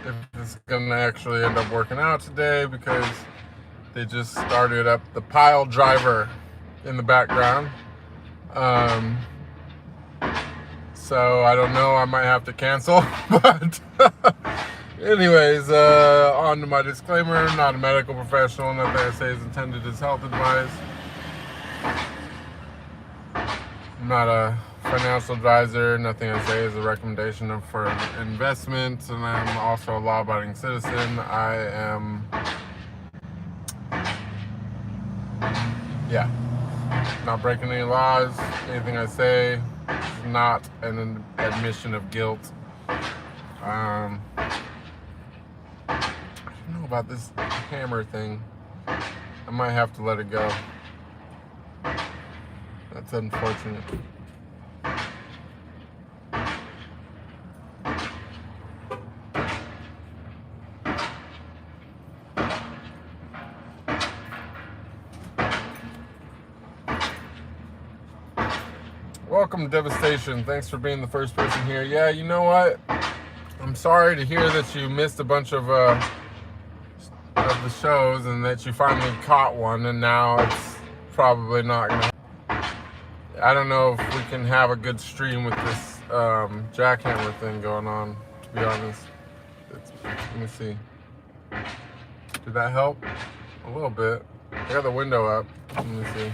if it's gonna actually end up working out today, because they just started up the pile driver in the background. So I don't know, I might have to cancel. But anyways, on to my disclaimer. Not a medical professional. Nothing I say is intended as health advice. I'm not a financial advisor. Nothing I say is a recommendation for investment. And I'm also a law-abiding citizen. I am, not breaking any laws. Anything I say is not an admission of guilt. I don't know about this hammer thing. I might have to let it go. That's unfortunate. Welcome to Devastation. Thanks for being the first person here. Yeah, you know what? I'm sorry to hear that you missed a bunch of the shows and that you finally caught one, and now it's probably not gonna. I don't know if we can have a good stream with this jackhammer thing going on, to be honest. Let me see. Did that help? A little bit. I got the window up. Let me see.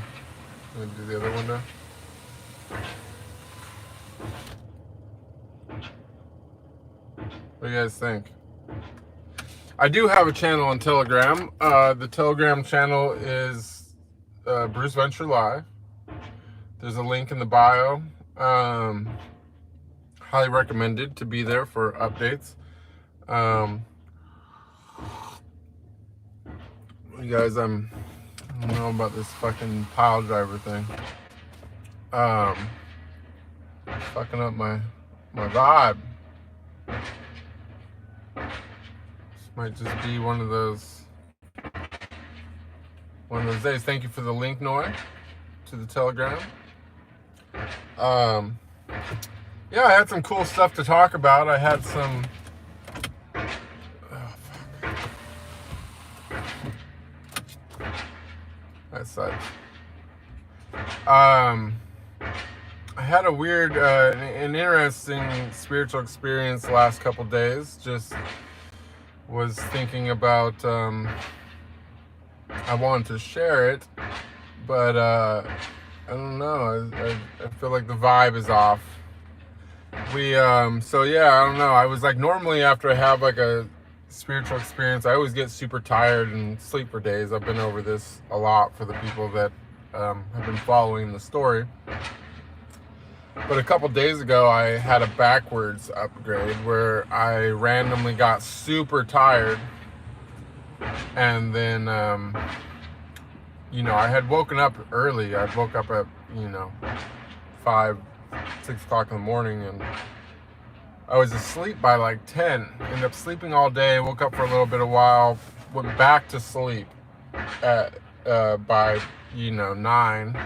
Let me do the other window. What do you guys think? I do have a channel on Telegram. The Telegram channel is Bruce Venture Live. There's a link in the bio. Highly recommended to be there for updates. You guys, I don't know about this fucking pile driver thing. Fucking up my vibe. This might just be one of those days. Thank you for the link, Noy, to the Telegram. Yeah, I had some cool stuff to talk about. I had some. Oh, fuck. That sucks. I had a weird, an interesting spiritual experience the last couple days. Just was thinking about, I wanted to share it, but I don't know. I feel like the vibe is off. So yeah, I don't know. I was like, normally after I have like a spiritual experience, I always get super tired and sleep for days. I've been over this a lot for the people that have been following the story. But a couple days ago, I had a backwards upgrade where I randomly got super tired. And then, I had woken up early. I woke up at, 5, 6 o'clock in the morning, and I was asleep by like 10. Ended up sleeping all day, woke up for a little bit of while, went back to sleep at by 9.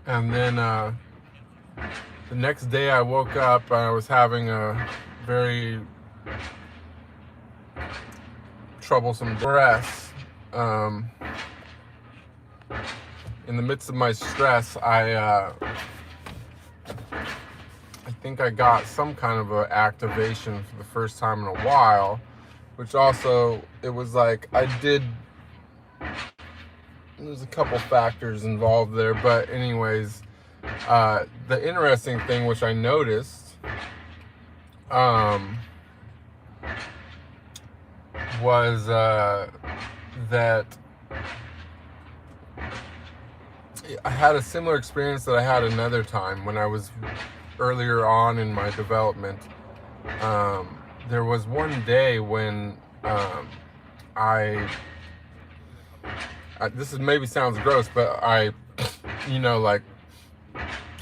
And then the next day I woke up, I was having a very troublesome stress. In the midst of my stress, I think I got some kind of a activation for the first time in a while, which also, it was like there's a couple factors involved there, but anyways, the interesting thing which I noticed was that I had a similar experience that I had another time when I was earlier on in my development. There was one day when this is maybe sounds gross, but I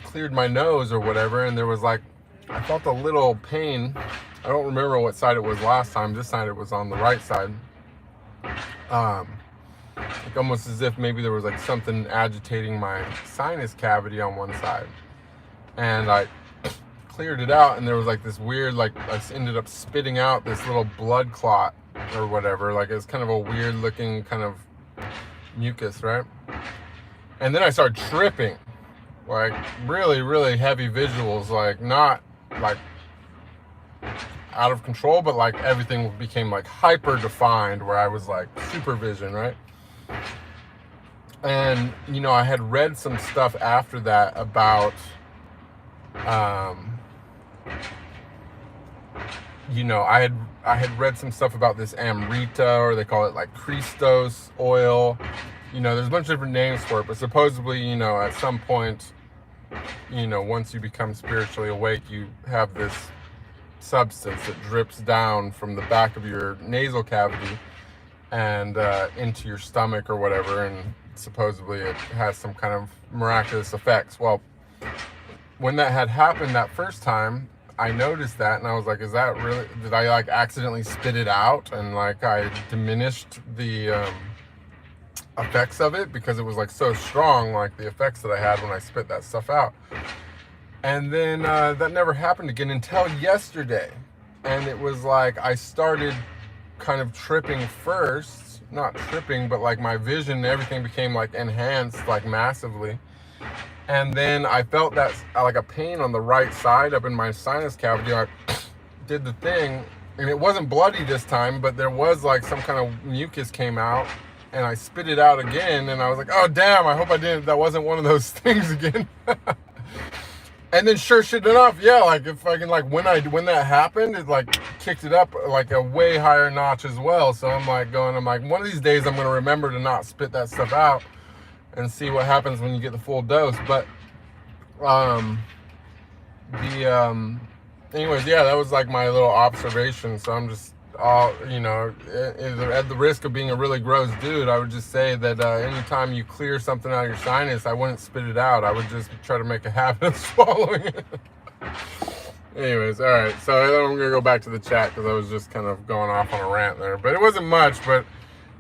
cleared my nose or whatever, and there was like, I felt a little pain. I don't remember what side it was last time. This time it was on the right side. Like almost as if maybe there was like something agitating my sinus cavity on one side. And I cleared it out, and there was like this weird, like I ended up spitting out this little blood clot or whatever. Like it's kind of a weird looking kind of mucus, right? And then I started tripping, like really, really heavy visuals, like not like out of control, but like everything became like hyper defined, where I was like supervision, right? And you know, I had read some stuff after that about you know, I had read some stuff about this Amrita, or they call it like Christos oil. You know, there's a bunch of different names for it, but supposedly, you know, at some point, you know, once you become spiritually awake, you have this substance that drips down from the back of your nasal cavity and into your stomach or whatever, and supposedly it has some kind of miraculous effects. Well, when that had happened that first time, I noticed that, and I was like, is that really, did I like accidentally spit it out, and like I diminished the effects of it because it was like so strong, like the effects that I had when I spit that stuff out. And then that never happened again until yesterday. And it was like I started kind of tripping first, not tripping, but like my vision and everything became like enhanced like massively. And then I felt that like a pain on the right side up in my sinus cavity. I did the thing, and it wasn't bloody this time, but there was like some kind of mucus came out, and I spit it out again, and I was like, oh damn, I hope I didn't, that wasn't one of those things again. And then sure shit enough, yeah, like if I can, like when that happened, it like kicked it up like a way higher notch as well. So I'm like one of these days I'm gonna remember to not spit that stuff out and see what happens when you get the full dose. But anyways, yeah, that was like my little observation. So I'm just you know, at the risk of being a really gross dude, I would just say that anytime you clear something out of your sinus, I wouldn't spit it out. I would just try to make a habit of swallowing it. Anyways, all right, so I'm gonna go back to the chat because I was just kind of going off on a rant there, but it wasn't much, but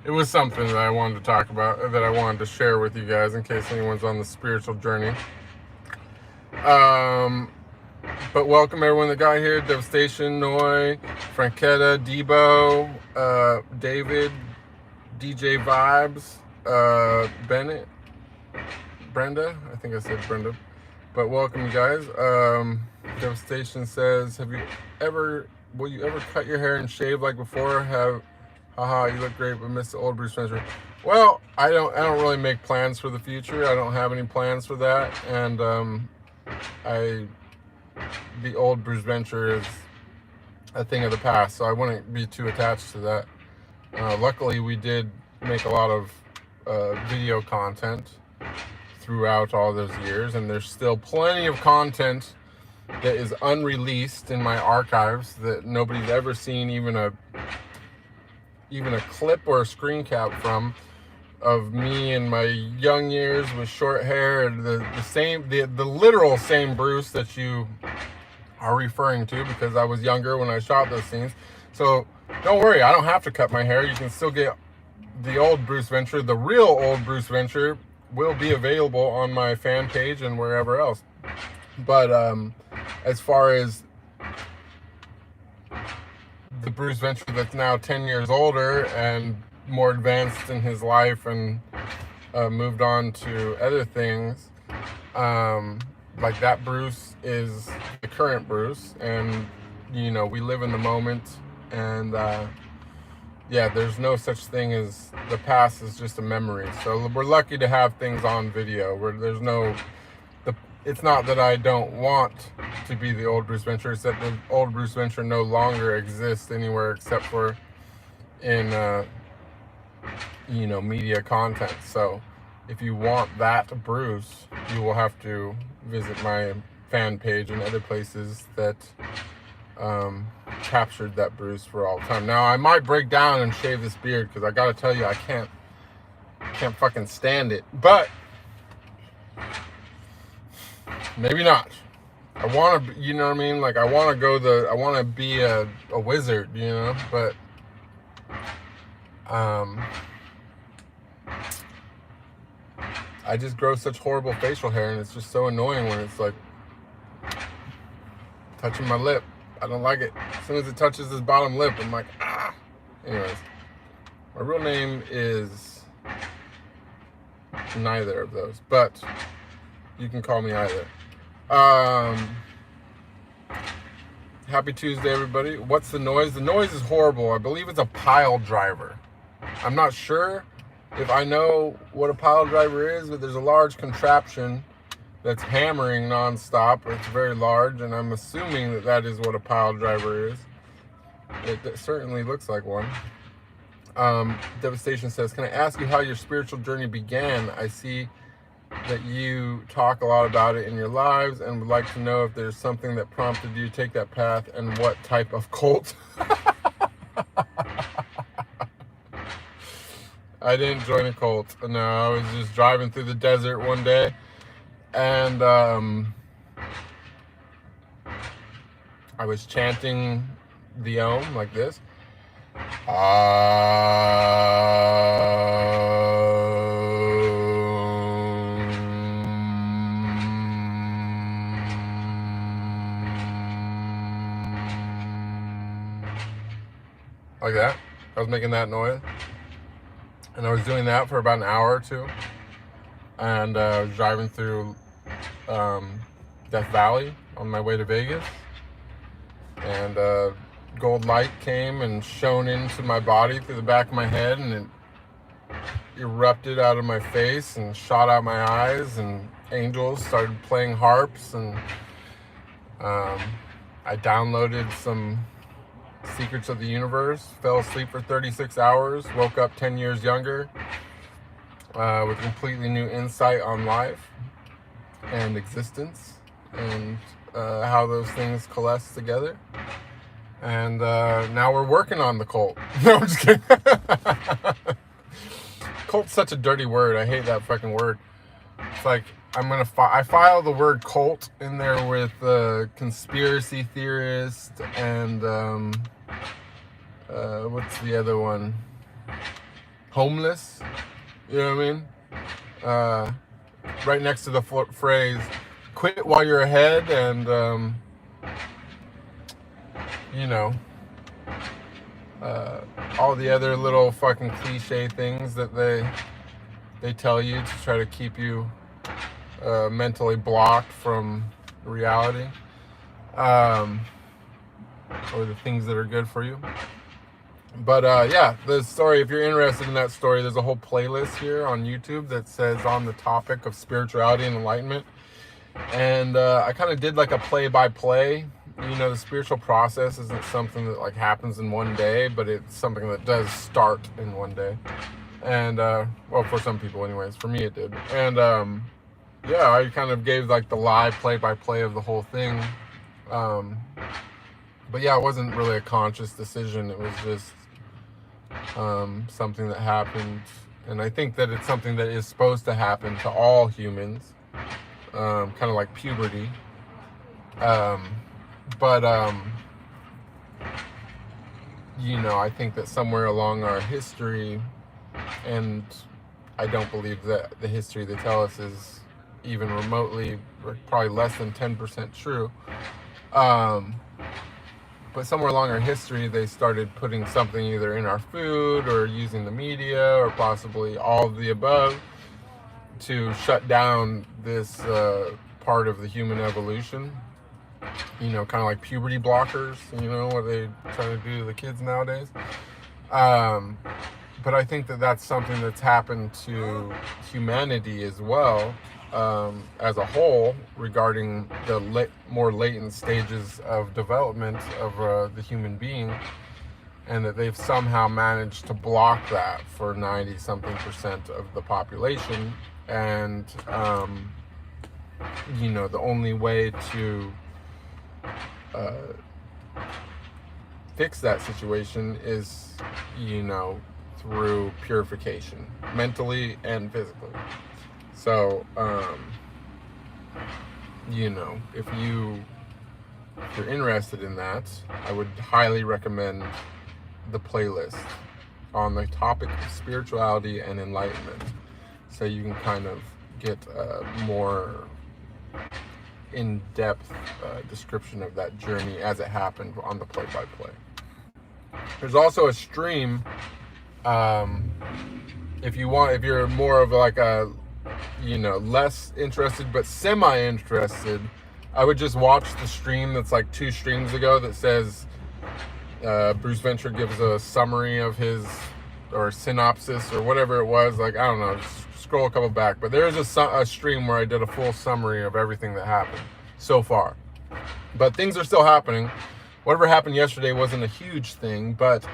it was something that I wanted to talk about, that I wanted to share with you guys in case anyone's on the spiritual journey. But welcome everyone that got here. Devastation, Noi, Franquetta, Debo, David, DJ Vibes, Bennett, Brenda. I think I said Brenda. But welcome you guys. Devastation says, will you ever cut your hair and shave like before? Haha, you look great, but miss the old Bruce Spencer. Well, I don't really make plans for the future. I don't have any plans for that. And the old Bruce Venture is a thing of the past, so I wouldn't be too attached to that. Luckily, we did make a lot of video content throughout all those years, and there's still plenty of content that is unreleased in my archives that nobody's ever seen even a clip or a screen cap from, of me in my young years with short hair, and the literal same Bruce that you are referring to, because I was younger when I shot those scenes. So don't worry, I don't have to cut my hair. You can still get the old Bruce Venture. The real old Bruce Venture will be available on my fan page and wherever else. But as far as the Bruce Venture that's now 10 years older and more advanced in his life and moved on to other things, like that Bruce is the current Bruce, and you know, we live in the moment, and yeah, there's no such thing as the past is just a memory. So we're lucky to have things on video where there's it's not that I don't want to be the old Bruce Venture, it's that the old Bruce Venture no longer exists anywhere except for in you know, media content. So if you want that Bruce, you will have to visit my fan page and other places that captured that Bruce for all time. Now I might break down and shave this beard, because I gotta tell you, I can't fucking stand it, but maybe not. I want to, you know what I mean? Like I want to be a wizard, you know, but I just grow such horrible facial hair, and it's just so annoying when it's like touching my lip. I don't like it. As soon as it touches this bottom lip, I'm like, ah. Anyways, my real name is neither of those, but you can call me either. Happy Tuesday, everybody. What's the noise? The noise is horrible. I believe it's a pile driver. I'm not sure if I know what a pile driver is, but there's a large contraption that's hammering nonstop. It's very large, and I'm assuming that that is what a pile driver is. It certainly looks like one. Devastation says, can I ask you how your spiritual journey began? I see that you talk a lot about it in your lives and would like to know if there's something that prompted you to take that path and what type of cult. I didn't join a cult. No, I was just driving through the desert one day, and I was chanting the Om like this. Like that. I was making that noise. And I was doing that for about an hour or two. And I was driving through Death Valley on my way to Vegas. And gold light came and shone into my body through the back of my head, and it erupted out of my face and shot out my eyes, and angels started playing harps, and I downloaded some secrets of the universe, fell asleep for 36 hours, woke up 10 years younger with completely new insight on life and existence and how those things coalesce together. And now we're working on the cult. No, I'm just kidding. Cult's such a dirty word. I hate that fucking word. It's like I file the word cult in there with conspiracy theorist and what's the other one? Homeless. You know what I mean? Right next to the phrase, quit while you're ahead, and you know, all the other little fucking cliche things that they tell you to try to keep you mentally blocked from reality, or the things that are good for you. But yeah, the story, if you're interested in that story, there's a whole playlist here on YouTube that says on the topic of spirituality and enlightenment. And I kind of did like a play-by-play. You know, the spiritual process isn't something that like happens in one day, but it's something that does start in one day. And well, for some people anyways, for me it did. And yeah, I kind of gave like the live play-by-play of the whole thing. But yeah, it wasn't really a conscious decision. It was just something that happened. And I think that it's something that is supposed to happen to all humans, kind of like puberty. But you know, I think that somewhere along our history, and I don't believe that the history they tell us is even remotely, or probably less than 10% true, but somewhere along our history they started putting something either in our food or using the media or possibly all of the above to shut down this part of the human evolution. You know, kind of like puberty blockers, you know, what they try to do to the kids nowadays. But I think that that's something that's happened to humanity as well, as a whole, regarding the more latent stages of development of the human being, and that they've somehow managed to block that for 90-something% of the population. And, you know, the only way to fix that situation is, you know, through purification, mentally and physically. So, you know, if you're interested in that, I would highly recommend the playlist on the topic of spirituality and enlightenment, so you can kind of get more in-depth description of that journey as it happened on the play-by-play. There's also a stream, if you're more of like a, less interested but semi-interested, I would just watch the stream that's like 2 streams ago that says Bruce Venture gives a summary of his, or synopsis or whatever it was, like, I don't know, scroll a couple back, but there is a stream where I did a full summary of everything that happened so far. But things are still happening. Whatever happened yesterday wasn't a huge thing, but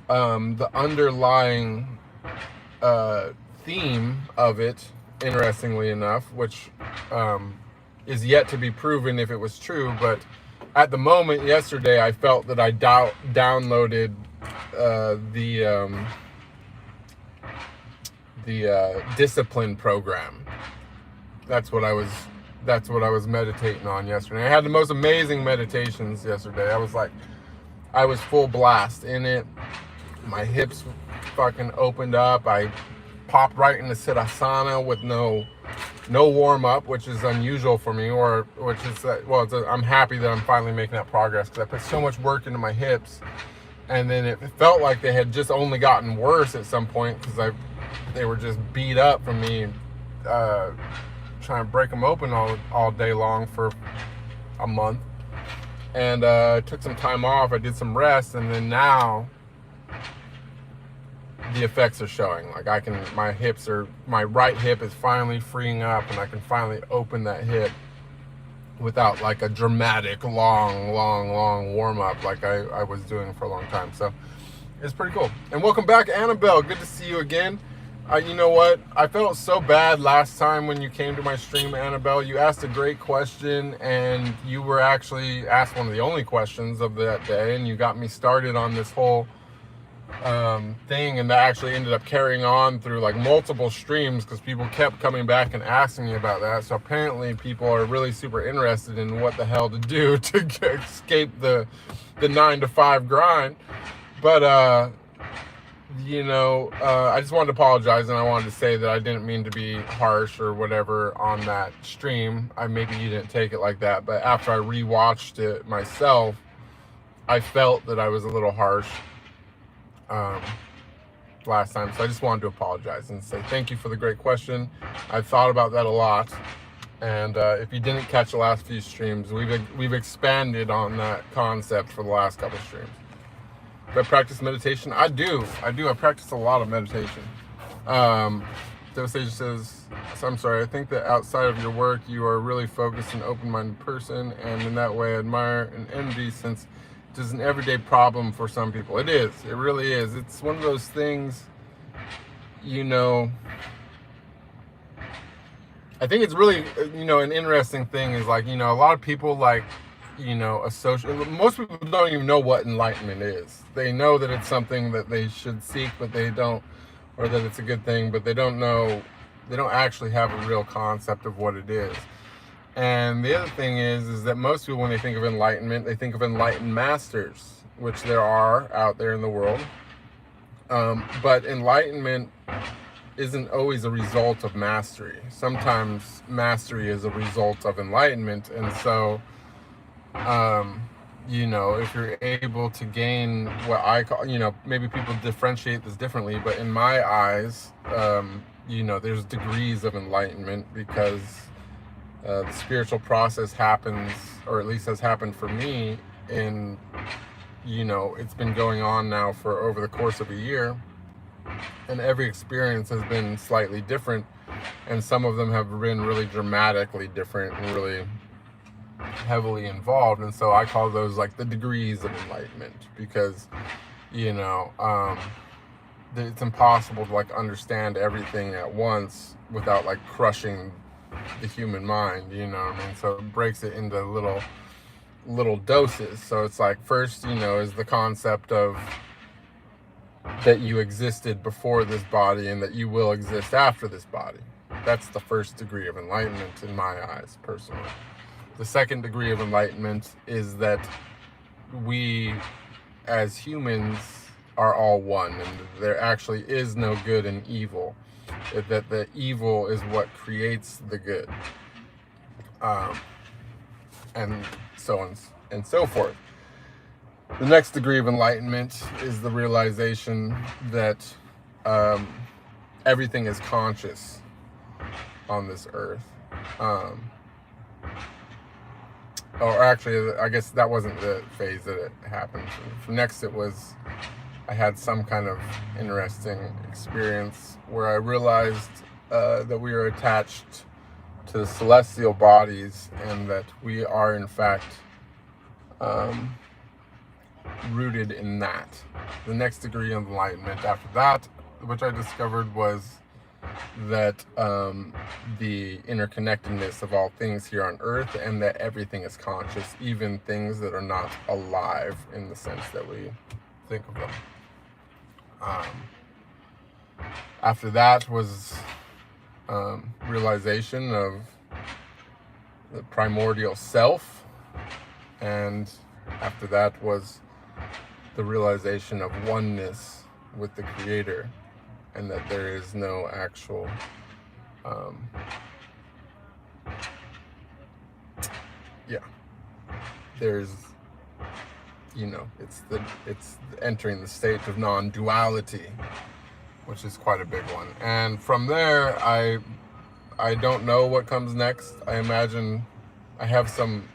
the underlying theme of it, interestingly enough, which is yet to be proven if it was true, but at the moment yesterday, I felt that I downloaded the discipline program. That's what I was meditating on yesterday. I had the most amazing meditations yesterday. I was full blast in it. My hips fucking opened up. I popped right into Siddhasana with no warm up, which is unusual for me, I'm happy that I'm finally making that progress, because I put so much work into my hips, and then it felt like they had just only gotten worse at some point, because they were just beat up from me trying to break them open all day long for a month. And I took some time off. I did some rest, and then now the effects are showing. Like, my right hip is finally freeing up, and I can finally open that hip without like a dramatic long warm up like I was doing for a long time. So it's pretty cool. And welcome back, Annabelle. Good to see you again. You know what? I felt so bad last time when you came to my stream, Annabelle. You asked a great question, and you were actually asked one of the only questions of that day, and you got me started on this whole thing, and that actually ended up carrying on through like multiple streams, because people kept coming back and asking me about that. So apparently people are really super interested in what the hell to do to escape the 9-to-5 grind. But I just wanted to apologize, and I wanted to say that I didn't mean to be harsh or whatever on that stream. Maybe you didn't take it like that, but after I rewatched it myself, I felt that I was a little harsh last time. So I just wanted to apologize and say thank you for the great question. I've thought about that a lot, and if you didn't catch the last few streams, we've expanded on that concept for the last couple streams. Do I practice meditation? I do. I practice a lot of meditation. Devastation says, so I'm sorry, I think that outside of your work, you are a really focused and open-minded person, and in that way I admire and envy, since it is an everyday problem for some people. It is. It really is. It's one of those things, I think it's really, an interesting thing is like, a lot of people like, most people don't even know what enlightenment is. They know that it's something that they should seek, but they don't, or that it's a good thing, but they don't actually have a real concept of what it is. And the other thing is that most people, when they think of enlightenment, they think of enlightened masters, which there are out there in the world. But enlightenment isn't always a result of mastery. Sometimes mastery is a result of enlightenment. And so, if you're able to gain what I call, maybe people differentiate this differently, but in my eyes, there's degrees of enlightenment, because the spiritual process happens, or at least has happened for me, in, it's been going on now for over the course of a year, and every experience has been slightly different, and some of them have been really dramatically different and really heavily involved. And so I call those like the degrees of enlightenment, because it's impossible to like understand everything at once without like crushing the human mind, so it breaks it into little doses. So it's like, first, is the concept of that you existed before this body and that you will exist after this body. That's the first degree of enlightenment in my eyes, personally. The second degree of enlightenment is that we as humans are all one, and there actually is no good and evil. That the evil is what creates the good. and so on and so forth. The next degree of enlightenment is the realization that everything is conscious on this earth. Or actually, I guess that wasn't the phase that it happened. Next, it was, I had some kind of interesting experience where I realized that we are attached to the celestial bodies, and that we are in fact rooted in that. The next degree of enlightenment after that, which I discovered, was that the interconnectedness of all things here on earth, and that everything is conscious, even things that are not alive in the sense that we think of them. After that was realization of the primordial self, and after that was the realization of oneness with the Creator, and that there is no actual there's, you know, it's entering the state of non-duality, which is quite a big one. And from there, I don't know what comes next. I imagine I have some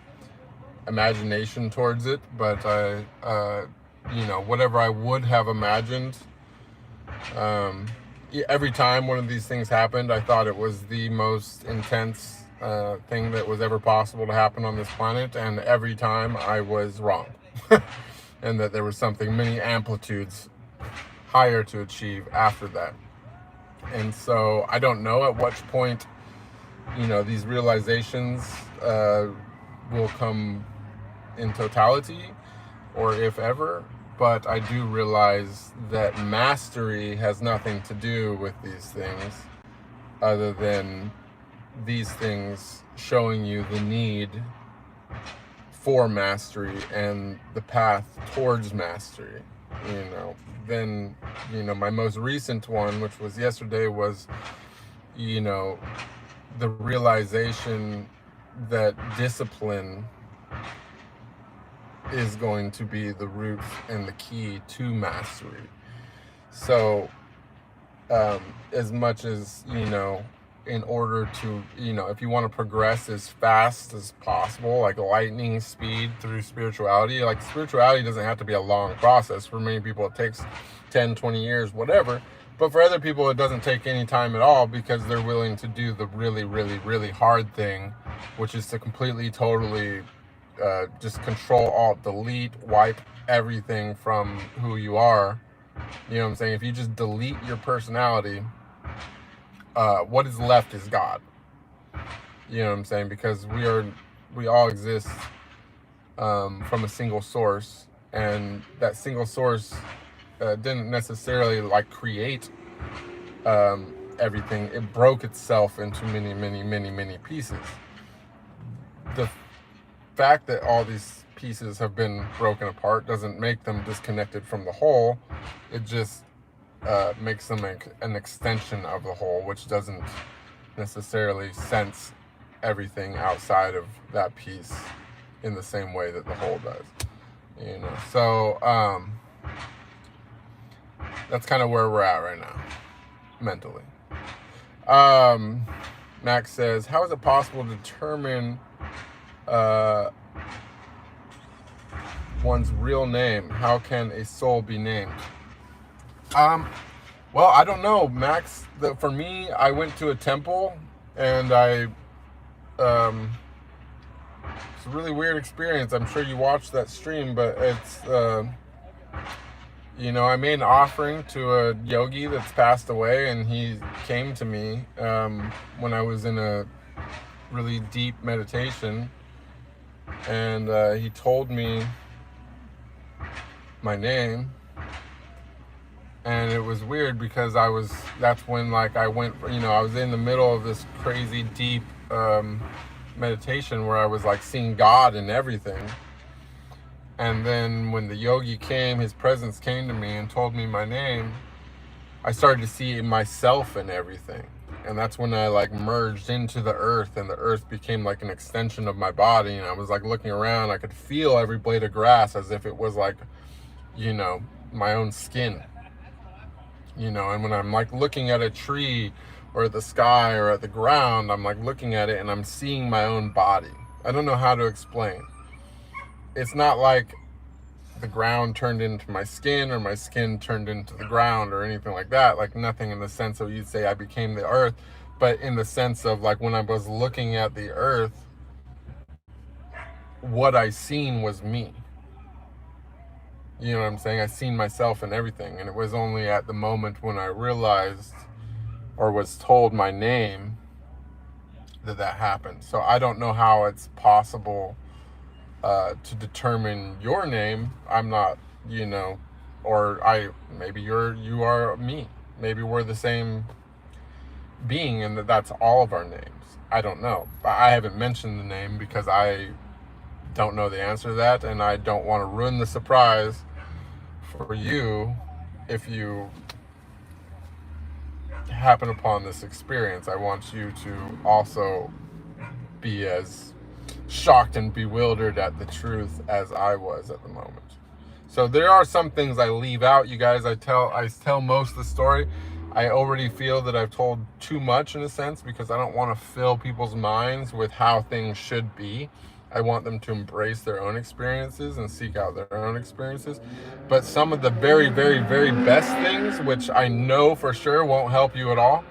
imagination towards it, but you know, whatever I would have imagined, every time one of these things happened, I thought it was the most intense thing that was ever possible to happen on this planet, and every time I was wrong. And that there was something many amplitudes higher to achieve after that. And so I don't know at what point, you know, these realizations will come in totality, or if ever, but I do realize that mastery has nothing to do with these things, other than these things showing you the need for mastery and the path towards mastery. You know, then, you know, my most recent one, which was yesterday, was, you know, the realization that discipline is going to be the root and the key to mastery. So as much as, you know, in order to, you know, if you want to progress as fast as possible, like lightning speed through spirituality, like spirituality doesn't have to be a long process. For many people it takes 10, 20 years, whatever. But for other people it doesn't take any time at all, because they're willing to do the really, really, really hard thing, which is to completely, totally just control, alt, delete, wipe everything from who you are. You know what I'm saying? If you just delete your personality, what is left is God. You know what I'm saying? Because we all exist from a single source, and that single source didn't necessarily like create everything. It broke itself into many, many, many, many pieces. The fact that all these pieces have been broken apart doesn't make them disconnected from the whole. It just makes them an extension of the whole, which doesn't necessarily sense everything outside of that piece in the same way that the whole does. You know, so that's kind of where we're at right now, mentally. Max says, how is it possible to determine one's real name? How can a soul be named? Well, I don't know, Max. For me, I went to a temple, and it's a really weird experience. I'm sure you watched that stream, but it's, you know, I made an offering to a yogi that's passed away, and he came to me when I was in a really deep meditation, and he told me my name. And it was weird because that's when, like, I went, you know, I was in the middle of this crazy deep meditation where I was like seeing God and everything. And then when the yogi came, his presence came to me and told me my name, I started to see myself in everything. And that's when I like merged into the earth, and the earth became like an extension of my body. And I was like looking around, I could feel every blade of grass as if it was like, you know, my own skin, you know. And when I'm like looking at a tree or at the sky or at the ground, I'm like looking at it and I'm seeing my own body. I don't know how to explain. It's not like the ground turned into my skin or my skin turned into the ground or anything like that. Like nothing in the sense of you'd say I became the earth, but in the sense of like when I was looking at the earth, what I seen was me. You know what I'm saying? I seen myself in everything. And it was only at the moment when I realized or was told my name that happened. So I don't know how it's possible to determine your name. I'm not, you know, or maybe you are me. Maybe we're the same being and that's all of our names. I don't know. I haven't mentioned the name because I don't know the answer to that, and I don't want to ruin the surprise for you if you happen upon this experience. I want you to also be as shocked and bewildered at the truth as I was at the moment. So there are some things I leave out, you guys. I tell most of the story. I already feel that I've told too much in a sense because I don't want to fill people's minds with how things should be. I want them to embrace their own experiences and seek out their own experiences. But some of the very, very, very best things, which I know for sure won't help you at all,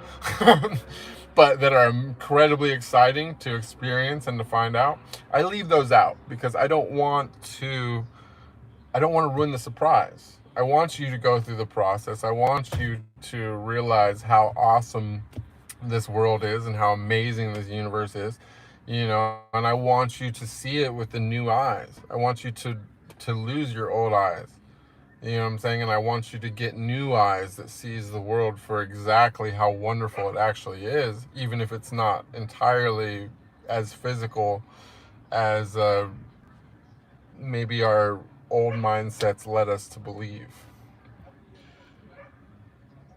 but that are incredibly exciting to experience and to find out, I leave those out because I don't want to ruin the surprise. I want you to go through the process. I want you to realize how awesome this world is and how amazing this universe is, you know, and I want you to see it with the new eyes. I want you to lose your old eyes. You know what I'm saying? And I want you to get new eyes that sees the world for exactly how wonderful it actually is, even if it's not entirely as physical as maybe our old mindsets led us to believe.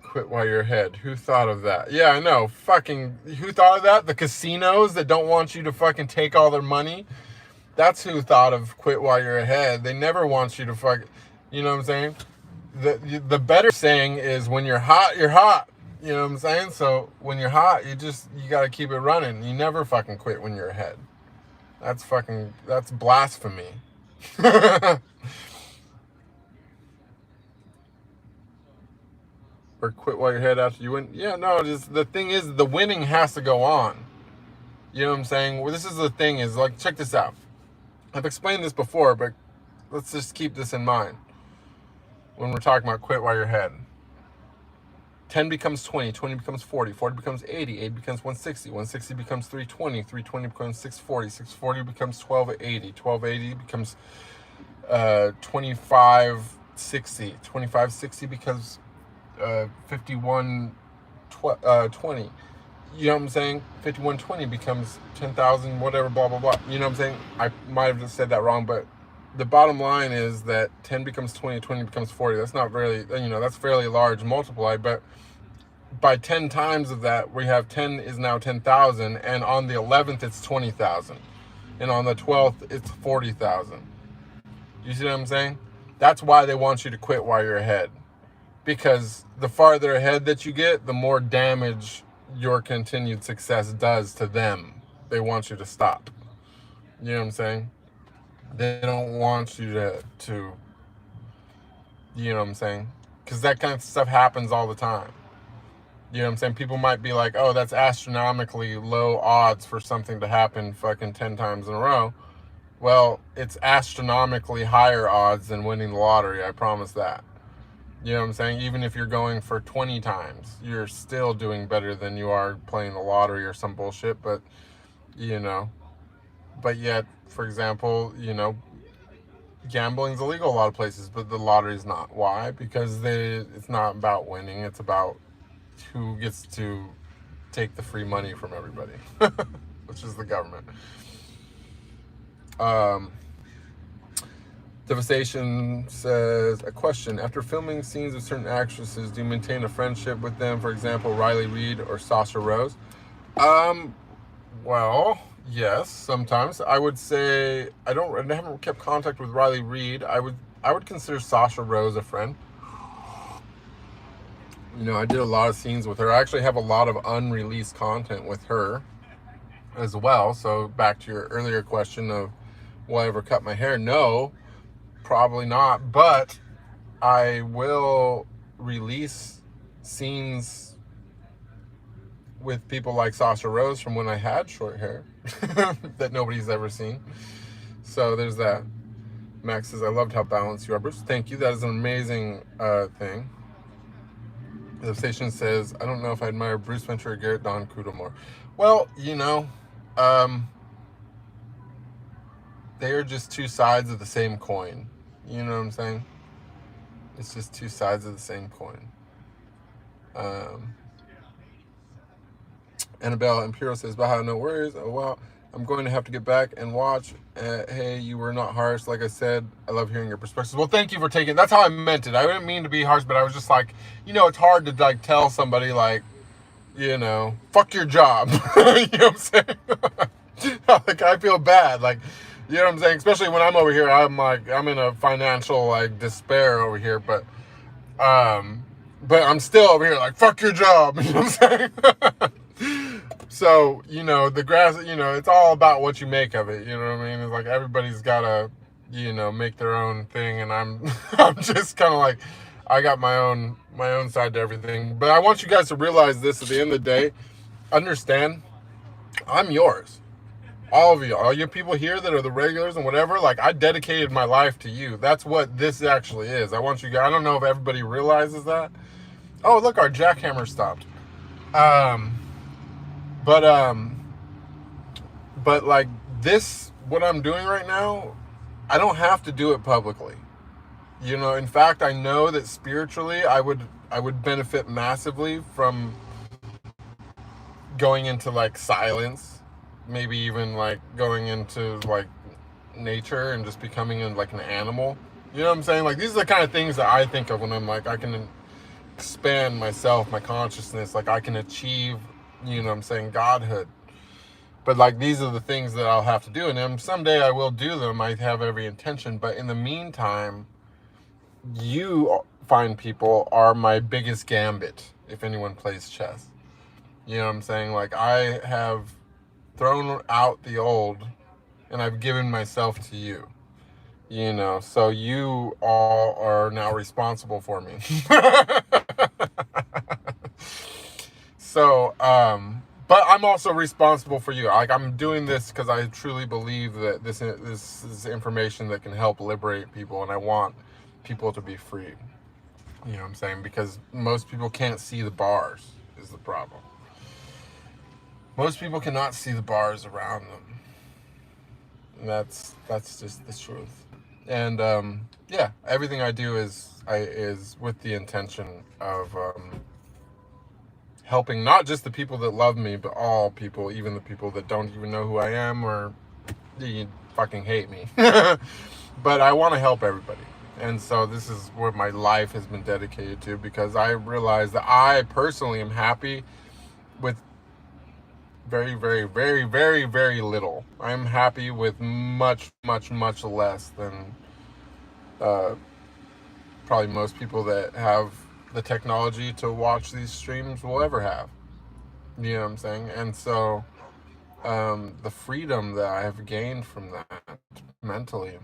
Quit while you're ahead. Who thought of that? Yeah, I know. Fucking, who thought of that? The casinos that don't want you to fucking take all their money? That's who thought of quit while you're ahead. They never want you to fuck, you know what I'm saying? The better saying is when you're hot, you're hot. You know what I'm saying? So when you're hot, you got to keep it running. You never fucking quit when you're ahead. That's blasphemy. Or quit while you're ahead after you win. Yeah, no, the thing is, the winning has to go on. You know what I'm saying? Well, this is the thing is, like, check this out. I've explained this before, but let's just keep this in mind when we're talking about quit while you're ahead. 10 becomes 20, 20 becomes 40, 40 becomes 80, 80 becomes 160, 160 becomes 320, 320 becomes 640, 640 becomes 1280, 1280 becomes 2560, 2560 becomes 5120. You know what I'm saying? 5120 becomes 10,000, whatever, blah, blah, blah. You know what I'm saying? I might have just said that wrong, but the bottom line is that 10 becomes 20, 20 becomes 40. That's not really, you know, that's fairly large multiply, but by 10 times of that, we have 10 is now 10,000, and on the 11th, it's 20,000. And on the 12th, it's 40,000. You see what I'm saying? That's why they want you to quit while you're ahead. Because the farther ahead that you get, the more damage your continued success does to them. They want you to stop. You know what I'm saying? They don't want you to you know what I'm saying? Because that kind of stuff happens all the time. You know what I'm saying? People might be like, oh, that's astronomically low odds for something to happen fucking 10 times in a row. Well, it's astronomically higher odds than winning the lottery. I promise that. You know what I'm saying? Even if you're going for 20 times, you're still doing better than you are playing the lottery or some bullshit. But, you know, but yet, for example, you know, gambling's illegal a lot of places, but the lottery's not. Why? Because it's not about winning. It's about who gets to take the free money from everybody, which is the government. Devastation says, a question. After filming scenes with certain actresses, do you maintain a friendship with them? For example, Riley Reid or Sasha Rose? Well, yes, sometimes. I would say I haven't kept contact with Riley Reid. I would consider Sasha Rose a friend. You know, I did a lot of scenes with her. I actually have a lot of unreleased content with her as well. So back to your earlier question of, will I ever cut my hair? No, probably not. But I will release scenes with people like Sasha Rose from when I had short hair that nobody's ever seen. So there's that. Max says, I loved how balanced you are, Bruce. Thank you. That is an amazing thing. The station says, I don't know if I admire Bruce Ventura or Garrett Don Kudo more. Well, you know, they are just two sides of the same coin. You know what I'm saying? It's just two sides of the same coin. Annabelle Imperial says, Baha, no worries. Oh, wow. I'm going to have to get back and watch. Hey, you were not harsh. Like I said, I love hearing your perspectives. Well, thank you for taking it. That's how I meant it. I didn't mean to be harsh, but I was just like, you know, it's hard to like tell somebody like, you know, fuck your job. You know what I'm saying? Like, I feel bad. Like, you know what I'm saying? Especially when I'm over here, I'm in a financial like despair over here, but I'm still over here like, fuck your job. You know what I'm saying? So, you know, the grass, you know, it's all about what you make of it. You know what I mean? It's like everybody's got to, you know, make their own thing. And I'm just kind of like, I got my own side to everything. But I want you guys to realize this at the end of the day. Understand, I'm yours. All of you, all you people here that are the regulars and whatever, like I dedicated my life to you. That's what this actually is. I want you guys, I don't know if everybody realizes that. Oh, look, our jackhammer stopped. But like this, what I'm doing right now, I don't have to do it publicly. You know, in fact, I know that spiritually I would benefit massively from going into like silence, maybe even like going into like nature and just becoming like an animal. You know what I'm saying? Like these are the kind of things that I think of when I'm like, I can expand myself, my consciousness, like I can achieve, you know what I'm saying, godhood. But like these are the things that I'll have to do, and then someday I will do them. I have every intention, but in the meantime, you fine people are my biggest gambit if anyone plays chess. You know what I'm saying? Like I have thrown out the old and I've given myself to you. You know, so you all are now responsible for me. So, but I'm also responsible for you. Like I'm doing this because I truly believe that this is information that can help liberate people, and I want people to be free. You know what I'm saying? Because most people can't see the bars is the problem. Most people cannot see the bars around them. And that's just the truth. And yeah, everything I do is with the intention of helping not just the people that love me, but all people, even the people that don't even know who I am or you fucking hate me. But I want to help everybody. And so this is what my life has been dedicated to, because I realize that I personally am happy with very, very, very, very, very little. I'm happy with much, much, much less than probably most people that have the technology to watch these streams will ever have. You know what I'm saying? And so the freedom that I have gained from that mentally,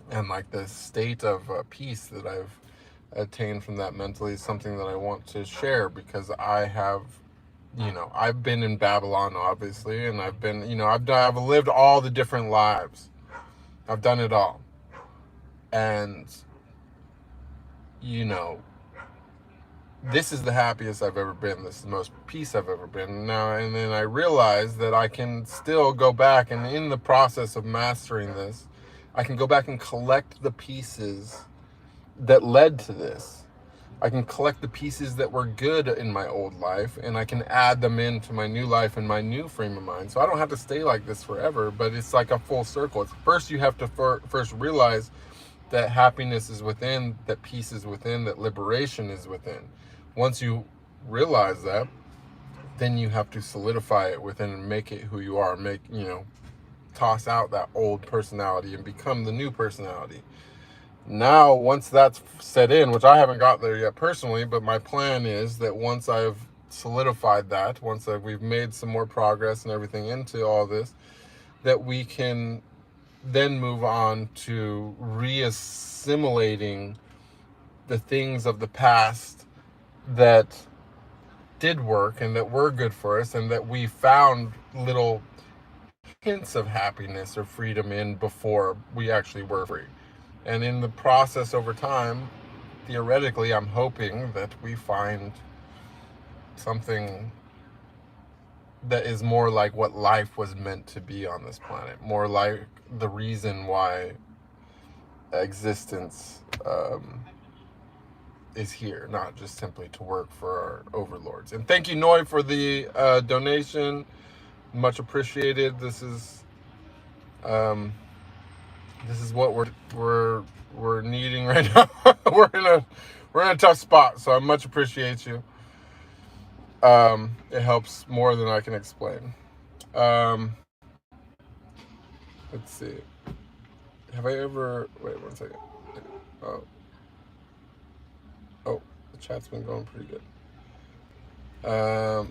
and like the state of peace that I've attained from that mentally, is something that I want to share, because I have, you know, I've been in Babylon obviously, and I've been, you know, I've lived all the different lives. I've done it all. And you know, this is the happiest I've ever been. This is the most peace I've ever been. Now, and then I realized that I can still go back, and in the process of mastering this, I can go back and collect the pieces that led to this. I can collect the pieces that were good in my old life, and I can add them into my new life and my new frame of mind. So I don't have to stay like this forever, but it's like a full circle. It's first you have to first realize that happiness is within, that peace is within, that liberation is within. Once you realize that, then you have to solidify it within and make it who you are. Toss out that old personality and become the new personality. Now, once that's set in, which I haven't got there yet personally, but my plan is that once I've solidified that, we've made some more progress and everything into all this, that we can then move on to reassimilating the things of the past that did work and that were good for us and that we found little hints of happiness or freedom in before we actually were free. And in the process over time, theoretically, I'm hoping that we find something that is more like what life was meant to be on this planet, more like the reason why existence is here, not just simply to work for our overlords. And thank you, Noi, for the donation. Much appreciated. This is what we're needing right now. we're in a tough spot, so I much appreciate you. It helps more than I can explain. Let's see. Have I ever... Wait 1 second. Oh, the chat's been going pretty good.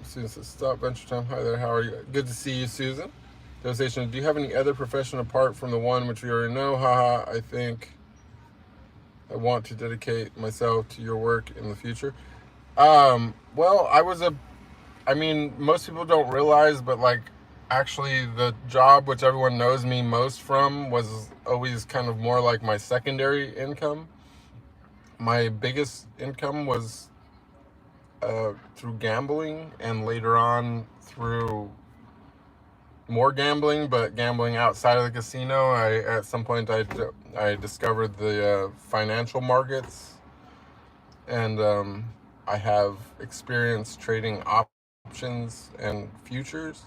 Susan says, stop Venture Time. Hi there, how are you? Good to see you, Susan. Devastation, do you have any other profession apart from the one which we already know? Haha, I think I want to dedicate myself to your work in the future. Well, most people don't realize, but actually the job which everyone knows me most from was always kind of more like my secondary income. My biggest income was through gambling, and later on through more gambling, but gambling outside of the casino. At some point I discovered the financial markets, and I have experience trading options and futures.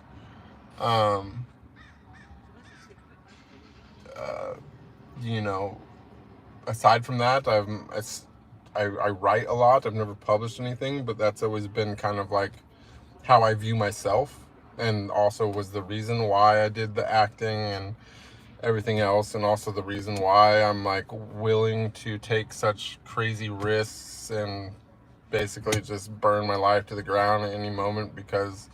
Aside from that, I write a lot. I've never published anything, but that's always been kind of like how I view myself, and also was the reason why I did the acting and everything else, and also the reason why I'm willing to take such crazy risks and basically just burn my life to the ground at any moment, because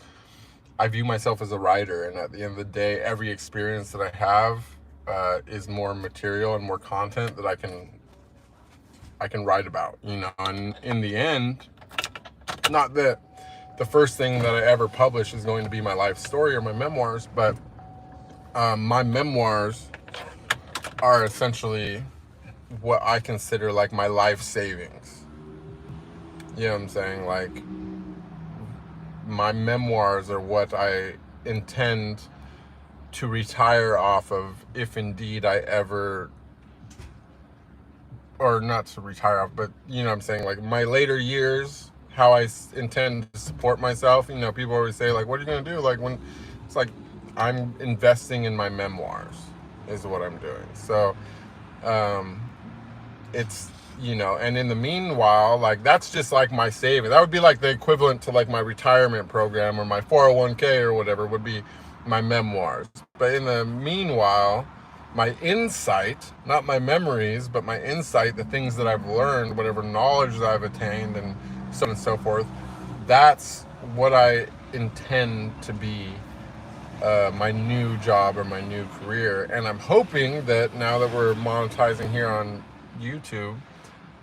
I view myself as a writer, and at the end of the day, every experience that I have is more material and more content that I can write about, and in the end, not that the first thing that I ever publish is going to be my life story or my memoirs, but my memoirs are essentially what I consider my life savings. You know what I'm saying? My memoirs are what I intend to retire off of, if indeed I ever, or not to retire off, but you know what I'm saying, my later years, how I intend to support myself. People always say, what are you going to do? When it's I'm investing in my memoirs is what I'm doing. So, it's, and in the meanwhile, that's just my saving. That would be the equivalent to my retirement program, or my 401k or whatever would be my memoirs. But in the meanwhile, my insight, not my memories, but my insight, the things that I've learned, whatever knowledge that I've attained, and so on and so forth, that's what I intend to be my new job or my new career. And I'm hoping that now that we're monetizing here on YouTube,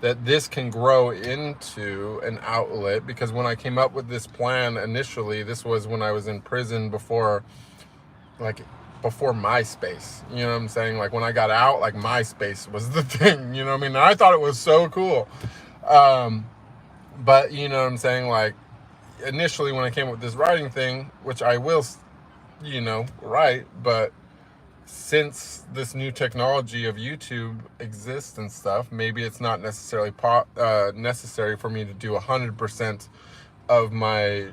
that this can grow into an outlet, because when I came up with this plan initially, this was when I was in prison before MySpace, you know what I'm saying? When I got out, MySpace was the thing, you know what I mean? And I thought it was so cool. But you know what I'm saying? Initially when I came up with this writing thing, which I will, write, but since this new technology of YouTube exists and stuff, maybe it's not necessarily necessary for me to do 100% of my,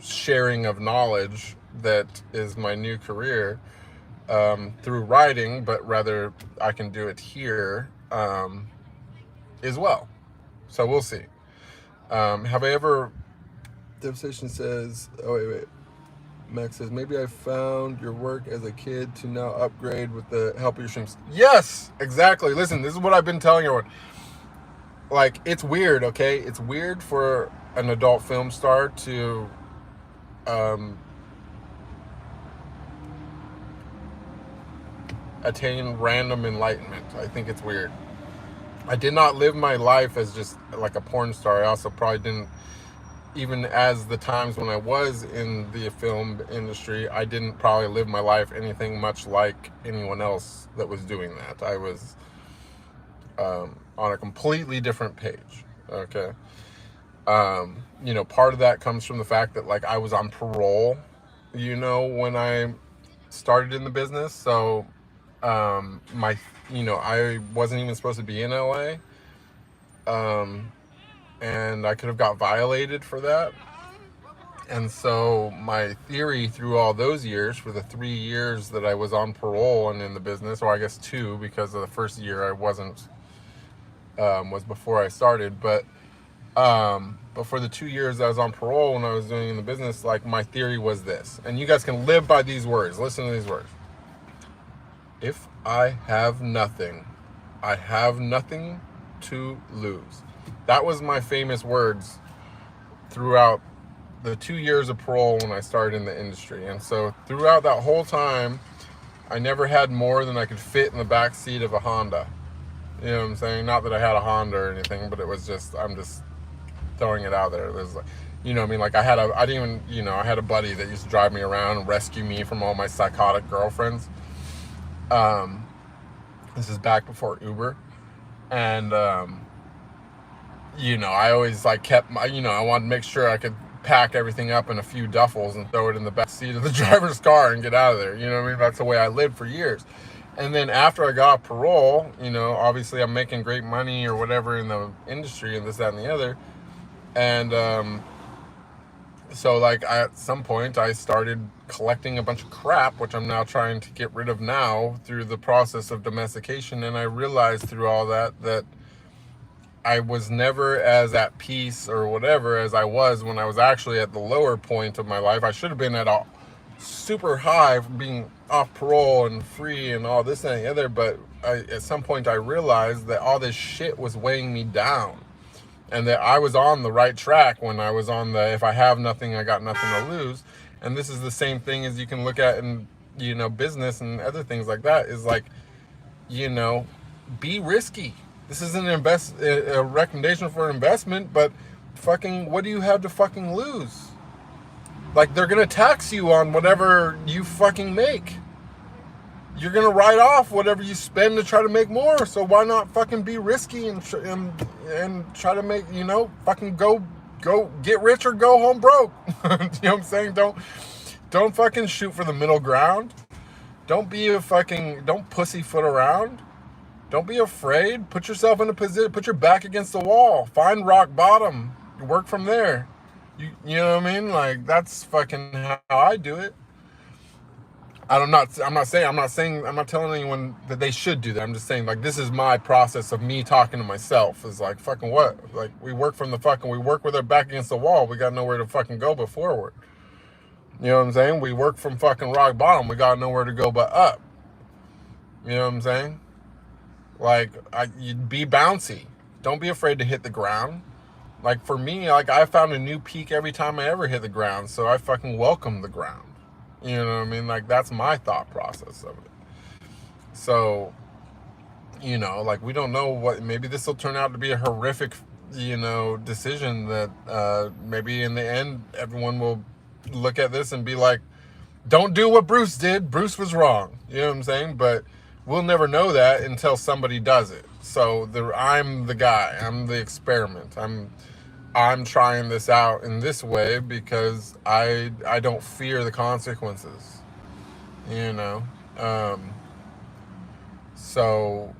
sharing of knowledge that is my new career. through writing, but rather I can do it here as well. So we'll see. Have I ever... Devastation says, oh wait. Max says, maybe I found your work as a kid to now upgrade with the help of your streams. Yes, exactly. Listen, this is what I've been telling everyone. Like, it's weird, okay? It's weird for an adult film star to attain random enlightenment. I think it's weird. I did not live my life as just like a porn star. I also probably didn't, even as the times when I was in the film industry, I didn't probably live my life anything much like anyone else that was doing that. I was on a completely different page, okay? You know, part of that comes from the fact that, like, I was on parole, you know, when I started in the business. So, I wasn't even supposed to be in LA. And I could have got violated for that. And so my theory through all those years, for the 3 years that I was on parole and in the business, or I guess 2, because of the first year I wasn't, was before I started, but for the 2 years I was on parole when I was doing in the business, like, my theory was this, and you guys can live by these words. Listen to these words. If I have nothing, I have nothing to lose. That was my famous words throughout the 2 years of parole when I started in the industry. And so throughout that whole time, I never had more than I could fit in the back seat of a Honda. You know what I'm saying? Not that I had a Honda or anything, but it was just, I'm just throwing it out there. There's like, you know what I mean? Like, I had a buddy that used to drive me around and rescue me from all my psychotic girlfriends. This is back before Uber. And, I always, like, kept my, I wanted to make sure I could pack everything up in a few duffels and throw it in the back seat of the driver's car and get out of there. You know what I mean? That's the way I lived for years. And then after I got off parole, obviously I'm making great money or whatever in the industry and this, that, and the other. And so, like, at some point I started collecting a bunch of crap, which I'm now trying to get rid of now through the process of domestication. And I realized through all that I was never as at peace or whatever as I was when I was actually at the lower point of my life. I should have been at a super high from being off parole and free and all this and the other, but at some point I realized that all this shit was weighing me down, and that I was on the right track when I was on the, if I have nothing, I got nothing to lose. And this is the same thing as you can look at in, business and other things like that, is like, be risky. This isn't a recommendation for an investment, but fucking, what do you have to fucking lose? Like, they're gonna tax you on whatever you fucking make. You're gonna write off whatever you spend to try to make more. So why not fucking be risky and try to make, fucking go get rich or go home broke. You know what I'm saying? Don't fucking shoot for the middle ground. Don't pussyfoot around. Don't be afraid. Put yourself in a position. Put your back against the wall. Find rock bottom. Work from there. You know what I mean? Like, that's fucking how I do it. I'm not telling anyone that they should do that. I'm just saying, like, this is my process of me talking to myself. Is like, fucking what? Like, we work with our back against the wall. We got nowhere to fucking go but forward. You know what I'm saying? We work from fucking rock bottom. We got nowhere to go but up. You know what I'm saying? Like, you'd be bouncy. Don't be afraid to hit the ground. Like, for me, like, I found a new peak every time I ever hit the ground, so I fucking welcome the ground. You know what I mean? Like, that's my thought process of it. So, like, we don't know maybe this will turn out to be a horrific, decision that maybe in the end everyone will look at this and be like, don't do what Bruce did. Bruce was wrong. You know what I'm saying? But we'll never know that until somebody does it. So I'm the guy. I'm the experiment. I'm trying this out in this way because I don't fear the consequences. So,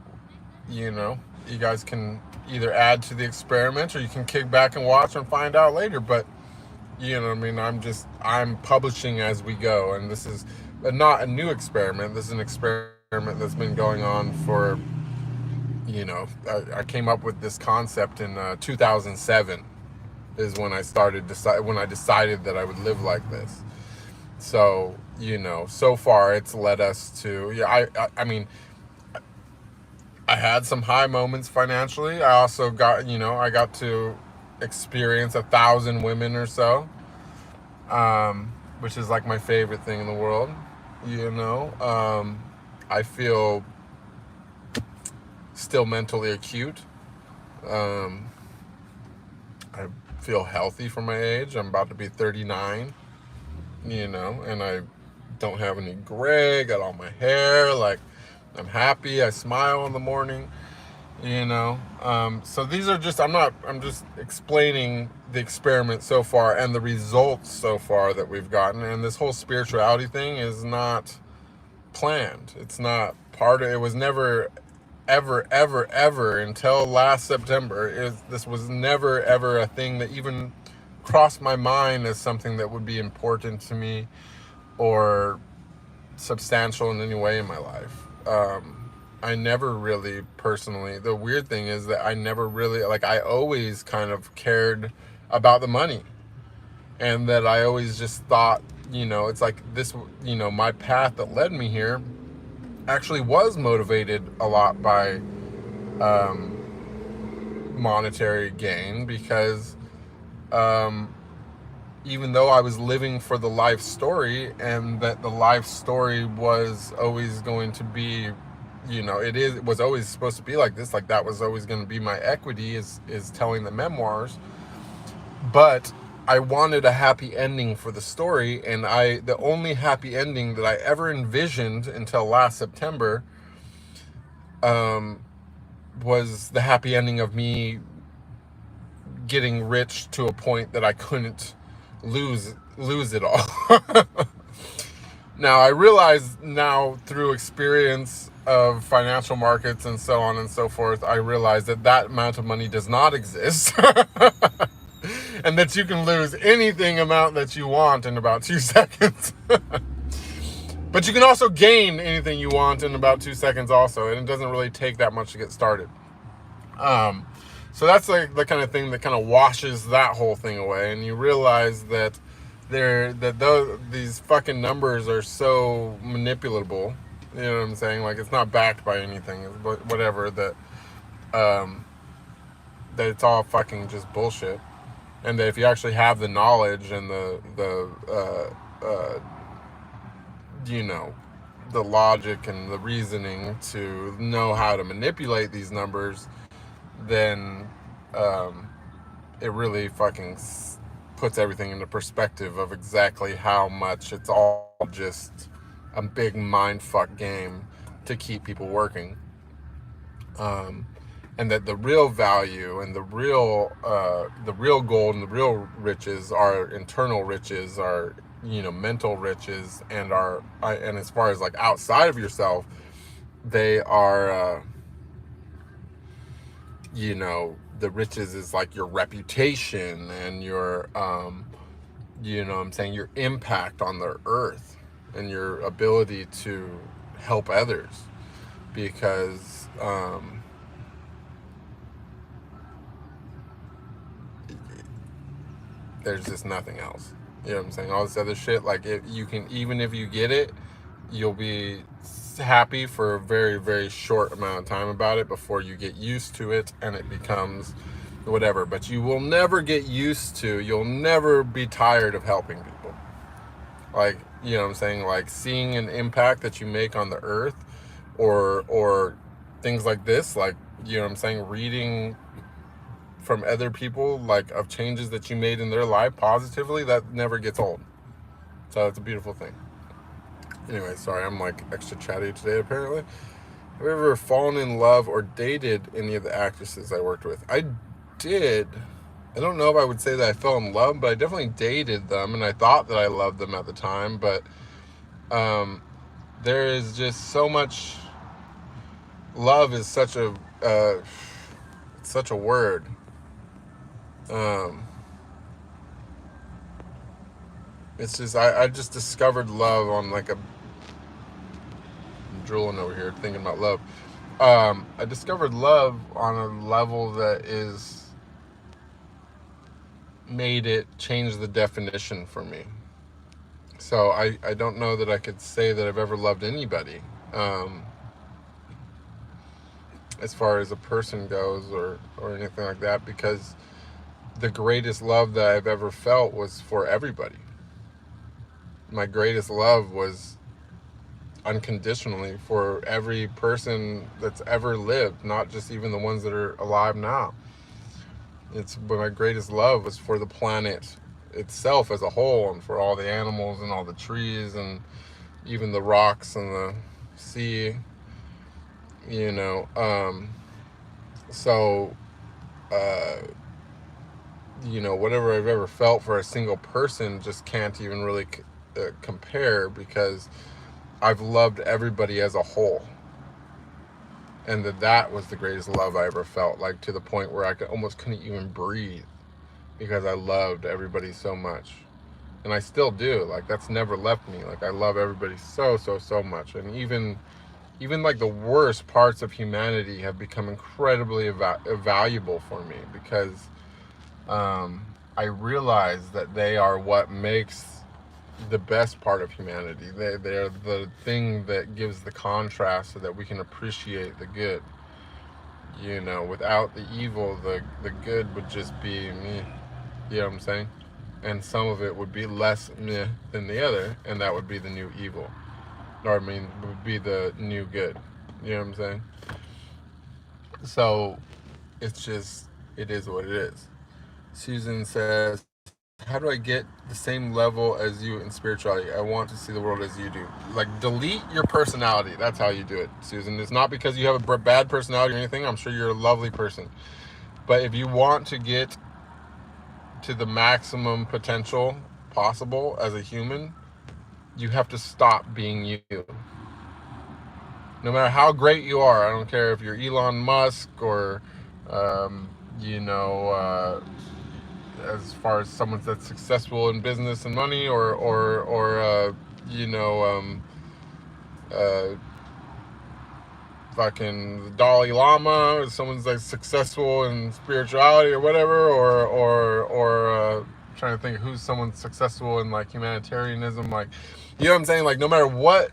you guys can either add to the experiment or you can kick back and watch and find out later. But, you know what I mean? I'm publishing as we go. And this is not a new experiment. This is an experiment that's been going on for, I came up with this concept in 2007 is when I decided that I would live like this. So, so far it's led us to, I mean, I had some high moments financially. I also got, I got to experience 1,000 women or so, which is like my favorite thing in the world. I feel still mentally acute. I feel healthy for my age. I'm about to be 39, and I don't have any gray. I got all my hair. Like, I'm happy. I smile in the morning, So these are just, I'm just explaining the experiment so far and the results so far that we've gotten. And this whole spirituality thing is not planned. It's not it was never, ever until last September. This was never, ever a thing that even crossed my mind as something that would be important to me or substantial in any way in my life. I never really personally, the weird thing is that I never really, I always kind of cared about the money, and that I always just thought, it's like this, my path that led me here actually was motivated a lot by monetary gain, because even though I was living for the life story, and that the life story was always going to be, it was always supposed to be like this, like that was always going to be my equity, is telling the memoirs. But I wanted a happy ending for the story, and the only happy ending that I ever envisioned until last September was the happy ending of me getting rich to a point that I couldn't lose it all. Now, I realize now through experience of financial markets and so on and so forth, I realize that amount of money does not exist. And that you can lose anything amount that you want in about 2 seconds. But you can also gain anything you want in about 2 seconds also, and it doesn't really take that much to get started. So that's like the kind of thing that kind of washes that whole thing away, and you realize that these fucking numbers are so manipulable. You know what I'm saying? Like, it's not backed by anything, but whatever, that it's all fucking just bullshit. And that if you actually have the knowledge and the logic and the reasoning to know how to manipulate these numbers, then it really fucking puts everything into perspective of exactly how much it's all just a big mindfuck game to keep people working. And that the real value and the real gold and the real riches are internal riches, are mental riches, and and as far as like outside of yourself, they are the riches is like your reputation and your your impact on the earth and your ability to help others, because there's just nothing else. You know what I'm saying? All this other shit, like, even if you get it, you'll be happy for a very, very short amount of time about it before you get used to it and it becomes whatever. But you will never get used to, you'll never be tired of helping people. Like, you know what I'm saying? Like, seeing an impact that you make on the earth, or things like this, like, you know what I'm saying? Reading from other people, like, of changes that you made in their life positively, that never gets old. So it's a beautiful thing. Anyway, sorry, I'm like extra chatty today apparently. Have you ever fallen in love or dated any of the actresses I worked with? I did. I don't know if I would say that I fell in love, but I definitely dated them, and I thought that I loved them at the time. But there is just so much. Love is such a word. It's just I just discovered love on like a I'm drooling over here thinking about love. I discovered love on a level that is made it change the definition for me. So I don't know that I could say that I've ever loved anybody, as far as a person goes, or anything like that, because the greatest love that I've ever felt was for everybody. My greatest love was unconditionally for every person that's ever lived, not just even the ones that are alive now. But my greatest love was for the planet itself as a whole, and for all the animals and all the trees and even the rocks and the sea, you know. So you know, whatever I've ever felt for a single person just can't even really compare, because I've loved everybody as a whole. And that was the greatest love I ever felt, like to the point where I almost couldn't even breathe, because I loved everybody so much. And I still do. Like, that's never left me. Like, I love everybody so much. And even like the worst parts of humanity have become incredibly valuable for me, because I realize that they are what makes the best part of humanity. They're the thing that gives the contrast so that we can appreciate the good. You know, without the evil, the good would just be meh. You know what I'm saying? And some of it would be less meh than the other, and that would be the new evil. Or, I mean, would be the new good. You know what I'm saying? So, it's just, it is what it is. Susan says, how do I get the same level as you in spirituality? I want to see the world as you do. Like, delete your personality. That's how you do it, Susan. It's not because you have a bad personality or anything. I'm sure you're a lovely person. But if you want to get to the maximum potential possible as a human, you have to stop being you. No matter how great you are, I don't care if you're Elon Musk or, you know, as far as someone that's successful in business and money, or you know, fucking Dalai Lama, or someone's like successful in spirituality or whatever, or trying to think who's someone successful in like humanitarianism, like, you know what I'm saying? Like, no matter what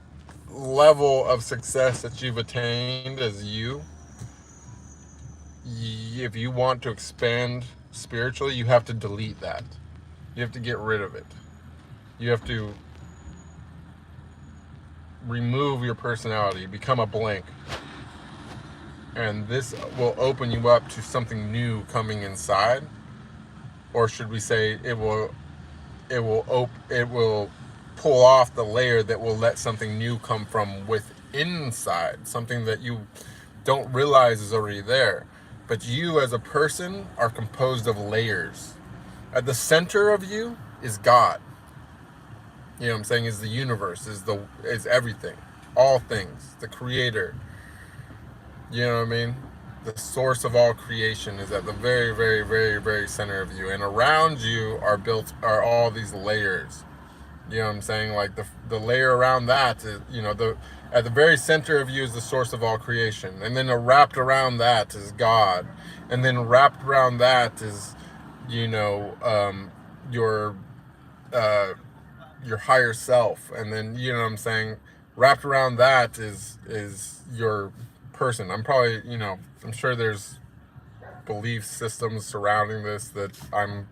level of success that you've attained as you, if you want to expand spiritually, you have to delete that. You have to get rid of it. You have to remove your personality, become a blank. And this will open you up to something new coming inside. Or should we say it will pull off the layer that will let something new come from inside, something that you don't realize is already there. But you as a person are composed of layers. At the center of you is God. You know what I'm saying? Is the universe, is everything, all things, the creator. You know what I mean? The source of all creation is at the very, very, very, very center of you, and around you are all these layers. You know what I'm saying? Like the layer around that is, you know, at the very center of you is the source of all creation, and then wrapped around that is God, and then wrapped around that is, you know, your higher self, and then, you know what I'm saying, wrapped around that is your person. I'm probably, you know, I'm sure there's belief systems surrounding this that I'm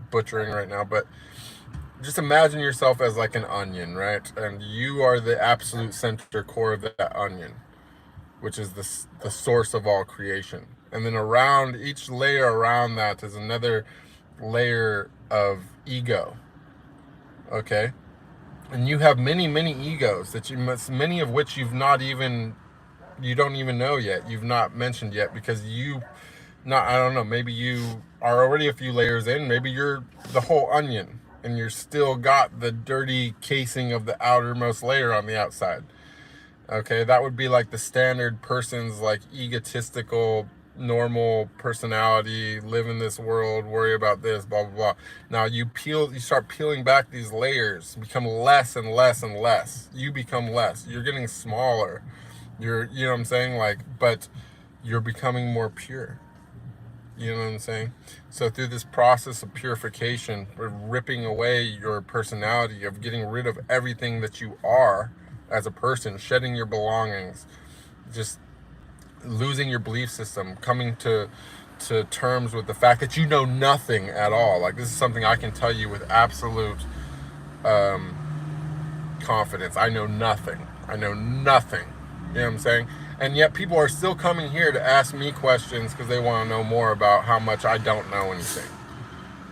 butchering right now, but just imagine yourself as like an onion, right? And you are the absolute center core of that onion, which is the source of all creation. And then around each layer around that is another layer of ego. Okay? And you have many, many egos many of which you don't even know yet. You've not mentioned yet, because I don't know, maybe you are already a few layers in. Maybe you're the whole onion, and you're still got the dirty casing of the outermost layer on the outside. Okay, that would be like the standard person's like egotistical normal personality, live in this world, worry about this, blah blah blah. Now you start peeling back these layers, become less and less and less. You become less. You're getting smaller. You know what I'm saying? Like, but you're becoming more pure. You know what I'm saying? So through this process of purification, we're ripping away your personality, of getting rid of everything that you are as a person, shedding your belongings, just losing your belief system, coming to terms with the fact that you know nothing at all. Like, this is something I can tell you with absolute confidence. I know nothing. I know nothing. You know what I'm saying? And yet people are still coming here to ask me questions because they want to know more about how much I don't know anything.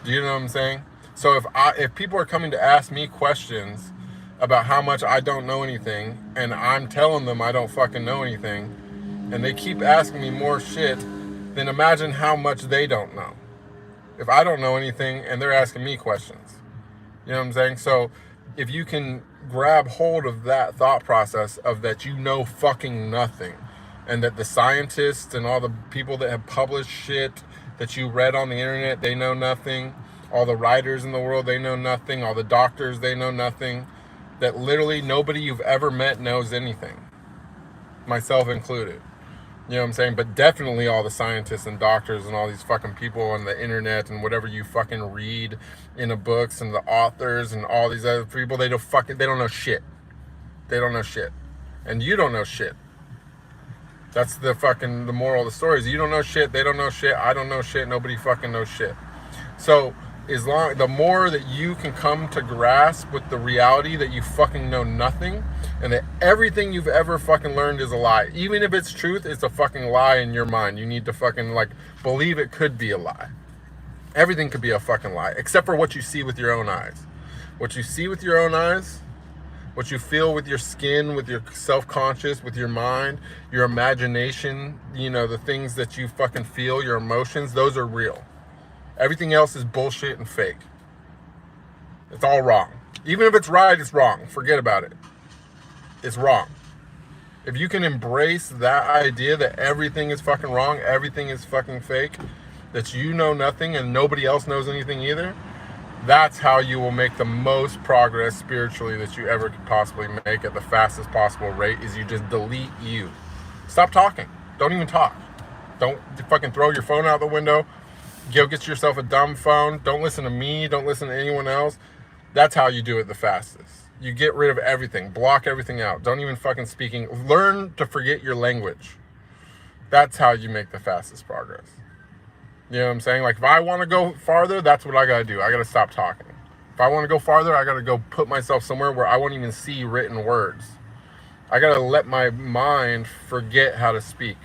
Do you know what I'm saying? So if people are coming to ask me questions about how much I don't know anything, and I'm telling them I don't fucking know anything, and they keep asking me more shit, then imagine how much they don't know. If I don't know anything and they're asking me questions. You know what I'm saying? So if you can grab hold of that thought process of that you know fucking nothing, and that the scientists and all the people that have published shit that you read on the internet, they know nothing. All the writers in the world, they know nothing. All the doctors, they know nothing. That literally nobody you've ever met knows anything. Myself included. You know what I'm saying? But definitely all the scientists and doctors and all these fucking people on the internet and whatever you fucking read in the books, and the authors and all these other people, they don't know shit. They don't know shit. And you don't know shit. That's the moral of the story is you don't know shit, they don't know shit, I don't know shit, nobody fucking knows shit. So the more that you can come to grasp with the reality that you fucking know nothing, and that everything you've ever fucking learned is a lie. Even if it's truth, it's a fucking lie in your mind. You need to fucking believe it could be a lie. Everything could be a fucking lie, except for what you see with your own eyes. What you see with your own eyes, what you feel with your skin, with your self-conscious, with your mind, your imagination, the things that you fucking feel, your emotions, those are real. Everything else is bullshit and fake. It's all wrong. Even if it's right, it's wrong. Forget about it. It's wrong. If you can embrace that idea that everything is fucking wrong, everything is fucking fake, that you know nothing and nobody else knows anything either, that's how you will make the most progress spiritually that you ever could possibly make at the fastest possible rate, is you just delete you. Stop talking. Don't even talk. Don't fucking throw your phone out the window. Go get yourself a dumb phone. Don't listen to me. Don't listen to anyone else. That's how you do it the fastest. You get rid of everything. Block everything out. Don't even fucking speaking. Learn to forget your language. That's how you make the fastest progress. You know what I'm saying? Like, if I want to go farther, that's what I got to do. I got to stop talking. If I want to go farther, I got to go put myself somewhere where I won't even see written words. I got to let my mind forget how to speak.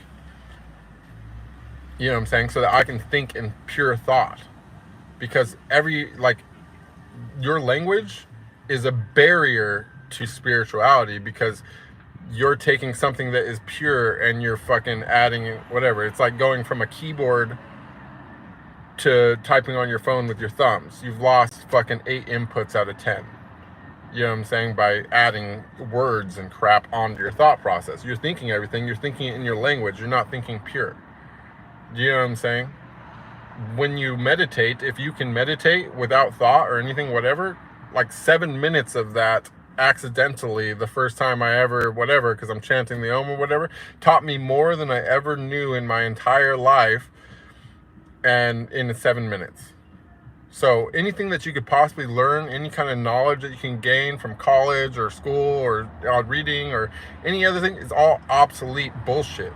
You know what I'm saying? So that I can think in pure thought. Because your language is a barrier to spirituality, because you're taking something that is pure and you're fucking adding whatever. It's like going from a keyboard to typing on your phone with your thumbs. You've lost fucking 8 inputs out of 10. You know what I'm saying? By adding words and crap onto your thought process. You're thinking everything. You're thinking it in your language. You're not thinking pure. Do you know what I'm saying? When you meditate, if you can meditate without thought or anything, whatever, 7 minutes of that accidentally, the first time I ever, whatever, because I'm chanting the Om or whatever, taught me more than I ever knew in my entire life, and in 7 minutes. So anything that you could possibly learn, any kind of knowledge that you can gain from college or school or reading or any other thing, is all obsolete bullshit.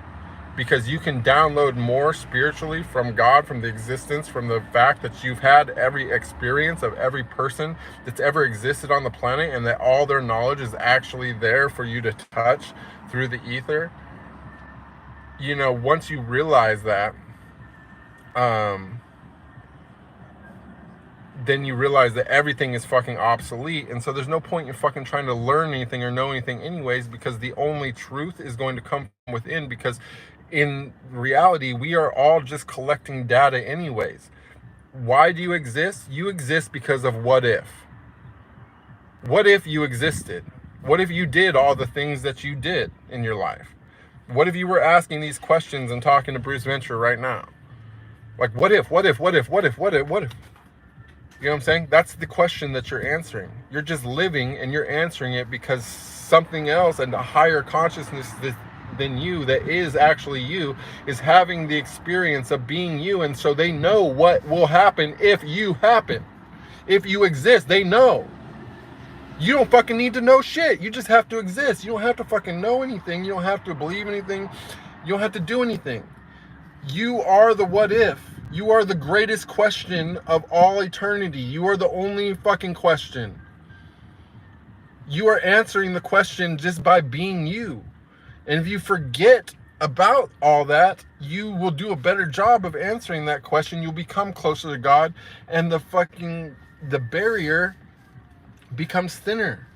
Because you can download more spiritually from God, from the existence, from the fact that you've had every experience of every person that's ever existed on the planet, and that all their knowledge is actually there for you to touch through the ether. Once you realize that, then you realize that everything is fucking obsolete, and so there's no point in fucking trying to learn anything or know anything anyways, because the only truth is going to come from within. Because in reality, we are all just collecting data anyways. Why do you exist? You exist because of what if. What if you existed? What if you did all the things that you did in your life? What if you were asking these questions and talking to Bruce Venture right now? Like, what if? You know what I'm saying? That's the question that you're answering. You're just living and you're answering it because something else and a higher consciousness than you, that is actually you, is having the experience of being you. And so they know what will happen if you happen. If you exist, they know. You don't fucking need to know shit. You just have to exist. You don't have to fucking know anything. You don't have to believe anything. You don't have to do anything. You are the what if. You are the greatest question of all eternity. You are the only fucking question. You are answering the question just by being you. And if you forget about all that, you will do a better job of answering that question. You'll become closer to God, and the barrier becomes thinner.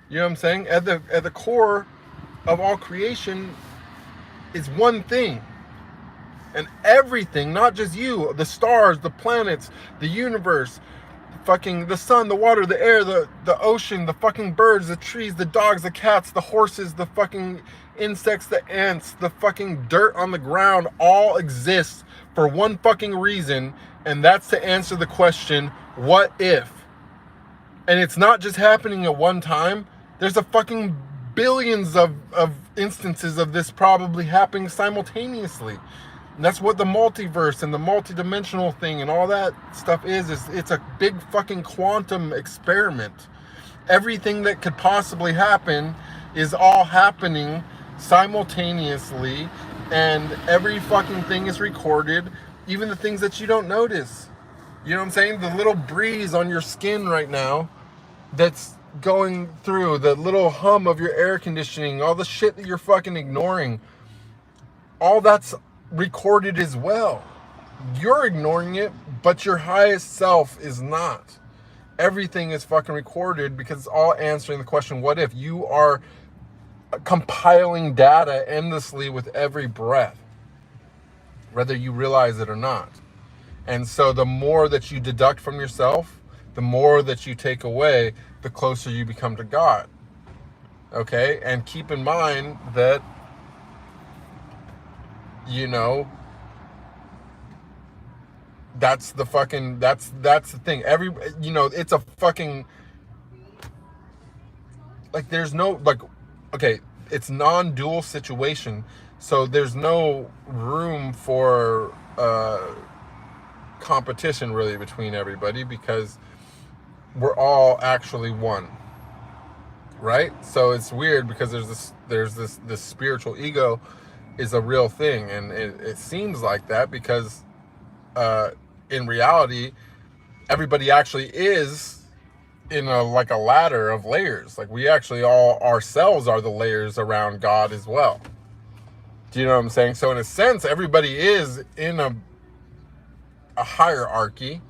You know what I'm saying? At the core of all creation is one thing. And everything, not just you, the stars, the planets, the universe, fucking the sun, the water, the air, the ocean, the fucking birds, the trees, the dogs, the cats, the horses, the fucking insects, the ants, the fucking dirt on the ground, all exist for one fucking reason, and that's to answer the question, what if? And it's not just happening at one time. There's a fucking billions of instances of this probably happening simultaneously. And that's what the multiverse and the multidimensional thing and all that stuff is it's a big fucking quantum experiment. Everything that could possibly happen is all happening simultaneously, and every fucking thing is recorded, even the things that you don't notice. You know what I'm saying? The little breeze on your skin right now that's going through, the little hum of your air conditioning, all the shit that you're fucking ignoring, all that's recorded as well. You're ignoring it, but your highest self is not. Everything is fucking recorded because it's all answering the question, what if? You are compiling data endlessly with every breath, whether you realize it or not. And so the more that you deduct from yourself, the more that you take away, the closer you become to God. Okay? And keep in mind that, you know, that's the fucking, that's the thing. It's a fucking, like, there's no, like, okay, it's non-dual situation, so there's no room for competition really between everybody, because we're all actually one, right? So it's weird because there's this spiritual ego is a real thing, and it seems like that because in reality everybody actually is in a ladder of layers. Like, we actually all ourselves are the layers around God as well. Do you know what I'm saying? So in a sense, everybody is in a hierarchy,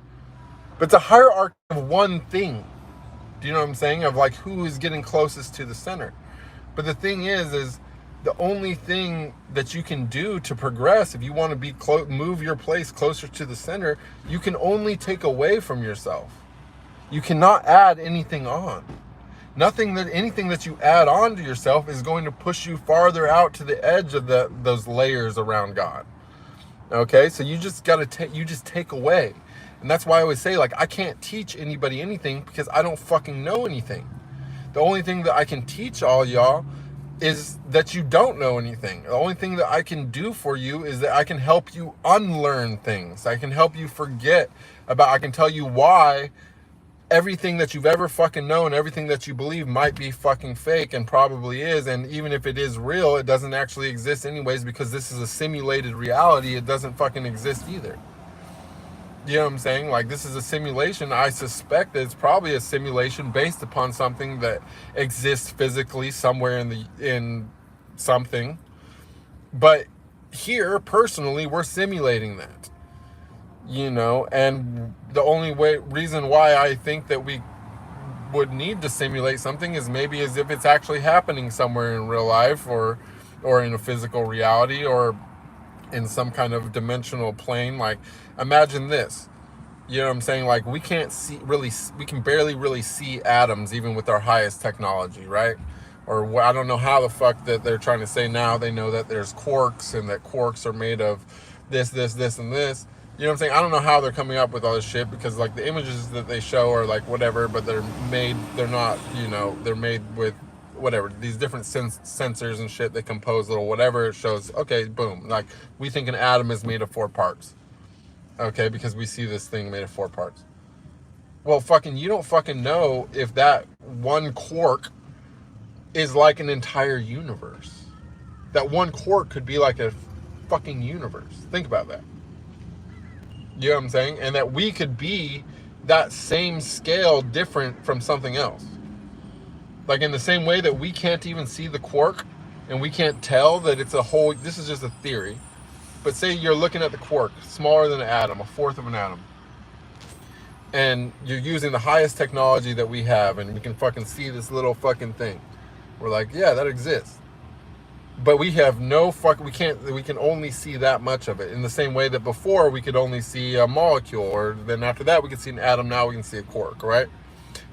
but it's a hierarchy of one thing. Do you know what I'm saying? Of like who is getting closest to the center. But the thing is the only thing that you can do to progress, if you want to be move your place closer to the center, you can only take away from yourself. You cannot add anything on. Anything that you add on to yourself is going to push you farther out to the edge of those layers around God. Okay, so you just gotta take away. And that's why I always say, like, I can't teach anybody anything because I don't fucking know anything. The only thing that I can teach all y'all is that you don't know anything. The only thing that I can do for you is that I can help you unlearn things. I can help you I can tell you why everything that you've ever fucking known, everything that you believe might be fucking fake, and probably is. And even if it is real, it doesn't actually exist anyways, because this is a simulated reality. It doesn't fucking exist either. You know what I'm saying? Like, this is a simulation. I suspect that it's probably a simulation based upon something that exists physically somewhere in something. But here, personally, we're simulating that. You know, and the only reason why I think that we would need to simulate something is maybe as if it's actually happening somewhere in real life, or in a physical reality, or in some kind of dimensional plane. Like, imagine this. You know what I'm saying? Like, we can barely really see atoms even with our highest technology, right? or I don't know how the fuck that they're trying to say now. They know that there's quarks and that quarks are made of this, and this. You know what I'm saying? I don't know how they're coming up with all this shit, because like the images that they show are like whatever, but they're not, they're made with whatever, these different sensors and shit. They compose little whatever, it shows, okay, boom. Like we think an atom is made of 4 parts. Okay, because we see this thing made of 4 parts. Well, fucking, you don't fucking know if that one quark is like an entire universe. That one quark could be like a fucking universe. Think about that. You know what I'm saying? And that we could be that same scale different from something else. Like in the same way that we can't even see the quark and we can't tell that it's a whole, this is just a theory. But say you're looking at the quark, smaller than an atom, a fourth of an atom. And you're using the highest technology that we have, and we can fucking see this little fucking thing. We're like, yeah, that exists. But we have no we can only see that much of it. In the same way that before we could only see a molecule, or then after that we could see an atom, now we can see a quark, right?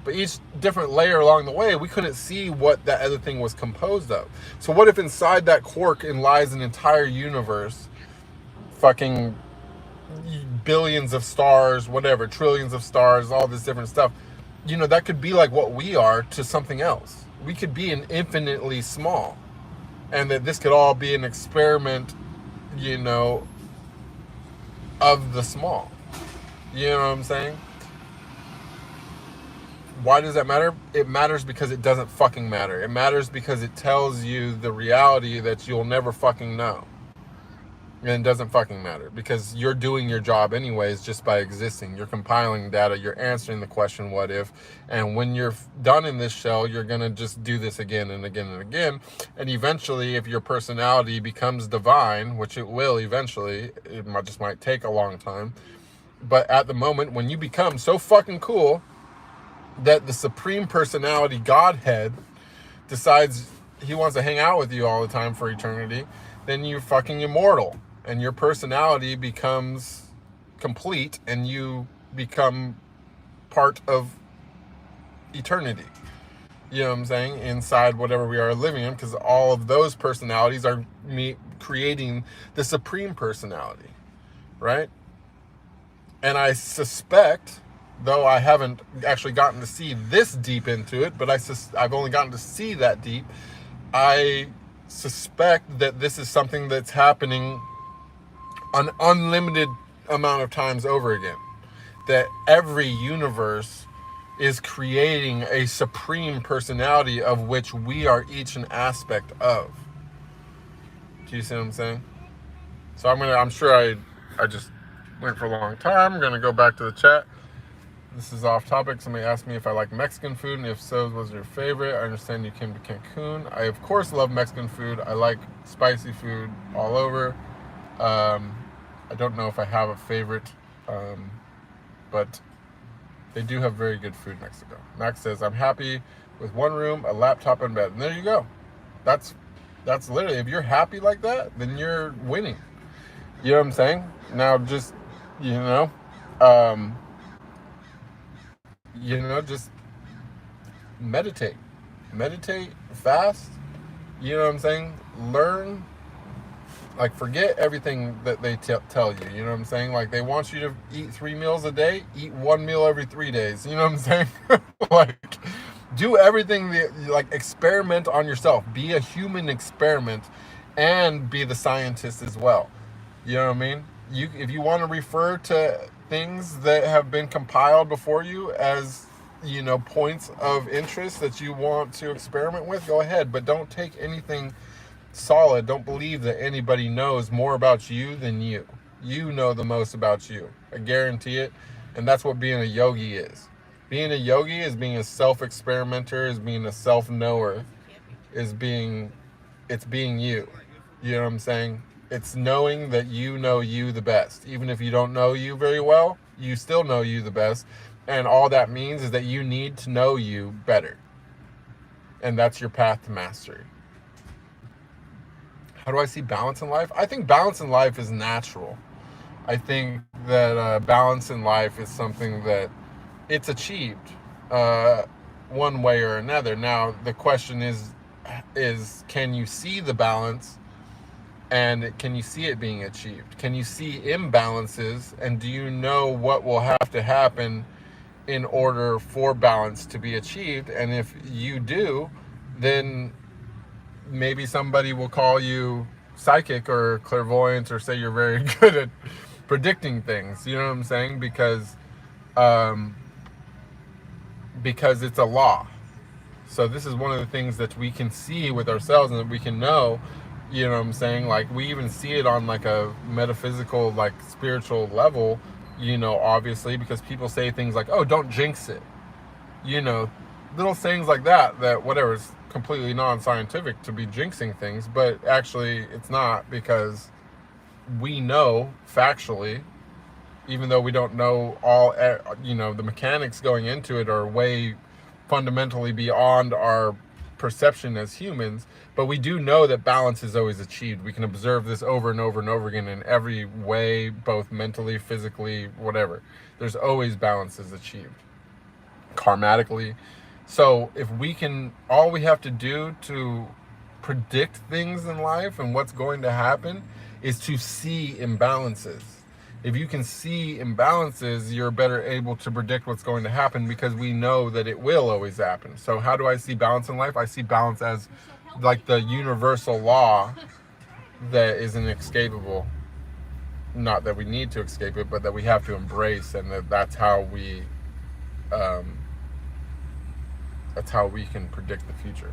But each different layer along the way, we couldn't see what that other thing was composed of. So what if inside that quark lies an entire universe, fucking billions of stars, whatever, trillions of stars, all this different stuff? That could be like what we are to something else. We could be an infinitely small. And that this could all be an experiment, of the small. You know what I'm saying? Why does that matter? It matters because it doesn't fucking matter. It matters because it tells you the reality that you'll never fucking know. And it doesn't fucking matter, because you're doing your job anyways just by existing. You're compiling data, you're answering the question, what if? And when you're done in this shell, you're going to just do this again and again and again. And eventually, if your personality becomes divine, which it will eventually, it might take a long time. But at the moment, when you become so fucking cool that the supreme personality Godhead decides he wants to hang out with you all the time for eternity, then you're fucking immortal. And your personality becomes complete, and you become part of eternity. You know what I'm saying? Inside whatever we are living in, because all of those personalities are creating the supreme personality, right? And I suspect, though I haven't actually gotten to see this deep into it, but I've only gotten to see that deep, I suspect that this is something that's happening an unlimited amount of times over again. That every universe is creating a supreme personality of which we are each an aspect of. Do you see what I'm saying? So I'm sure I just went for a long time. I'm gonna go back to the chat. This is off topic. Somebody asked me if I like Mexican food, and if so, what's your favorite? I understand you came to Cancun. I of course love Mexican food. I like spicy food all over. I don't know if I have a favorite, but they do have very good food in Mexico. Max says, I'm happy with one room, a laptop, and bed. And there you go. That's literally, if you're happy like that, then you're winning. You know what I'm saying? Now just, just meditate. Meditate, fast. You know what I'm saying? Learn. Like, forget everything that they tell you. You know what I'm saying? Like, they want you to eat 3 meals a day. Eat 1 meal every 3 days. You know what I'm saying? Like, do everything. Like, experiment on yourself. Be a human experiment, and be the scientist as well. You know what I mean? If you want to refer to things that have been compiled before you as, points of interest that you want to experiment with, go ahead. But don't take anything solid. Don't believe that anybody knows more about you than you. You know the most about you. I guarantee it. And that's what being a yogi is. Being a yogi is being a self-experimenter, is being a self-knower, it's being you. You know what I'm saying? It's knowing that you know you the best. Even if you don't know you very well, you still know you the best. And all that means is that you need to know you better. And that's your path to mastery. How do I see balance in life? I think balance in life is natural. I think that balance in life is something that it's achieved one way or another. Now, the question is, is, can you see the balance, and can you see it being achieved? Can you see imbalances, and do you know what will have to happen in order for balance to be achieved? And if you do, then maybe somebody will call you psychic or clairvoyant, or say you're very good at predicting things. You know what I'm saying? Because it's a law. So this is one of the things that we can see with ourselves and that we can know. You know what I'm saying? Like, we even see it on like a metaphysical, like spiritual level, you know, obviously, because people say things like, oh, don't jinx it. You know, little sayings like that, whatever, is completely non-scientific to be jinxing things, but actually it's not, because we know factually, even though we don't know all, you know, the mechanics going into it are way fundamentally beyond our perception as humans, but we do know that balance is always achieved. We can observe this over and over and over again in every way, both mentally, physically, whatever. There's always balance is achieved karmatically. So if we can, all we have to do to predict things in life and what's going to happen is to see imbalances. If you can see imbalances, you're better able to predict what's going to happen, because we know that it will always happen. So how do I see balance in life? I see balance as like the universal law that is inescapable. Not that we need to escape it, but that we have to embrace, and that's how we can predict the future.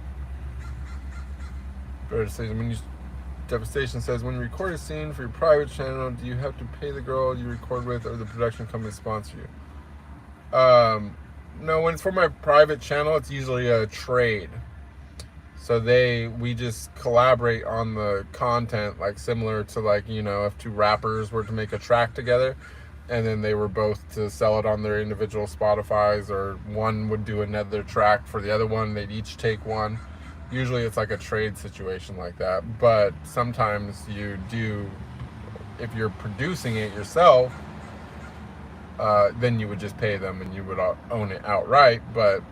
Devastation says, when you record a scene for your private channel, do you have to pay the girl you record with, or the production company sponsor you? No, when it's for my private channel, it's usually a trade. So we just collaborate on the content, like similar to, like, you know, if two rappers were to make a track together, and then they were both to sell it on their individual Spotify's, or one would do another track for the other one, they'd each take one. Usually it's like a trade situation like that, but sometimes you do, if you're producing it yourself, then you would just pay them and you would own it outright. But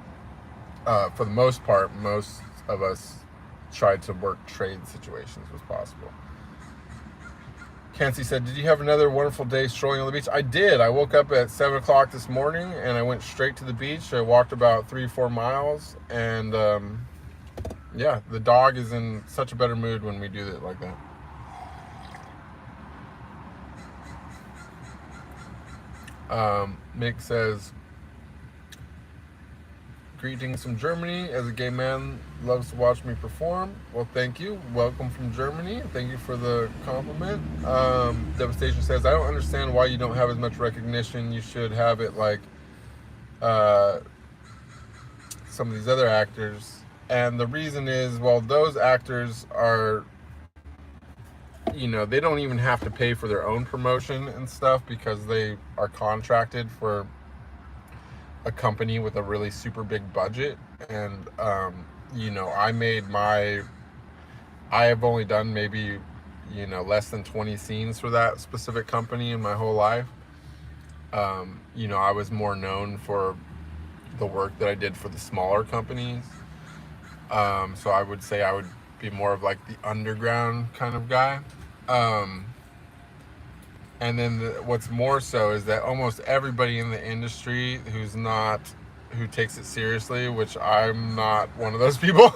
for the most part, most of us tried to work trade situations as possible. Kansi said, did you have another wonderful day strolling on the beach? I did. I woke up at 7 o'clock this morning and I went straight to the beach. I walked about 3-4 miles, and yeah, the dog is in such a better mood when we do it like that. Mick says, greetings from Germany. As a gay man, loves to watch me perform. Well, thank you. Welcome from Germany. Thank you for the compliment. Devastation says, I don't understand why you don't have as much recognition. You should have it like some of these other actors. And the reason is, well, those actors are, you know, they don't even have to pay for their own promotion and stuff, because they are contracted for a company with a really super big budget. And, you know, I have only done maybe, you know, less than 20 scenes for that specific company in my whole life. You know, I was more known for the work that I did for the smaller companies. So I would say I would be more of like the underground kind of guy. And then what's more so is that almost everybody in the industry who takes it seriously, which I'm not one of those people,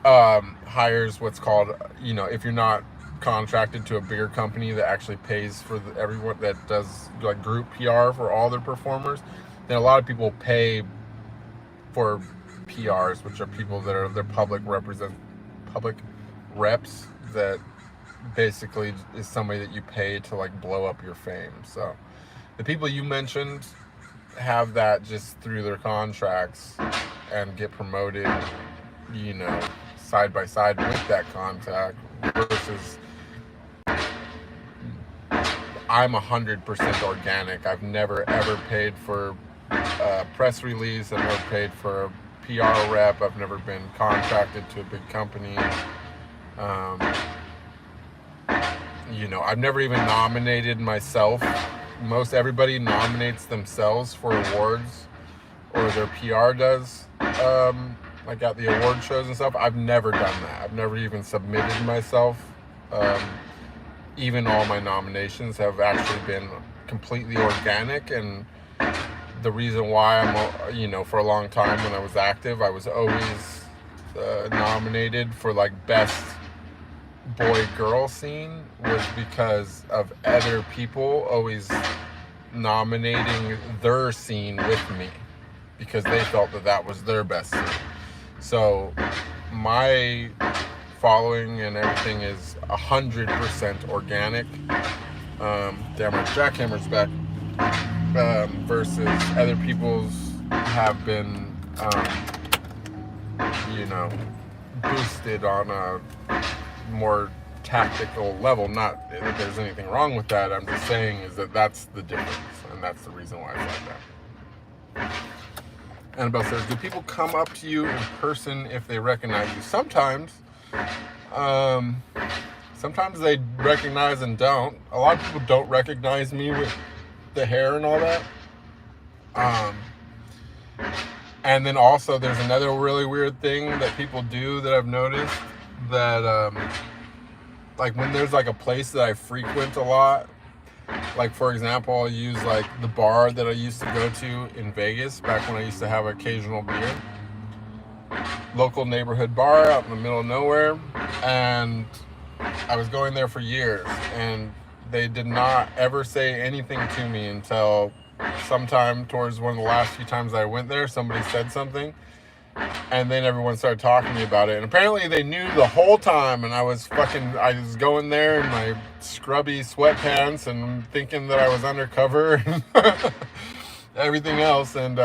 hires what's called, you know, if you're not contracted to a bigger company that actually pays for everyone that does like group PR for all their performers, then a lot of people pay for PRs, which are people that are their public reps, that basically is somebody that you pay to like blow up your fame. So the people you mentioned have that just through their contracts and get promoted, you know, side by side with that contact, versus I'm 100% organic. I've never ever paid for a press release. I've never paid for a PR rep. I've never been contracted to a big company. You know, I've never even nominated myself. Most everybody nominates themselves for awards, or their PR does. like at the award shows and stuff. I've never done that. I've never even submitted myself. Even all my nominations have actually been completely organic, and the reason why I'm, you know, for a long time when I was active, I was always nominated for like best boy-girl scene was because of other people always nominating their scene with me because they felt that that was their best scene. So my following and everything is 100% organic. Damn, my jackhammer's back. Versus other people's have been, you know, boosted on a more tactical level. Not that there's anything wrong with that. I'm just saying is that that's the difference, and that's the reason why I said that. Annabelle says, do people come up to you in person if they recognize you? Sometimes. Sometimes they recognize and don't. A lot of people don't recognize me with the hair and all that. And then also there's another really weird thing that people do that I've noticed, that like when there's like a place that I frequent a lot, like for example, I'll use like the bar that I used to go to in Vegas back when I used to have occasional beer, local neighborhood bar out in the middle of nowhere, and I was going there for years, and they did not ever say anything to me until sometime towards one of the last few times I went there. Somebody said something, and then everyone started talking to me about it, and apparently they knew the whole time, and I was going there in my scrubby sweatpants and thinking that I was undercover and everything else, and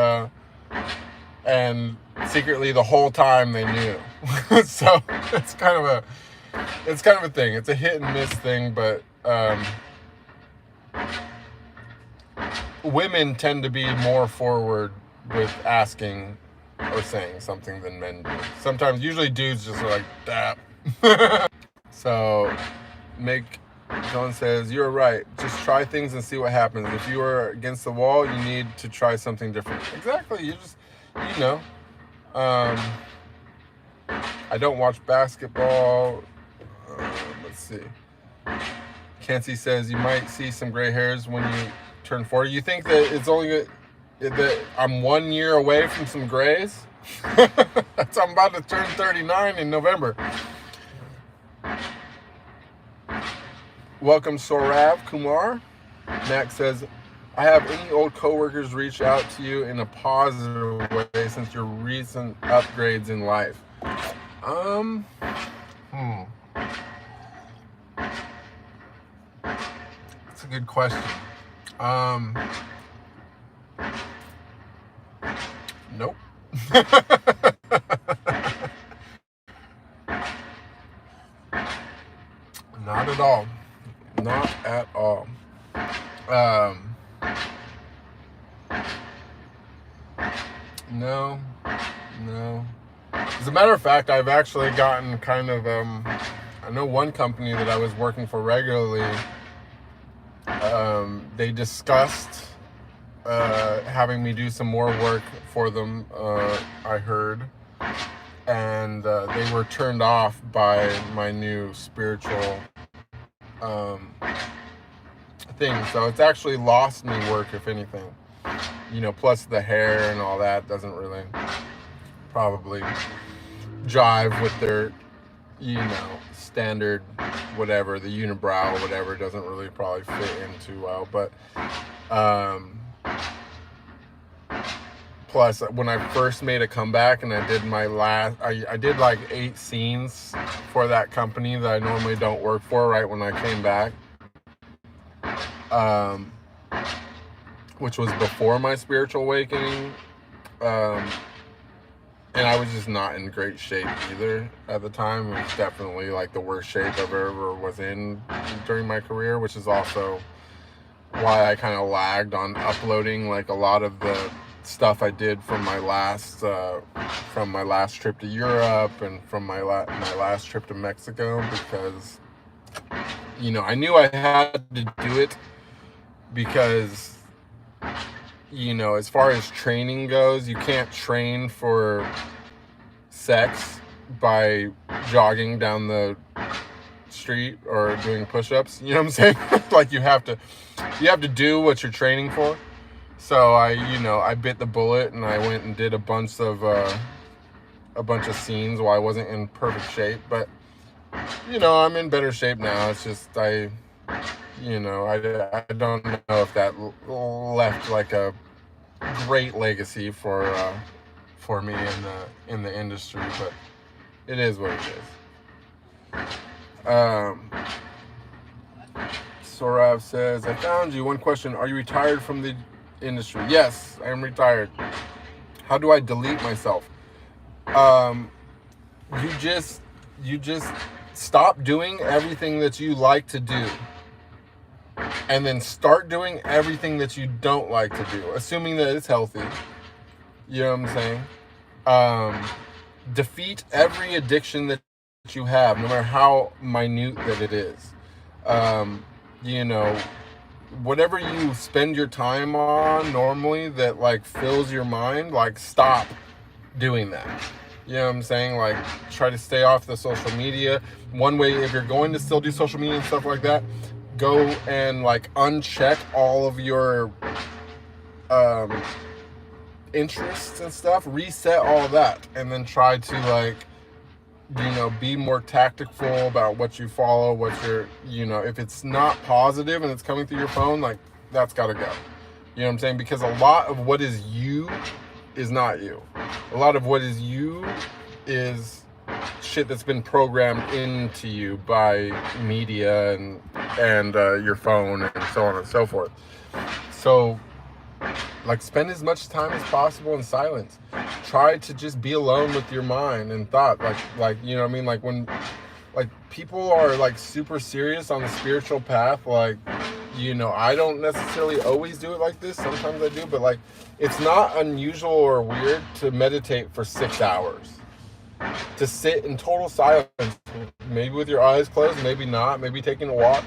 secretly the whole time they knew. So it's kind of a thing. It's a hit and miss thing, but women tend to be more forward with asking or saying something than men do. Sometimes, usually dudes just are like, that. So, John says, you're right. Just try things and see what happens. If you are against the wall, you need to try something different. Exactly. You know. I don't watch basketball. Let's see. Kenzie says, you might see some gray hairs when you turn 40. You think that it's only that I'm 1 year away from some grays? I'm about to turn 39 in November. Welcome, Sorav Kumar. Max says, I have any old coworkers reach out to you in a positive way since your recent upgrades in life? That's a good question. Nope. Not at all. Not at all. No. As a matter of fact, I've actually gotten kind of, I know one company that I was working for regularly, they discussed having me do some more work for them, I heard, and they were turned off by my new spiritual thing. So it's actually lost me work, if anything. You know, plus the hair and all that doesn't really probably jive with their, you know, standard whatever, the unibrow or whatever doesn't really probably fit in too well. But plus when I first made a comeback and I did my I did like 8 scenes for that company that I normally don't work for right when I came back, which was before my spiritual awakening, and I was just not in great shape either at the time. It was definitely like the worst shape I've ever was in during my career, which is also why I kind of lagged on uploading like a lot of the stuff I did from my last trip to Europe and from my last trip to Mexico, because, you know, I knew I had to do it because, you know, as far as training goes, you can't train for sex by jogging down the street or doing push-ups. You know what I'm saying? Like you have to do what you're training for. So I bit the bullet and I went and did a bunch of scenes while I wasn't in perfect shape, but I'm in better shape now. It's just I don't know if that left like a great legacy for me in the industry, but it is what it is. Sorav says, I found you. One question: are you retired from the industry? Yes, I am retired. How do I delete myself? You just stop doing everything that you like to do, and then start doing everything that you don't like to do, assuming that it's healthy. You know what I'm saying? Defeat every addiction that you have, no matter how minute that it is. Whatever you spend your time on normally that like fills your mind, like stop doing that. You know what I'm saying? Like try to stay off the social media. One way, if you're going to still do social media and stuff like that, go and like uncheck all of your interests and stuff, reset all that, and then try to like be more tactful about what you follow, what you're, if it's not positive and it's coming through your phone, like that's got to go. You know what I'm saying? Because a lot of what is you is not you. A lot of what is you is shit that's been programmed into you by media and your phone and so on and so forth. So like spend as much time as possible in silence. Try to just be alone with your mind and thought. Like you know what I mean? Like when like people are like super serious on the spiritual path, like I don't necessarily always do it like this. Sometimes I do, but like it's not unusual or weird to meditate for 6 hours. To sit in total silence, maybe with your eyes closed, maybe not, maybe taking a walk.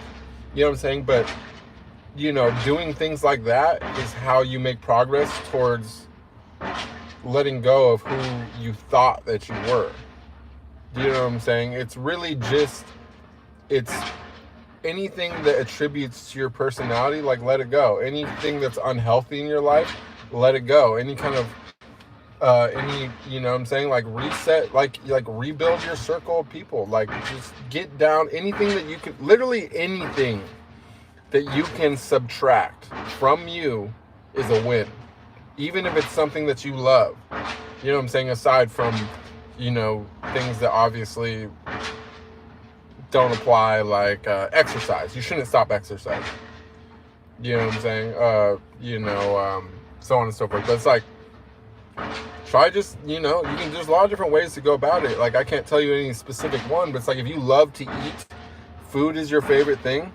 You know what I'm saying? But doing things like that is how you make progress towards letting go of who you thought that you were. Do you know what I'm saying? It's really just, it's anything that attributes to your personality, like let it go. Anything that's unhealthy in your life, let it go. Any kind of, you know what I'm saying? Like reset, like rebuild your circle of people. Like just get down anything that you could, literally anything that you can subtract from you is a win. Even if it's something that you love. You know what I'm saying? Aside from, things that obviously don't apply, like exercise. You shouldn't stop exercising. You know what I'm saying? So on and so forth. But it's like, try just, there's a lot of different ways to go about it. Like, I can't tell you any specific one, but it's like, if you love to eat, food is your favorite thing,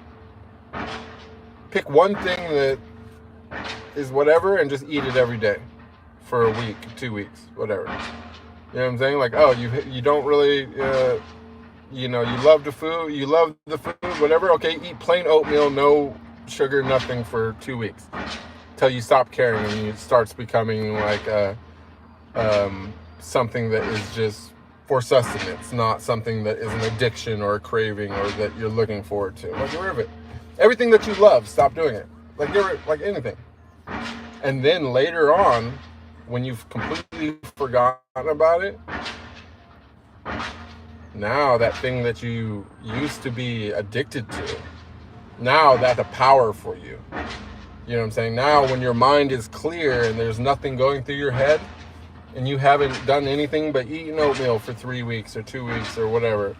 pick one thing that is whatever and just eat it every day for a week, 2 weeks, whatever. You know what I'm saying? Like, oh, you don't really, you love the food, whatever. Okay, eat plain oatmeal, no sugar, nothing for 2 weeks. Till you stop caring and it starts becoming like something that is just for sustenance, not something that is an addiction or a craving or that you're looking forward to. Like, get rid of it. Everything that you love, stop doing it. Like anything. And then later on, when you've completely forgotten about it, now that thing that you used to be addicted to, now that's a power for you. You know what I'm saying? Now when your mind is clear and there's nothing going through your head and you haven't done anything but eaten oatmeal for 3 weeks or 2 weeks or whatever,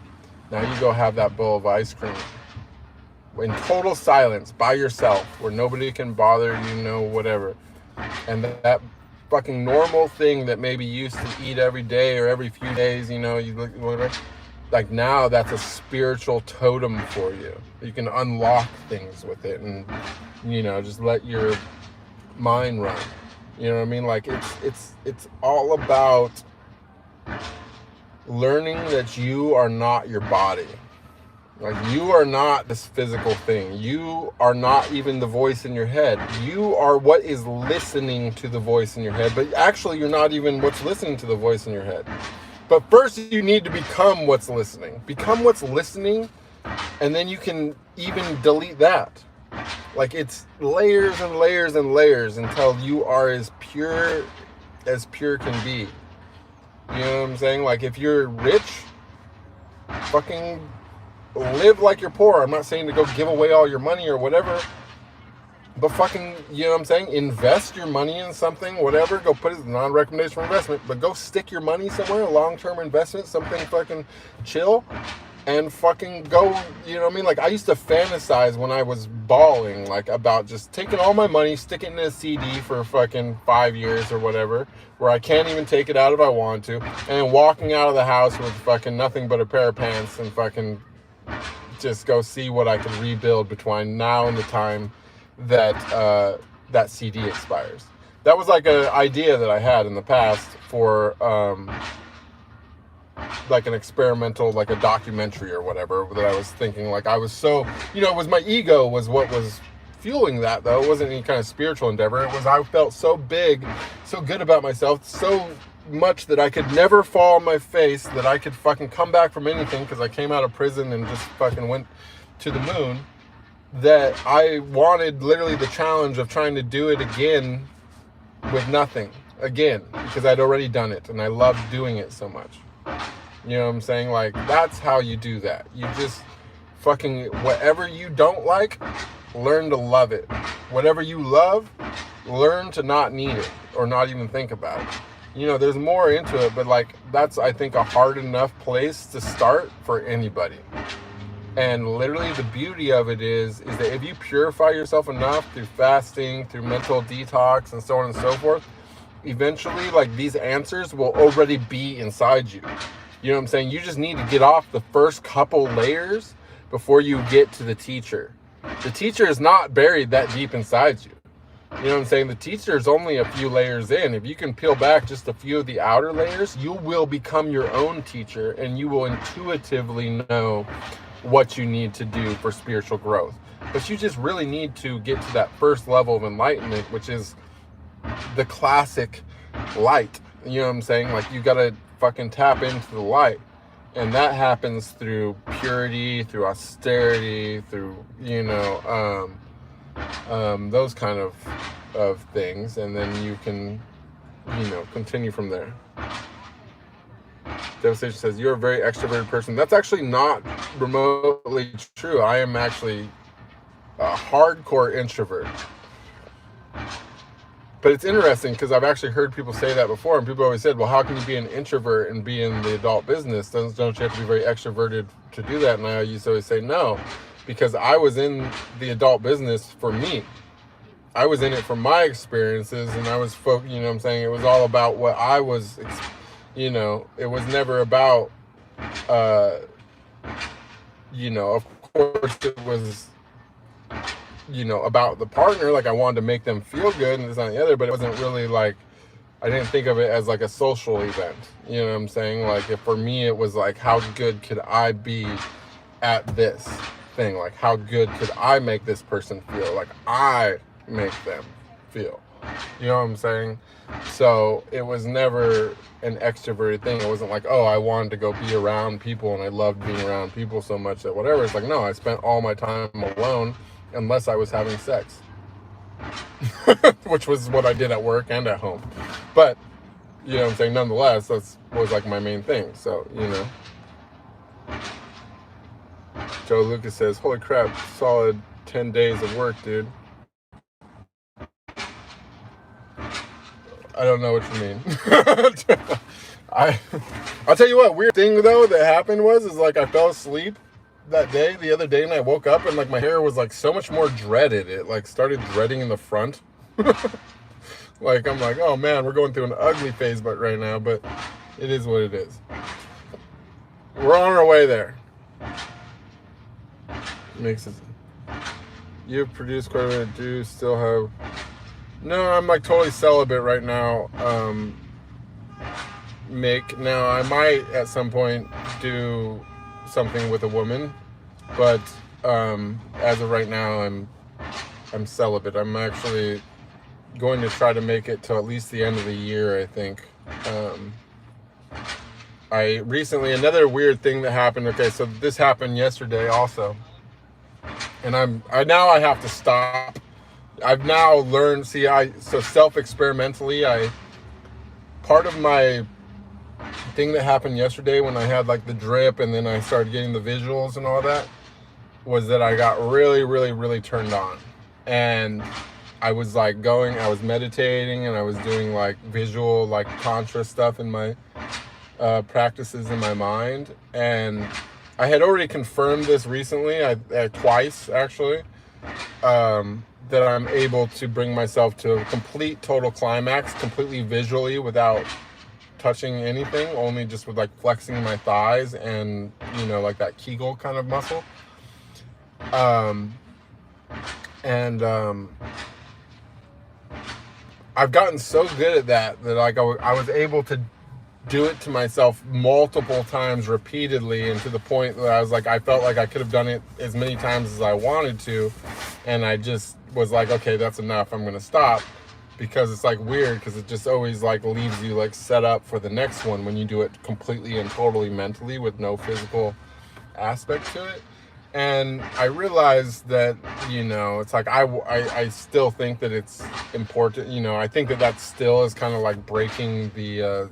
now you go have that bowl of ice cream in total silence by yourself where nobody can bother you, whatever. And that fucking normal thing that maybe you used to eat every day or every few days, you look, whatever. Like now that's a spiritual totem for you. You can unlock things with it and, just let your mind run. You know what I mean? Like it's all about learning that you are not your body. Like you are not this physical thing. You are not even the voice in your head. You are what is listening to the voice in your head, but actually you're not even what's listening to the voice in your head. But first you need to become what's listening. Become what's listening, and then you can even delete that. Like, it's layers and layers and layers until you are as pure can be. You know what I'm saying? Like, if you're rich, fucking live like you're poor. I'm not saying to go give away all your money or whatever, but fucking, you know what I'm saying? Invest your money in something, whatever. Go put it as a non-recommendation for investment, but go stick your money somewhere, a long-term investment, something fucking chill, and fucking go, you know what I mean? Like, I used to fantasize when I was balling, like, about just taking all my money, sticking it in a CD for fucking 5 years or whatever, where I can't even take it out if I want to, and then walking out of the house with fucking nothing but a pair of pants and fucking just go see what I can rebuild between now and the time that that CD expires. That was like an idea that I had in the past for like an experimental, like a documentary or whatever, that I was thinking, like, I was so, you know, it was my ego was what was fueling that, though. It wasn't any kind of spiritual endeavor. It was, I felt so big, so good about myself, so much that I could never fall on my face, that I could fucking come back from anything, because I came out of prison and just fucking went to the moon, that I wanted literally the challenge of trying to do it again with nothing again, because I'd already done it and I loved doing it so much. You know what I'm saying? Like, that's how you do that. You just fucking, whatever you don't like, learn to love it. Whatever you love, learn to not need it or not even think about it. You know, there's more into it, but like, that's, I think, a hard enough place to start for anybody. And literally the beauty of it is that if you purify yourself enough through fasting, through mental detox, and so on and so forth, eventually, like, these answers will already be inside you. You know what I'm saying? You just need to get off the first couple layers before you get to the teacher. The teacher is not buried that deep inside you. You know what I'm saying? The teacher is only a few layers in. If you can peel back just a few of the outer layers, you will become your own teacher, and you will intuitively know what you need to do for spiritual growth. But you just really need to get to that first level of enlightenment, which is the classic light. You know what I'm saying? Like, you gotta fucking tap into the light, and that happens through purity, through austerity, through, you know, those kind of things, and then you can, you know, continue from there. Devastation says, you're a very extroverted person. That's actually not remotely true. I am actually a hardcore introvert. But it's interesting, because I've actually heard people say that before, and people always said, well, how can you be an introvert and be in the adult business? Don't you have to be very extroverted to do that? And I used to always say no, because I was in the adult business for me. I was in it for my experiences, and I was, you know what I'm saying? It was all about what I was, you know, it was never about, you know, of course it was, you know, about the partner. Like, I wanted to make them feel good and this and the other, but it wasn't really like, I didn't think of it as like a social event. You know what I'm saying? Like, if for me, it was like, how good could I be at this thing? Like, how good could I make this person feel? Like, I make them feel. You know what I'm saying? So it was never an extroverted thing. It wasn't like, oh, I wanted to go be around people and I loved being around people so much that whatever. It's like, no, I spent all my time alone unless I was having sex. Which was what I did at work and at home. But, you know what I'm saying, nonetheless, that's was like my main thing. So, you know. Joe Lucas says, holy crap, solid 10 days of work, dude. I don't know what you mean. I'll tell you what, weird thing though that happened is like I fell asleep that day, the other day, and I woke up and like my hair was like so much more dreaded. It like started dreading in the front. Like, I'm like, oh man, we're going through an ugly phase but right now, but it is what it is. We're on our way there. Makes it. You've produced quite a bit. Do you still have? No, I'm like totally celibate right now. Now I might at some point do something with a woman, but as of right now, I'm celibate. I'm actually going to try to make it to at least the end of the year, I think. I recently, another weird thing that happened. Okay, so this happened yesterday also, and I now I have to stop. I've now learned. See, so self-experimentally, part of my thing that happened yesterday when I had like the drip and then I started getting the visuals and all that was that I got really, really, really turned on, and I was like I was meditating and I was doing like visual, like tantra stuff in my practices in my mind, and I had already confirmed this recently, twice actually, that I'm able to bring myself to a complete total climax completely visually without touching anything, only just with like flexing my thighs and like that Kegel kind of muscle. And I've gotten so good at that like I was able to do it to myself multiple times repeatedly, and to the point that I was like, I felt like I could have done it as many times as I wanted to, and I just was like, okay, that's enough, I'm gonna stop, because it's like weird, because it just always like leaves you like set up for the next one when you do it completely and totally mentally with no physical aspect to it. And I realized that, it's like I still think that it's important. I think that still is kind of like breaking the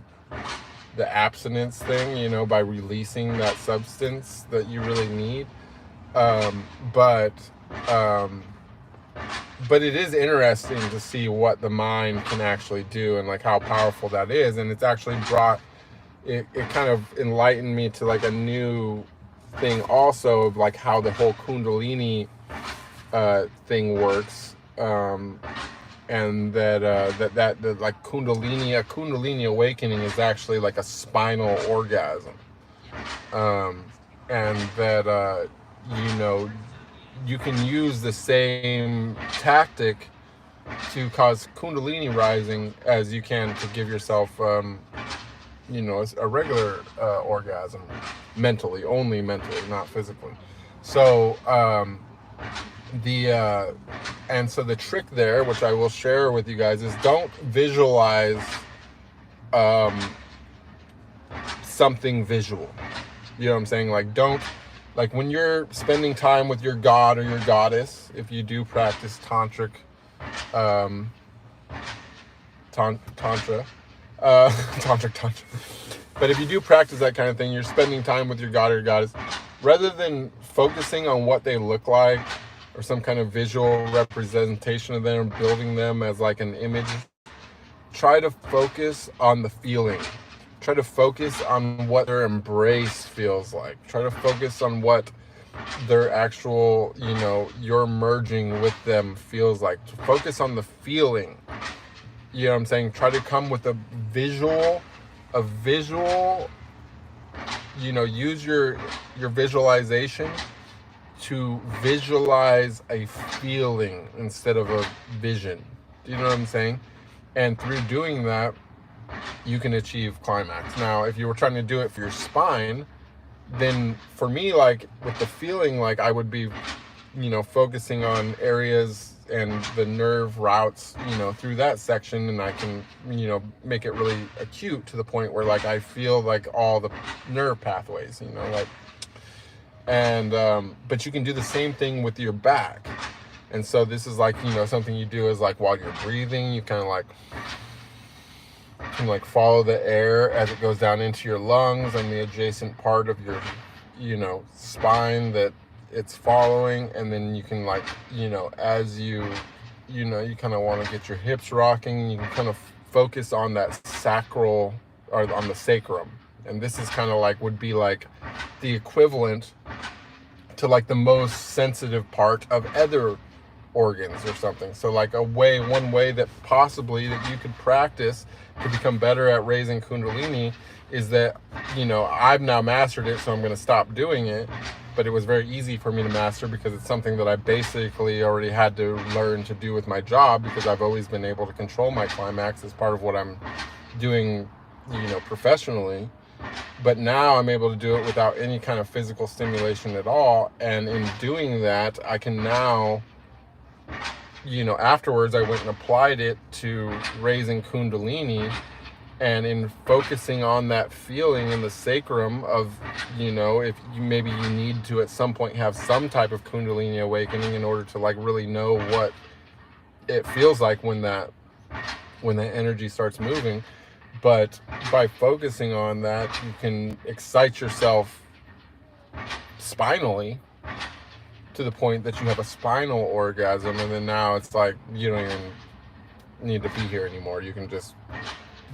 abstinence thing, by releasing that substance that you really need. But it is interesting to see what the mind can actually do and like how powerful that is. And it's actually brought it kind of enlightened me to like a new thing also of like how the whole Kundalini thing works, and that like a Kundalini awakening is actually like a spinal orgasm, and that you can use the same tactic to cause Kundalini rising as you can to give yourself a regular orgasm, only mentally, not physically. So and so the trick there, which I will share with you guys, is don't visualize something visual. You know what I'm saying? Like, don't, like when you're spending time with your god or your goddess, if you do practice tantric tantra, tantra. But if you do practice that kind of thing, you're spending time with your god or your goddess, rather than focusing on what they look like or some kind of visual representation of them, building them as like an image, try to focus on the feeling. Try to focus on what their embrace feels like. Try to focus on what their actual, you're merging with them feels like. Focus on the feeling. You know what I'm saying? Try to come with a visual, use your visualization to visualize a feeling instead of a vision. Do you know what I'm saying? And through doing that, you can achieve climax. Now, if you were trying to do it for your spine, then for me, like with the feeling, like I would be, focusing on areas and the nerve routes, through that section, and I can, make it really acute to the point where like I feel like all the nerve pathways, like, and but you can do the same thing with your back. And so this is like, something you do is like while you're breathing, you kind of like can like follow the air as it goes down into your lungs and the adjacent part of your spine that it's following, and then you can like as you kind of want to get your hips rocking, you can kind of focus on that sacral, or on the sacrum, and this is kind of like would be like the equivalent to like the most sensitive part of other organs or something. So like one way that possibly that you could practice to become better at raising Kundalini is that, I've now mastered it, so I'm going to stop doing it. But it was very easy for me to master because it's something that I basically already had to learn to do with my job, because I've always been able to control my climax as part of what I'm doing, professionally. But now I'm able to do it without any kind of physical stimulation at all. And in doing that, I can now, afterwards I went and applied it to raising Kundalini, And in focusing on that feeling in the sacrum of, you know, if you maybe you need to at some point have some type of Kundalini awakening in order to like really know what it feels like when that energy starts moving. But by focusing on that, you can excite yourself spinally to the point that you have a spinal orgasm, and then now it's like you don't even need to be here anymore. You can just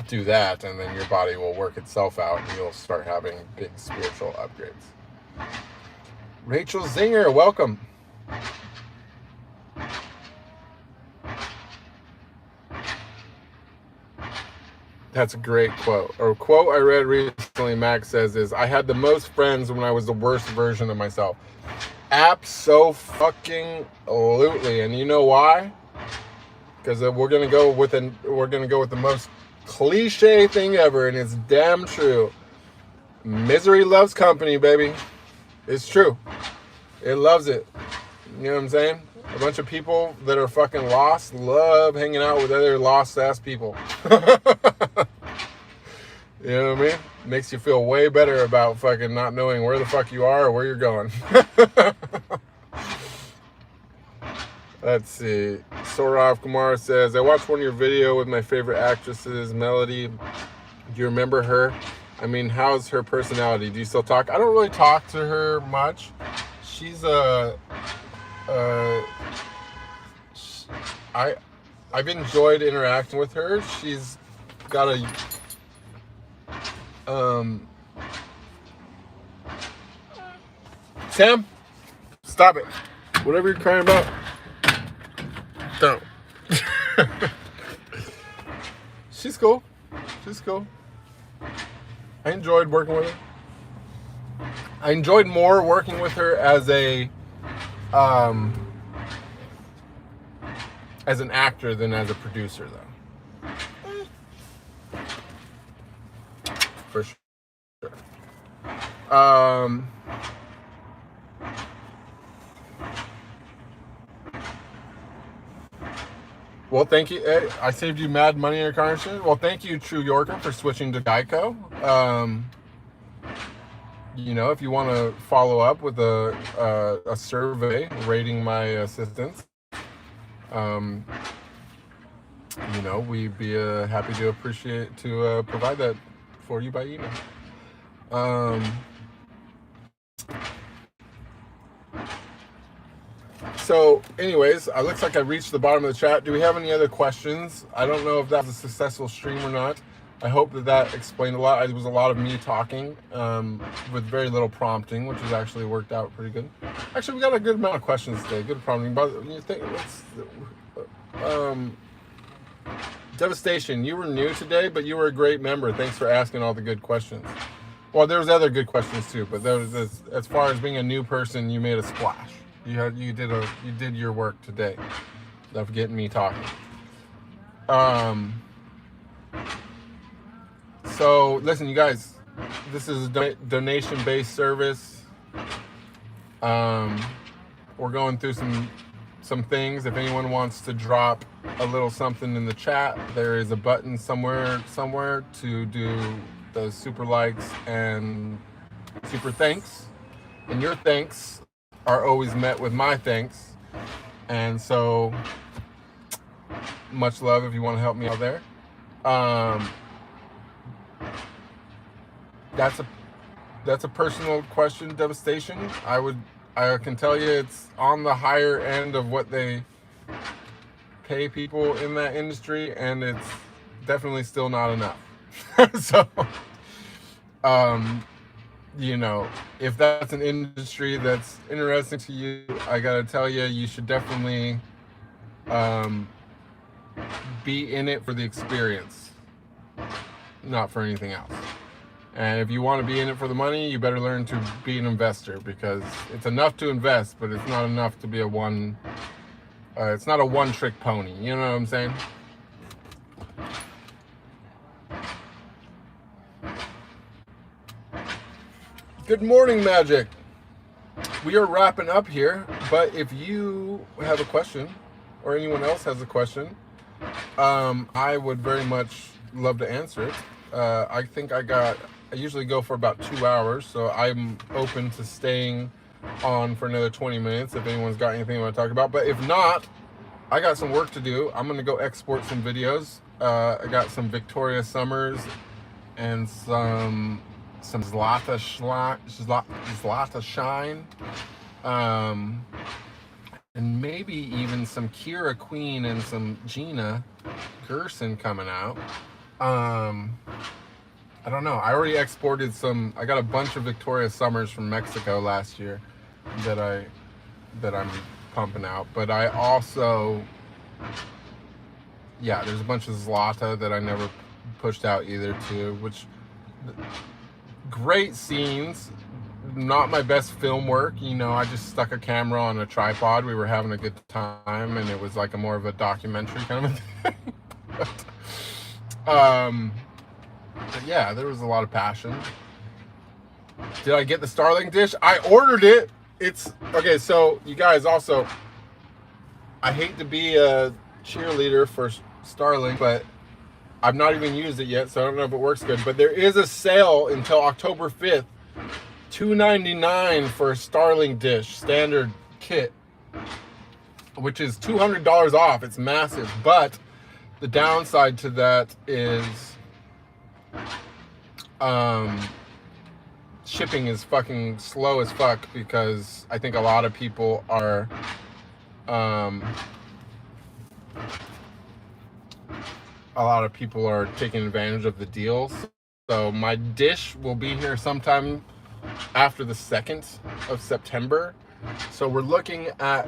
do that, and then your body will work itself out, and you'll start having big spiritual upgrades. Rachel Zinger, welcome. That's a great quote. Or a quote I read recently, Max says, is, I had the most friends when I was the worst version of myself. Abso-fucking-lutely. And you know why? Because we're gonna go with the most cliche thing ever, and it's damn true. Misery loves company, baby. It's true. It loves it. You know what I'm saying? A bunch of people that are fucking lost love hanging out with other lost ass people. You know what I mean? Makes you feel way better about fucking not knowing where the fuck you are or where you're going. Let's see. Sorav Kumar says, I watched one of your video with my favorite actresses, Melody. Do you remember her? I mean, how's her personality? Do you still talk? I don't really talk to her much. She's I've enjoyed interacting with her. She's got a Sam, stop it. Whatever you're crying about, don't. She's cool. She's cool. I enjoyed working with her. I enjoyed more working with her as an actor than as a producer, though. For sure. Well, thank you. I saved you mad money in your car insurance. Well, thank you, True Yorker, for switching to Geico. You know, if you want to follow up with a survey rating my assistance, you know, we'd be happy to provide that for you by email. So, anyways, it looks like I reached the bottom of the chat. Do we have any other questions? I don't know if that was a successful stream or not. I hope that explained a lot. It was a lot of me talking with very little prompting, which has actually worked out pretty good. Actually, we got a good amount of questions today. Good prompting. But you think, Devastation, you were new today, but you were a great member. Thanks for asking all the good questions. Well, there was other good questions too, but as far as being a new person, you made a splash. You did your work today of getting me talking. So listen, you guys, this is a donation-based service. We're going through some things. If anyone wants to drop a little something in the chat, there is a button somewhere to do the super likes and super thanks. And your thanks are always met with my thanks. And so much love if you want to help me out there. That's a personal question, Devastation. I can tell you it's on the higher end of what they pay people in that industry, and it's definitely still not enough. So, you know, if that's an industry that's interesting to you, I gotta tell you, you should definitely be in it for the experience, not for anything else. And if you want to be in it for the money, you better learn to be an investor, because it's enough to invest, but it's not enough to be it's not a one-trick pony. You know what I'm saying? Good morning, Magic. We are wrapping up here, but if you have a question or anyone else has a question, I would very much love to answer it. I think I usually go for about 2 hours, so I'm open to staying on for another 20 minutes if anyone's got anything they want to talk about. But if not, I got some work to do. I'm gonna go export some videos. I got some Victoria Summers and some Zlata Shine, and maybe even some Kira Queen and some Gina Gerson coming out. I don't know. I already exported some. I got a bunch of Victoria Summers from Mexico last year that I'm pumping out. But I also, yeah, there's a bunch of Zlata that I never pushed out either too, which great scenes. Not my best film work, you know. I just stuck a camera on a tripod. We were having a good time, and it was like a more of a documentary kind of a thing. But yeah, there was a lot of passion. Did I get the Starlink dish? I ordered it. It's okay. So you guys, also, I hate to be a cheerleader for Starlink, but I've not even used it yet, so I don't know if it works good. But there is a sale until October 5th. $299 for a Starlink dish standard kit, which is $200 off. It's massive, but the downside to that is shipping is fucking slow as fuck, because I think a lot of people are taking advantage of the deals. So my dish will be here sometime after the 2nd of September. So we're looking at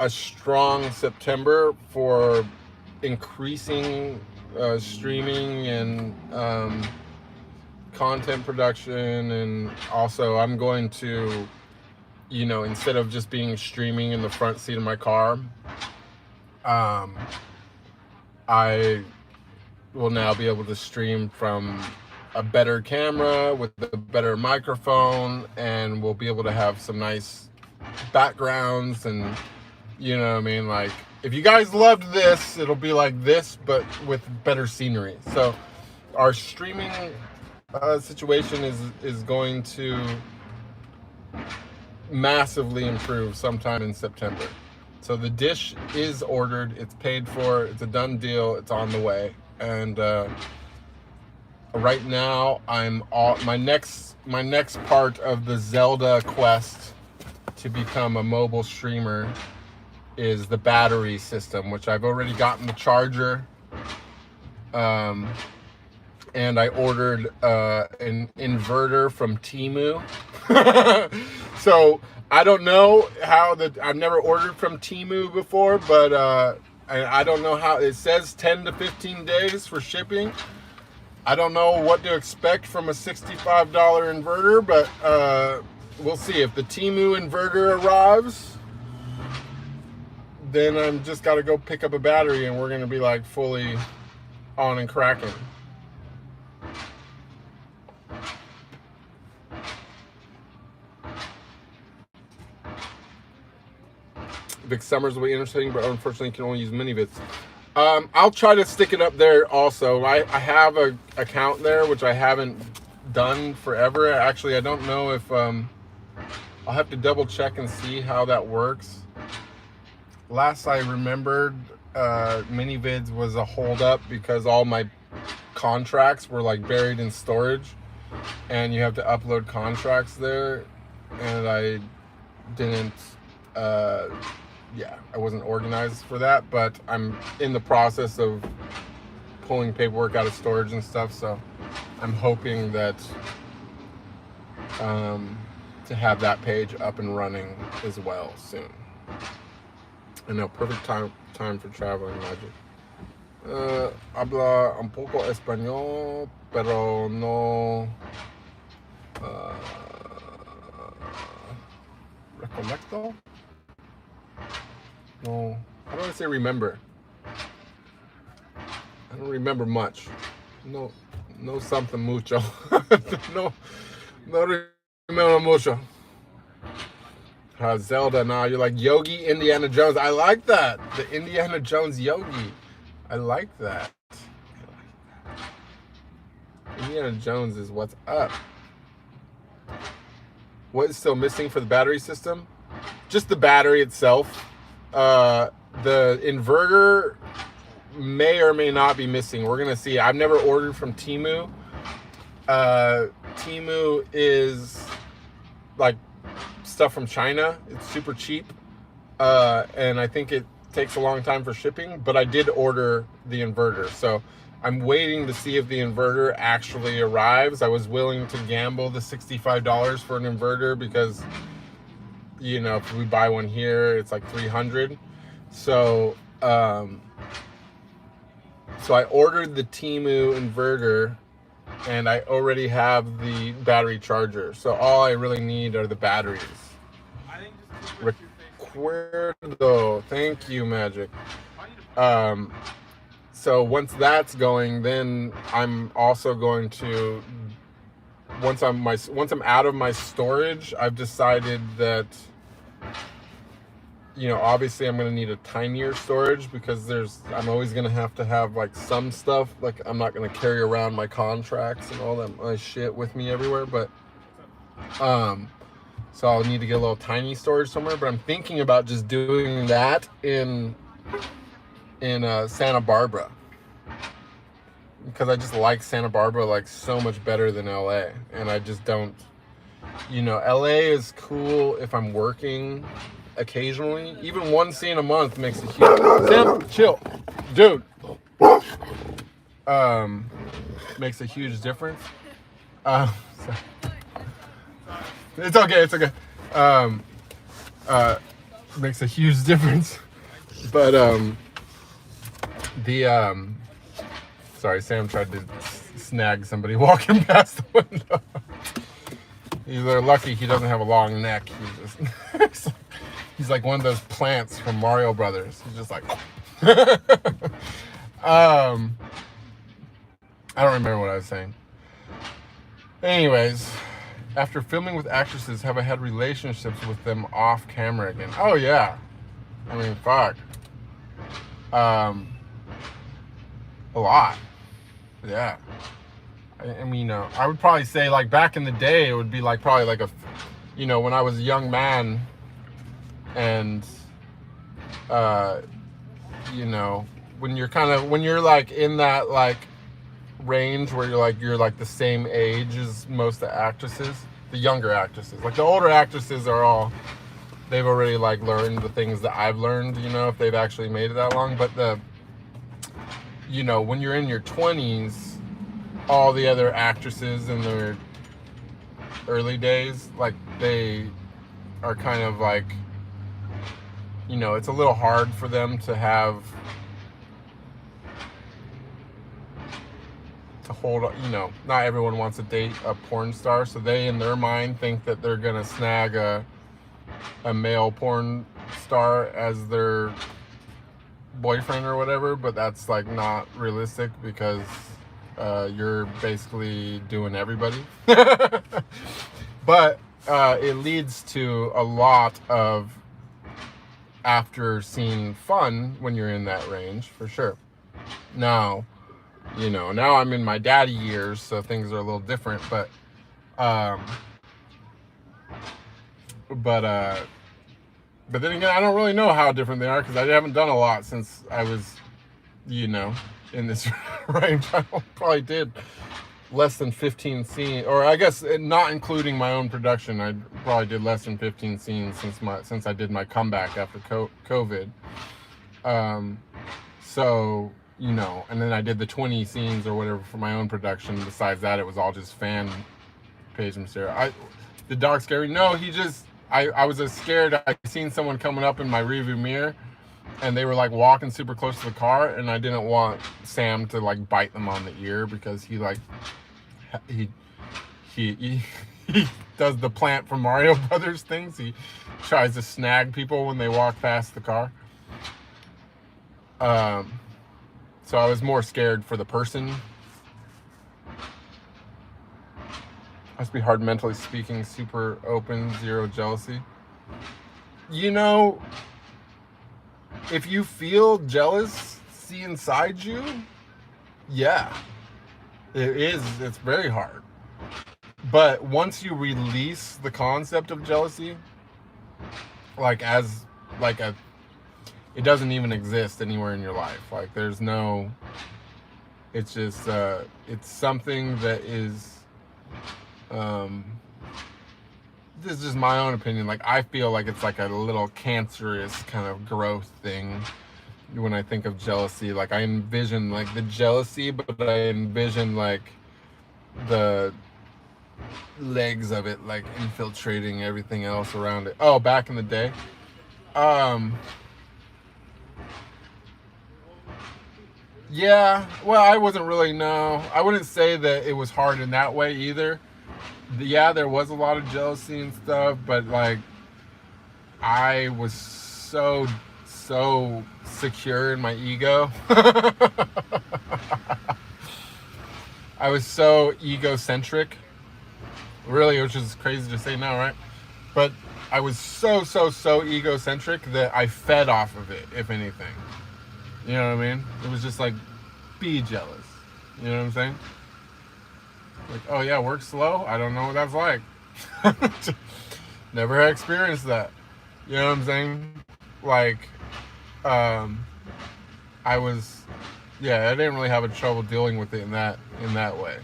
a strong September for increasing streaming and content production. And also I'm going to, you know, instead of just being streaming in the front seat of my car, I will now be able to stream from a better camera with a better microphone, and we'll be able to have some nice backgrounds, and you know what I mean, like if you guys loved this, it'll be like this but with better scenery. So our streaming situation is going to massively improve sometime in September. So the dish is ordered, it's paid for, it's a done deal, it's on the way. And right now I'm my next part of the Zelda quest to become a mobile streamer is the battery system, which I've already gotten the charger, and I ordered an inverter from Temu. So I don't know how I've never ordered from Temu before, but I don't know how. It says 10 to 15 days for shipping. I don't know what to expect from a $65 inverter, but we'll see. If the Temu inverter arrives, then I'm just got to go pick up a battery, and we're going to be like fully on and cracking. Big Summers will be interesting, but unfortunately can only use mini vids. I'll try to stick it up there also. I have an account there, which I haven't done forever. Actually, I don't know if I'll have to double check and see how that works. Last I remembered, mini vids was a holdup because all my contracts were like buried in storage, and you have to upload contracts there, and I didn't I wasn't organized for that, but I'm in the process of pulling paperwork out of storage and stuff, so I'm hoping that to have that page up and running as well soon. I know, perfect time for traveling, Magic. Habla un poco español, pero no reconecto. No, how do I say remember? I don't remember much. No something mucho. no remember mucho. Zelda, now you're like Yogi Indiana Jones. I like that. The Indiana Jones Yogi. I like that. Indiana Jones is what's up. What is still missing for the battery system? Just the battery itself. The inverter may or may not be missing. We're going to see. I've never ordered from Temu. Temu is like stuff from China. It's super cheap. And I think it takes a long time for shipping, but I did order the inverter. So I'm waiting to see if the inverter actually arrives. I was willing to gamble the $65 for an inverter because, you know, if we buy one here, it's like $300. So, so I ordered the Temu inverter, and I already have the battery charger. So all I really need are the batteries. Recuerdo, thank you, Magic. So once that's going, then I'm also going to, once I'm out of my storage, I've decided that, you know, obviously I'm going to need a tinier storage because I'm always going to have like some stuff. Like I'm not going to carry around my contracts and all that my shit with me everywhere. But, so I'll need to get a little tiny storage somewhere. But I'm thinking about just doing that in Santa Barbara. Because I just like Santa Barbara like so much better than LA. And I just don't, you know, LA is cool if I'm working occasionally. Even one scene a month makes a huge, Sam, chill, dude, makes a huge difference. It's okay, makes a huge difference. But sorry, Sam tried to snag somebody walking past the window. They're lucky he doesn't have a long neck. He's like one of those plants from Mario Brothers. He's just like, I don't remember what I was saying. Anyways, after filming with actresses, have I had relationships with them off camera again? Oh yeah. I mean, fuck. A lot. Yeah. I mean, I would probably say like back in the day, it would be like probably like you know, when I was a young man and, you know, when you're like in that like range where you're like the same age as most of the actresses, the younger actresses, like the older actresses they've already like learned the things that I've learned, you know, if they've actually made it that long. But you know, when you're in your 20s, all the other actresses in their early days, like they are kind of like, you know, it's a little hard for them to hold, you know, not everyone wants to date a porn star, so they in their mind think that they're gonna snag a male porn star as their boyfriend or whatever, but that's like not realistic because you're basically doing everybody. But it leads to a lot of after scene fun when you're in that range, for sure. Now, you know, now I'm in my daddy years, so things are a little different, but then again, I don't really know how different they are because I haven't done a lot since I was, you know, in this range. I probably did less than 15 scenes, or I guess not including my own production, I probably did less than 15 scenes since I did my comeback after COVID. So, you know, and then I did the 20 scenes or whatever for my own production. Besides that, it was all just fan page material. Did dog scare me? No, I was just scared. I seen someone coming up in my rearview mirror, and they were like walking super close to the car, and I didn't want Sam to like bite them on the ear because he does the plant from Mario Brothers things. He tries to snag people when they walk past the car. So I was more scared for the person. Must be hard mentally speaking, super open, zero jealousy. You know, if you feel jealous, jealousy inside you, yeah, it is. It's very hard. But once you release the concept of jealousy, like as like a, it doesn't even exist anywhere in your life. Like there's no, it's just it's something that is this is just my own opinion. Like I feel like it's like a little cancerous kind of growth thing when I think of jealousy. Like I envision like the jealousy, but I envision like the legs of it like infiltrating everything else around it. Oh, back in the day. Yeah, well, I wasn't really, no. I wouldn't say that it was hard in that way either. Yeah, there was a lot of jealousy and stuff, but like I was so secure in my ego. I was so egocentric, really, which is crazy to say now, right? But I was so egocentric that I fed off of it, if anything. You know what I mean? It was just like, be jealous. You know what I'm saying? Like, oh yeah, work slow? I don't know what that's like. Never had experienced that. You know what I'm saying? Like, I was, yeah, I didn't really have a trouble dealing with it in that way.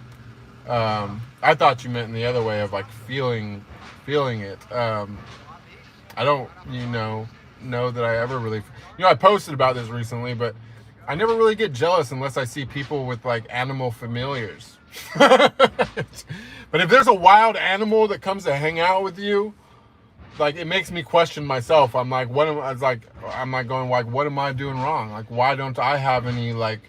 I thought you meant in the other way of like feeling it. I don't, know that I ever really, I posted about this recently, but I never really get jealous unless I see people with like animal familiars. But if there's a wild animal that comes to hang out with you, like it makes me question myself. I'm like, what am I going like, what am I doing wrong? Like, why don't I have any like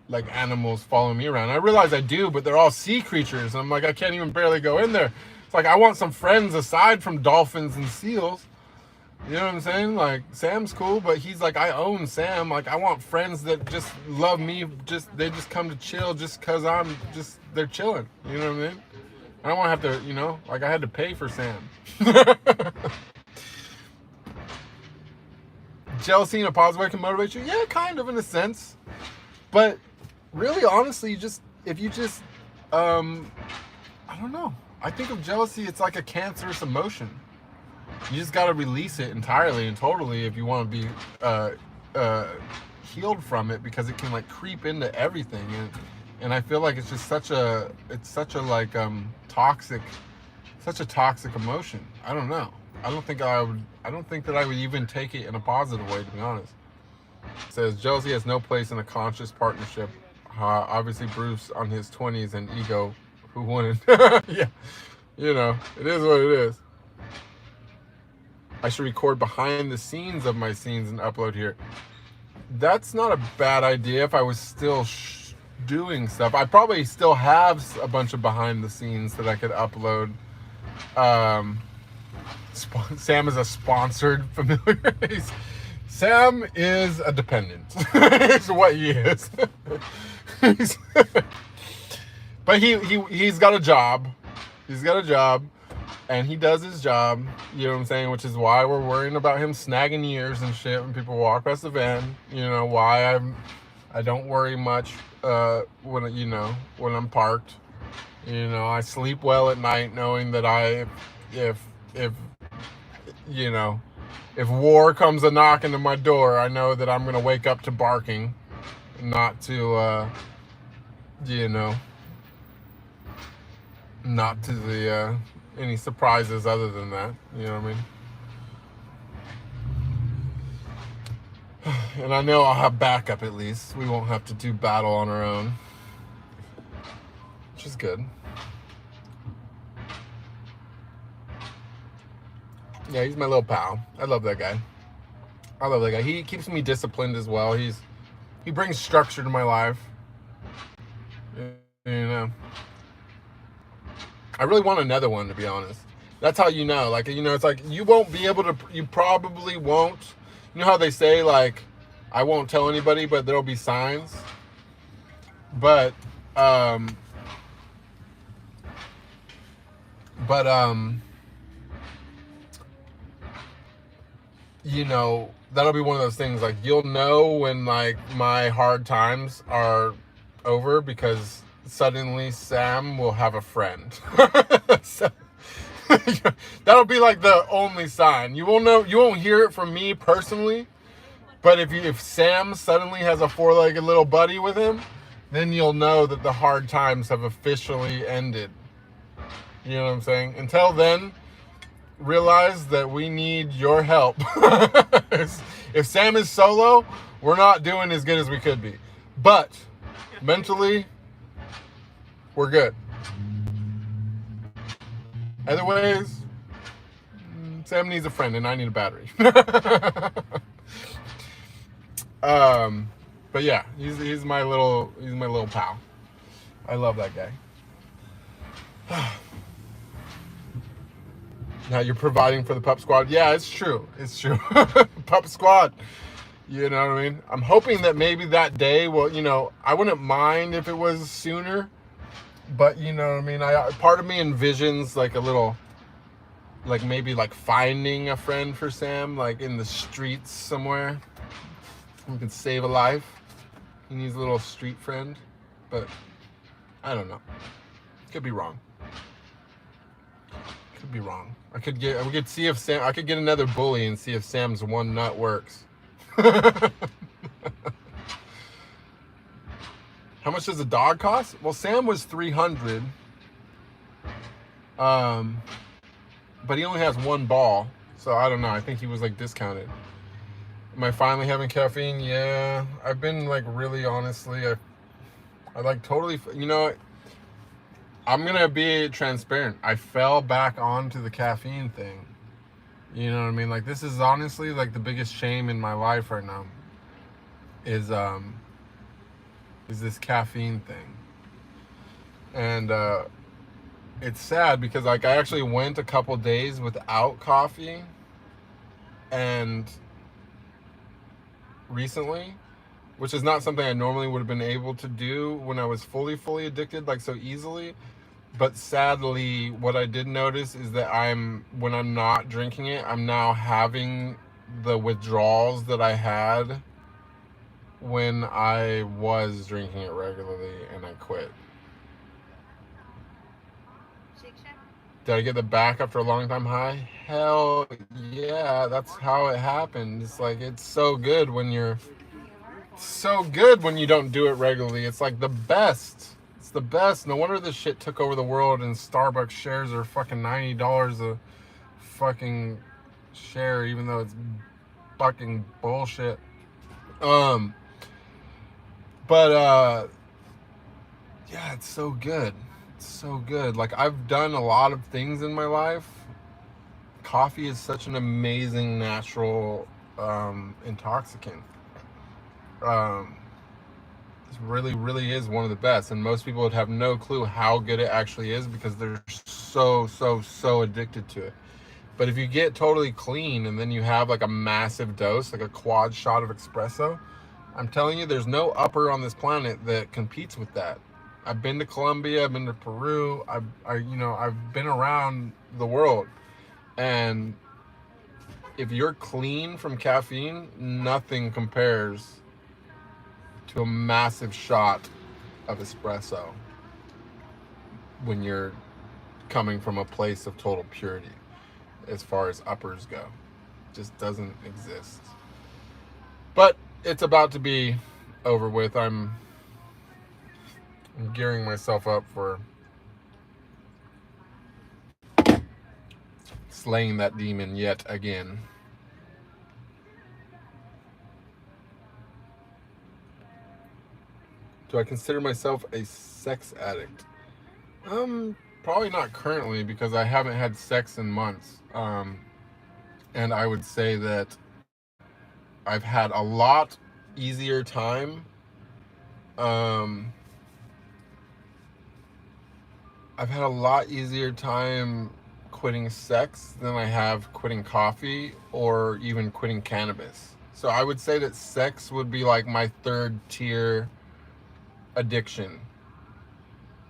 animals following me around? I realize I do, but they're all sea creatures. I'm like, I can't even barely go in there. It's like I want some friends aside from dolphins and seals. You know what I'm saying? Like Sam's cool, but he's like, I own Sam. Like I want friends that just love me. They just come to chill just cause they're chilling. You know what I mean? I don't want to have to, like I had to pay for Sam. Jealousy in a positive way can motivate you? Yeah, kind of in a sense. But really, honestly, I don't know. I think of jealousy, it's like a cancerous emotion. You just got to release it entirely and totally if you want to be healed from it, because it can like creep into everything, and I feel like it's just such a like toxic emotion. I don't know. I don't think that I would even take it in a positive way, to be honest. It says jealousy has no place in a conscious partnership. Obviously Bruce on his 20s and ego, who wouldn't? Yeah, it is what it is. I should record behind the scenes of my scenes and upload here. That's not a bad idea if I was still doing stuff. I probably still have a bunch of behind the scenes that I could upload. Sam is a sponsored familiar. Sam is a dependent. It's what he is. But he's got a job. He's got a job. And he does his job, you know what I'm saying? Which is why we're worrying about him snagging ears and shit when people walk past the van. Why I don't worry much when I'm parked. I sleep well at night knowing that if war comes a knocking to my door, I know that I'm gonna wake up to barking, not to not to the any surprises other than that. You know what I mean? And I know I'll have backup at least. We won't have to do battle on our own, which is good. Yeah, he's my little pal. I love that guy. He keeps me disciplined as well. He brings structure to my life. I really want another one, to be honest. That's how like, it's like you won't be able to, you probably won't. You know how they say, like, I won't tell anybody, but there'll be signs. But you know, that'll be one of those things, like, you'll know when, like, my hard times are over because suddenly Sam will have a friend. So, that'll be like the only sign. You won't know, you won't hear it from me personally, but if Sam suddenly has a four-legged little buddy with him, then you'll know that the hard times have officially ended. You know what I'm saying? Until then, realize that we need your help. If Sam is solo, we're not doing as good as we could be. But mentally, we're good. Otherwise, Sam needs a friend and I need a battery. But yeah, he's my little pal. I love that guy. Now you're providing for the pup squad. Yeah, it's true. It's true. Pup squad. You know what I mean? I'm hoping that maybe that day will, you know, I wouldn't mind if it was sooner, but you know what I mean? Part of me envisions like a little, like maybe like finding a friend for Sam, like in the streets somewhere. We can save a life. He needs a little street friend, but I don't know. Could be wrong. Could be wrong. We could see if Sam, I could get another bully and see if Sam's one nut works. How much does a dog cost? Well, Sam was $300. But he only has one ball, so I don't know. I think he was like discounted. Am I finally having caffeine? Yeah, I've been like really honestly, I like totally, you know, I'm gonna be transparent. I fell back onto the caffeine thing. You know what I mean? Like, this is honestly like the biggest shame in my life right now. Is this caffeine thing, and it's sad because like I actually went a couple days without coffee, and recently, which is not something I normally would have been able to do when I was fully addicted, like so easily. But sadly, what I did notice is that when I'm not drinking it, I'm now having the withdrawals that I had when I was drinking it regularly and I quit. Did I get the back after a long time high? Hell yeah, that's how it happened. It's like, it's so good when you don't do it regularly. It's like the best. It's the best. No wonder this shit took over the world and Starbucks shares are fucking $90 a fucking share, even though it's fucking bullshit. Yeah, it's so good. It's so good. Like, I've done a lot of things in my life. Coffee is such an amazing natural intoxicant. It really is one of the best, and most people would have no clue how good it actually is because they're so addicted to it. But if you get totally clean and then you have like a massive dose, like a quad shot of espresso, I'm telling you, there's no upper on this planet that competes with that. I've been to Colombia, I've been to Peru, I've been around the world, and if you're clean from caffeine, nothing compares to a massive shot of espresso when you're coming from a place of total purity. As far as uppers go, it just doesn't exist. But it's about to be over with. I'm gearing myself up for slaying that demon yet again. Do I consider myself a sex addict? Probably not currently because I haven't had sex in months. And I would say that I've had a lot easier time. I've had a lot easier time quitting sex than I have quitting coffee or even quitting cannabis. So I would say that sex would be like my third tier addiction.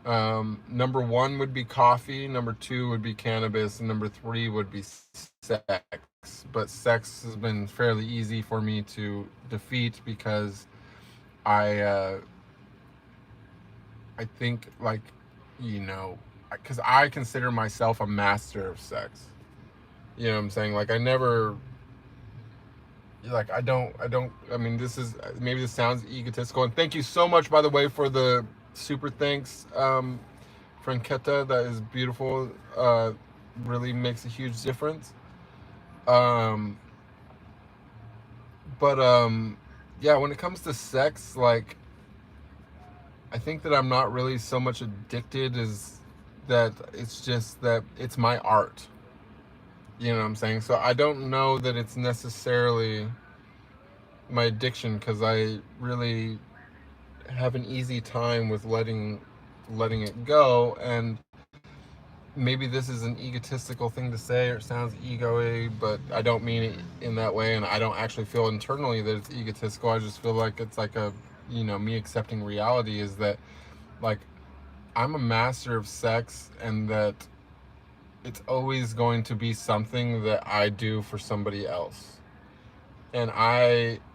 Number one would be coffee, number two would be cannabis, and number three would be sex. but sex has been fairly easy for me to defeat because I I think, like, you know, because I consider myself a master of sex. You know what I'm saying? Like, I never, like, I mean, this is, maybe this sounds egotistical. And thank you so much, by the way, for the super thanks, Franketta. That is beautiful. Really makes a huge difference. Um, but yeah, when it comes to sex, like, I think that I'm not really so much addicted as that it's just that it's my art. You know what I'm saying? So I don't know that it's necessarily my addiction, because I really have an easy time with letting it go. And maybe this is an egotistical thing to say, or it sounds ego-y, but I don't mean it in that way, and I don't actually feel internally that it's egotistical. I just feel like it's like a, you know, me accepting reality is that, like, I'm a master of sex, and that it's always going to be something that I do for somebody else. And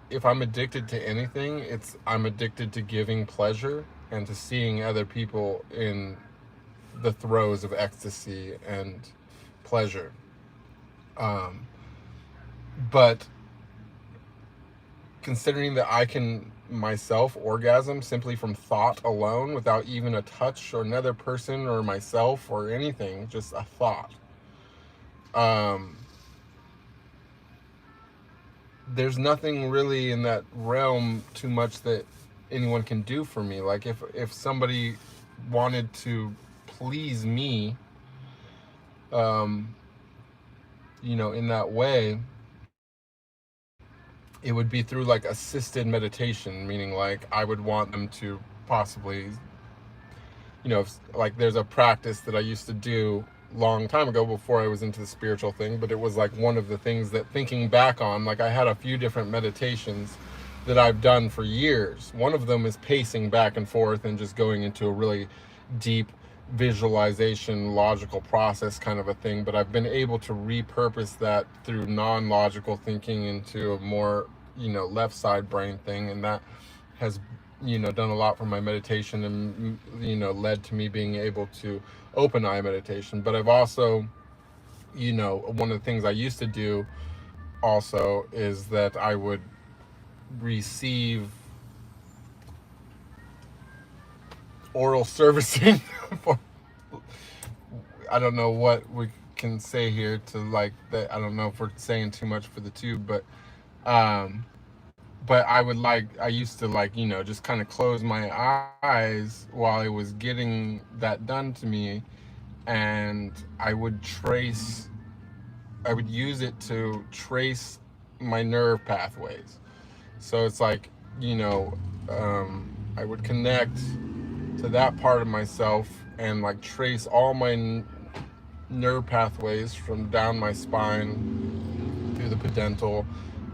if I'm addicted to anything, I'm addicted to giving pleasure and to seeing other people in the throes of ecstasy and pleasure. Um, but considering that I can myself orgasm simply from thought alone, without even a touch or another person or myself or anything, just a thought. There's nothing really in that realm too much that anyone can do for me. Like, if somebody wanted to please me, um, you know, in that way, it would be through like assisted meditation, meaning like I would want them to possibly, you know, like there's a practice that I used to do long time ago before I was into the spiritual thing, but it was like one of the things that, thinking back on, like, I had a few different meditations that I've done for years. One of them is pacing back and forth and just going into a really deep visualization, logical process kind of a thing, but I've been able to repurpose that through non-logical thinking into a more, you know, left side brain thing, and that has, you know, done a lot for my meditation, and, you know, led to me being able to open eye meditation. But I've also, you know, one of the things I used to do also is that I would receive oral servicing for, I don't know what we can say here to, like, that. I don't know if we're saying too much for the tube, um but I used to, like, you know, just kind of close my eyes while I was getting that done to me, and I would use it to trace my nerve pathways. So it's like, you know, I would connect to that part of myself and, like, trace all my nerve pathways from down my spine through the pedental,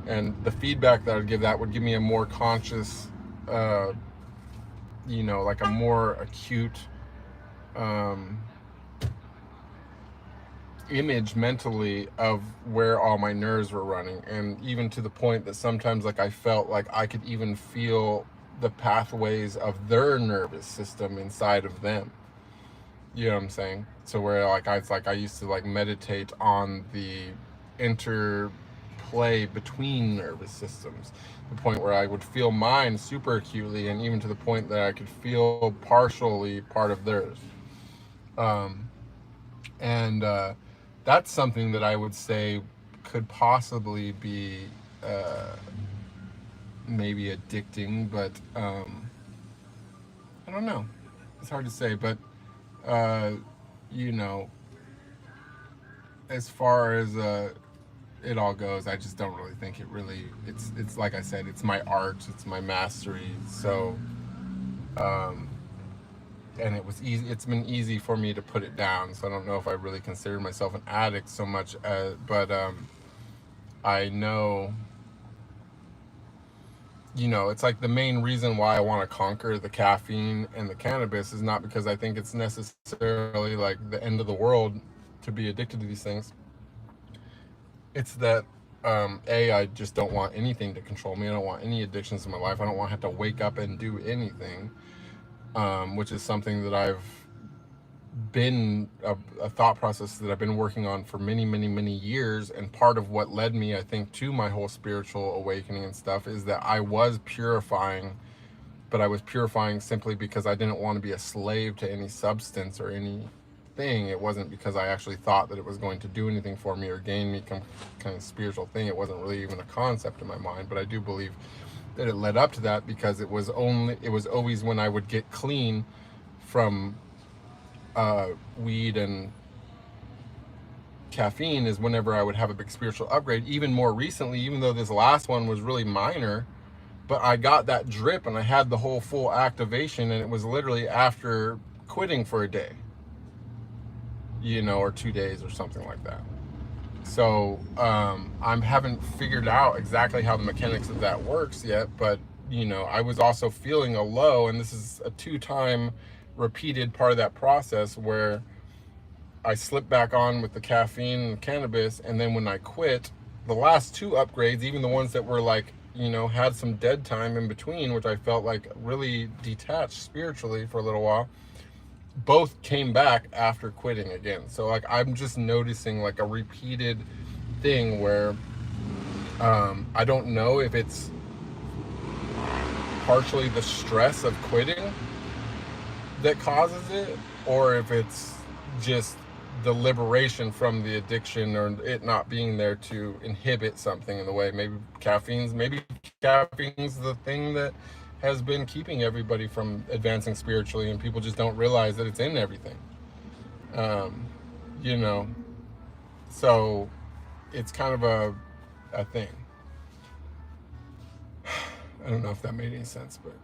and the feedback that I'd give that would give me a more conscious, uh, you know, like a more acute, um, image mentally of where all my nerves were running. And even to the point that sometimes, like, I felt like I could even feel the pathways of their nervous system inside of them. You know what I'm saying? So where, like, I used to, like, meditate on the interplay between nervous systems, the point where I would feel mine super acutely, and even to the point that I could feel partially part of theirs. Um, and That's something that I would say could possibly be, uh, maybe addicting, but I don't know. It's hard to say, but uh, you know, as far as it all goes, I just don't really think it really. It's like I said, it's my art, it's my mastery. So, um, and it was easy. It's been easy for me to put it down. So I don't know if I really consider myself an addict so much, but I know, you know, it's like the main reason why I want to conquer the caffeine and the cannabis is not because I think it's necessarily like the end of the world to be addicted to these things. It's that I just don't want anything to control me. I don't want any addictions in my life. I don't want to have to wake up and do anything, which is something that I've been a thought process that I've been working on for many, many, many years. And part of what led me, I think, to my whole spiritual awakening and stuff is that I was purifying, but I was purifying simply because I didn't want to be a slave to any substance or anything. It wasn't because I actually thought that it was going to do anything for me or gain me some kind of spiritual thing. It wasn't really even a concept in my mind, but I do believe that it led up to that, because it was always when I would get clean from weed and caffeine is whenever I would have a big spiritual upgrade. Even more recently, even though this last one was really minor, but I got that drip and I had the whole full activation, and it was literally after quitting for a day, or 2 days or something like that. So I haven't figured out exactly how the mechanics of that works yet, but I was also feeling a low, and this is a 2-time repeated part of that process where I slipped back on with the caffeine and cannabis, and then when I quit, the last 2 upgrades, even the ones that were like, had some dead time in between, which I felt like really detached spiritually for a little while, both came back after quitting again. So like I'm just noticing like a repeated thing where I don't know if it's partially the stress of quitting that causes it, or if it's just the liberation from the addiction, or it not being there to inhibit something in the way. Maybe caffeine's the thing that has been keeping everybody from advancing spiritually, and people just don't realize that it's in everything. So it's kind of a thing. I don't know if that made any sense, but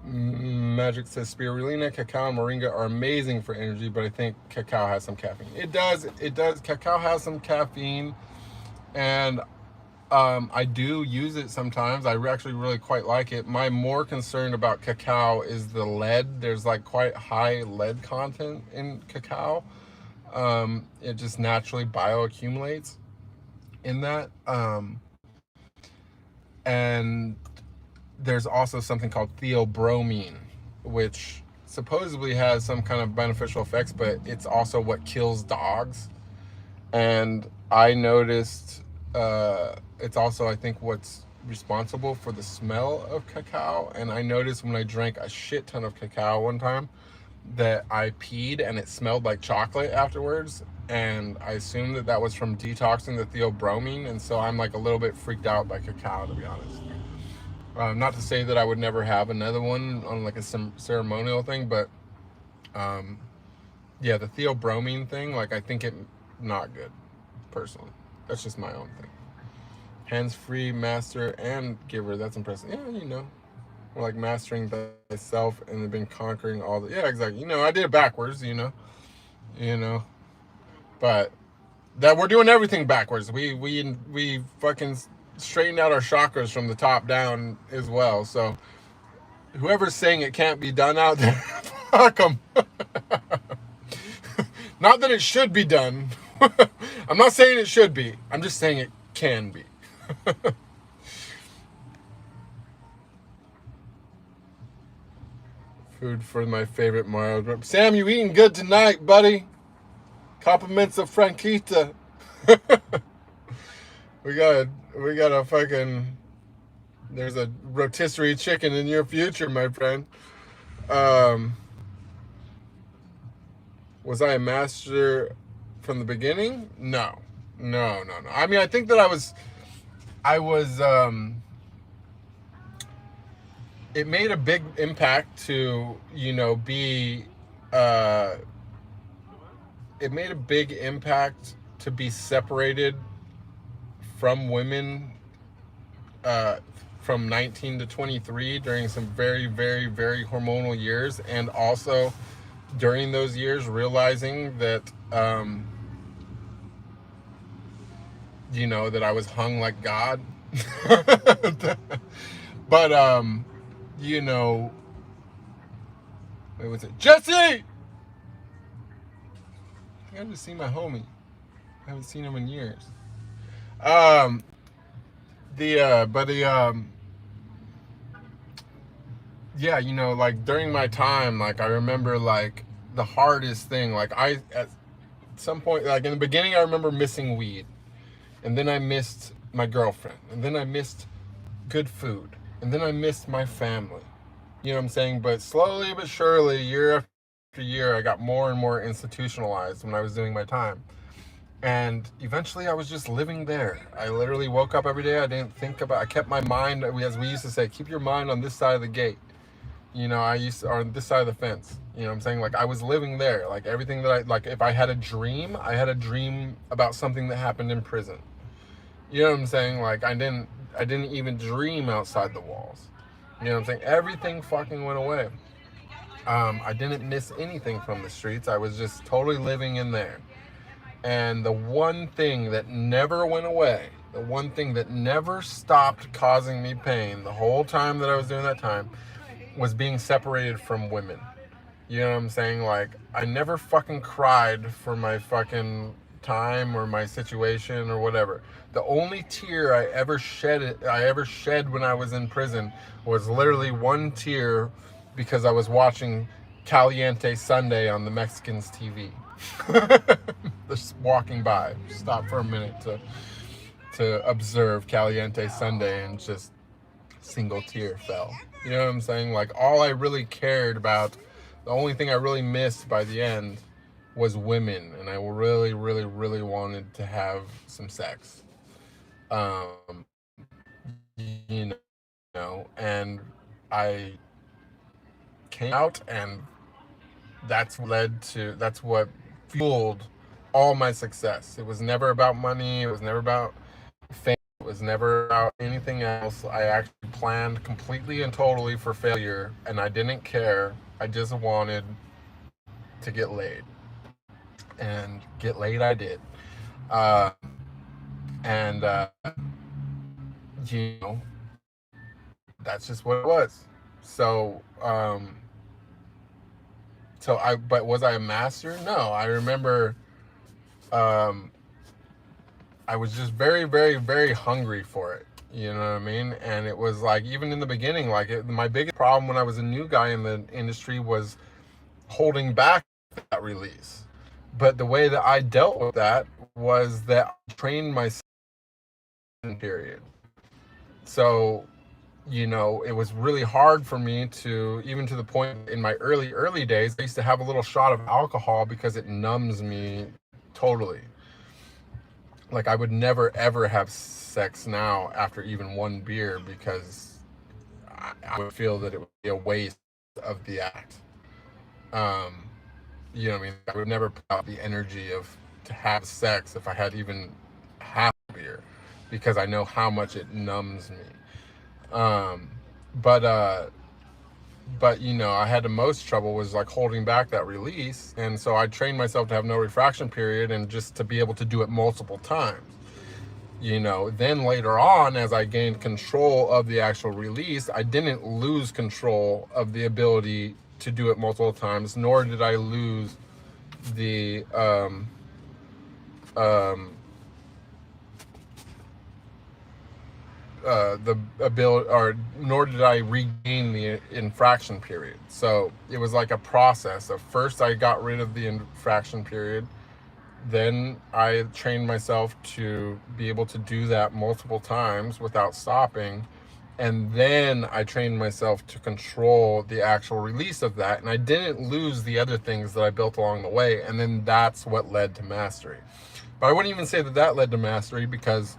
Magic says spirulina, cacao, and moringa are amazing for energy, but I think cacao has some caffeine. It does. Cacao has some caffeine, and I do use it sometimes. I actually really quite like it. My more concern about cacao is the lead. There's like quite high lead content in cacao. It just naturally bioaccumulates in that. And there's also something called theobromine, which supposedly has some kind of beneficial effects, but it's also what kills dogs. And I noticed it's also, I think, what's responsible for the smell of cacao. And I noticed when I drank a shit ton of cacao one time that I peed and it smelled like chocolate afterwards. And I assumed that that was from detoxing the theobromine. And so I'm like a little bit freaked out by cacao, to be honest. Not to say that I would never have another one on like a ceremonial thing, but yeah, the theobromine thing, like I think it not good, personally. That's just my own thing. Hands-free, master, and giver. That's impressive. Yeah, we're like mastering thyself and then been conquering all the. Yeah, exactly. I did it backwards. But that we're doing everything backwards. We fucking straightened out our chakras from the top down as well. So whoever's saying it can't be done out there, fuck them. Not that it should be done. I'm not saying it should be. I'm just saying it can be. Food for my favorite Mario. Sam, you eating good tonight, buddy? Compliments of Franquita. We got a fucking. There's a rotisserie chicken in your future, my friend. Was I a master from the beginning? No. I mean, I think that I was. It made a big impact to, be. It made a big impact to be separated from women from 19 to 23 during some very, very, very hormonal years, and also during those years realizing that that I was hung like God. But wait, what's it? Jesse! I got to see my homie. I haven't seen him in years. Um, but the yeah, you know, like during my time, like I remember like the hardest thing, like I at some point, like in the beginning, I remember missing weed, and then I missed my girlfriend, and then I missed good food, and then I missed my family. You know what I'm saying? But slowly but surely, year after year, I got more and more institutionalized when I was doing my time. And eventually I was just living there. I literally woke up every day. I didn't think about, I kept my mind, as we used to say, keep your mind on this side of the gate. You know, I used to, or on this side of the fence. You know what I'm saying? Like I was living there. Like everything that like if I had a dream, I had a dream about something that happened in prison. You know what I'm saying? Like I didn't even dream outside the walls. You know what I'm saying? Everything fucking went away. I didn't miss anything from the streets. I was just totally living in there. And the one thing that never went away, the one thing that never stopped causing me pain the whole time that I was doing that time was being separated from women. You know what I'm saying? Like, I never fucking cried for my fucking time or my situation or whatever. The only tear I ever shed when I was in prison was literally one tear because I was watching Caliente Sunday on the Mexicans TV. Just walking by, stop for a minute to observe Caliente Sunday, and just single tear fell. You know what I'm saying? Like all I really cared about, the only thing I really missed by the end was women, and I really, really, really wanted to have some sex. Um, you and I came out, and that's what fueled all my success. It was never about money. It was never about fame. It was never about anything else. I actually planned completely and totally for failure, and I didn't care. I just wanted to get laid, and get laid I did. Uh, and you know, that's just what it was. So, but was I a master? No, I remember. Um, I was just very, very, very hungry for it. You know what I mean? And it was like, even in the beginning, like my biggest problem when I was a new guy in the industry was holding back that release. But the way that I dealt with that was that I trained myself period. So, you know, it was really hard for me to, even to the point in my early days, I used to have a little shot of alcohol because it numbs me totally. Like I would never ever have sex now after even one beer because I would feel that it would be a waste of the act. Um, you know what I mean? I would never put out the energy of to have sex if I had even half a beer because I know how much it numbs me. Um, but you know, I had the most trouble was like holding back that release, and so I trained myself to have no refraction period and just to be able to do it multiple times. You know, then later on, as I gained control of the actual release, I didn't lose control of the ability to do it multiple times, nor did I lose the um, the ability, or nor did I regain the infraction period. So it was like a process of first I got rid of the infraction period, then I trained myself to be able to do that multiple times without stopping, and then I trained myself to control the actual release of that, and I didn't lose the other things that I built along the way, and then that's what led to mastery. But I wouldn't even say that that led to mastery, because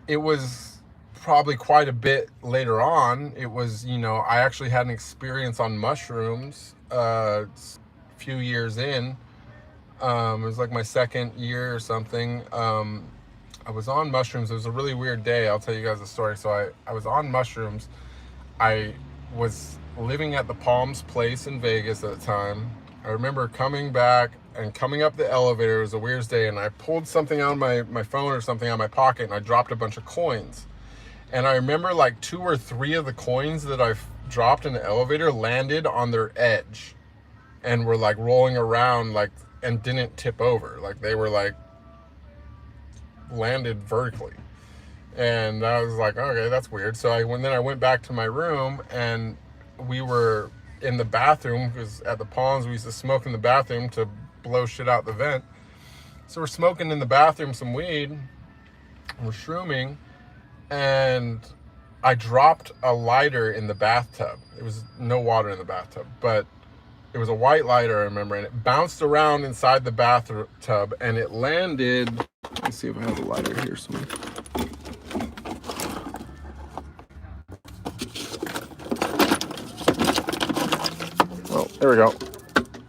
it was probably quite a bit later on. It was, you know, I actually had an experience on mushrooms a few years in. It was like my second year or something. I was on mushrooms. It was a really weird day. I'll tell you guys the story. So I was on mushrooms. I was living at the Palms place in Vegas at the time. I remember coming back and coming up the elevator. It was the weirdest day, and I pulled something out of my phone or something out of my pocket, and I dropped a bunch of coins. And I remember like 2 or 3 of the coins that I dropped in the elevator landed on their edge and were like rolling around, like, and didn't tip over. Like they were like landed vertically. And I was like, okay, that's weird. So then I went back to my room, and we were in the bathroom, because at the Palms we used to smoke in the bathroom to blow shit out the vent. So we're smoking in the bathroom some weed, we're shrooming, and I dropped a lighter in the bathtub. It was no water in the bathtub, but it was a white lighter, I remember, and it bounced around inside the bathtub, and it landed. Let me see if I have a lighter here somewhere. Oh, there we go.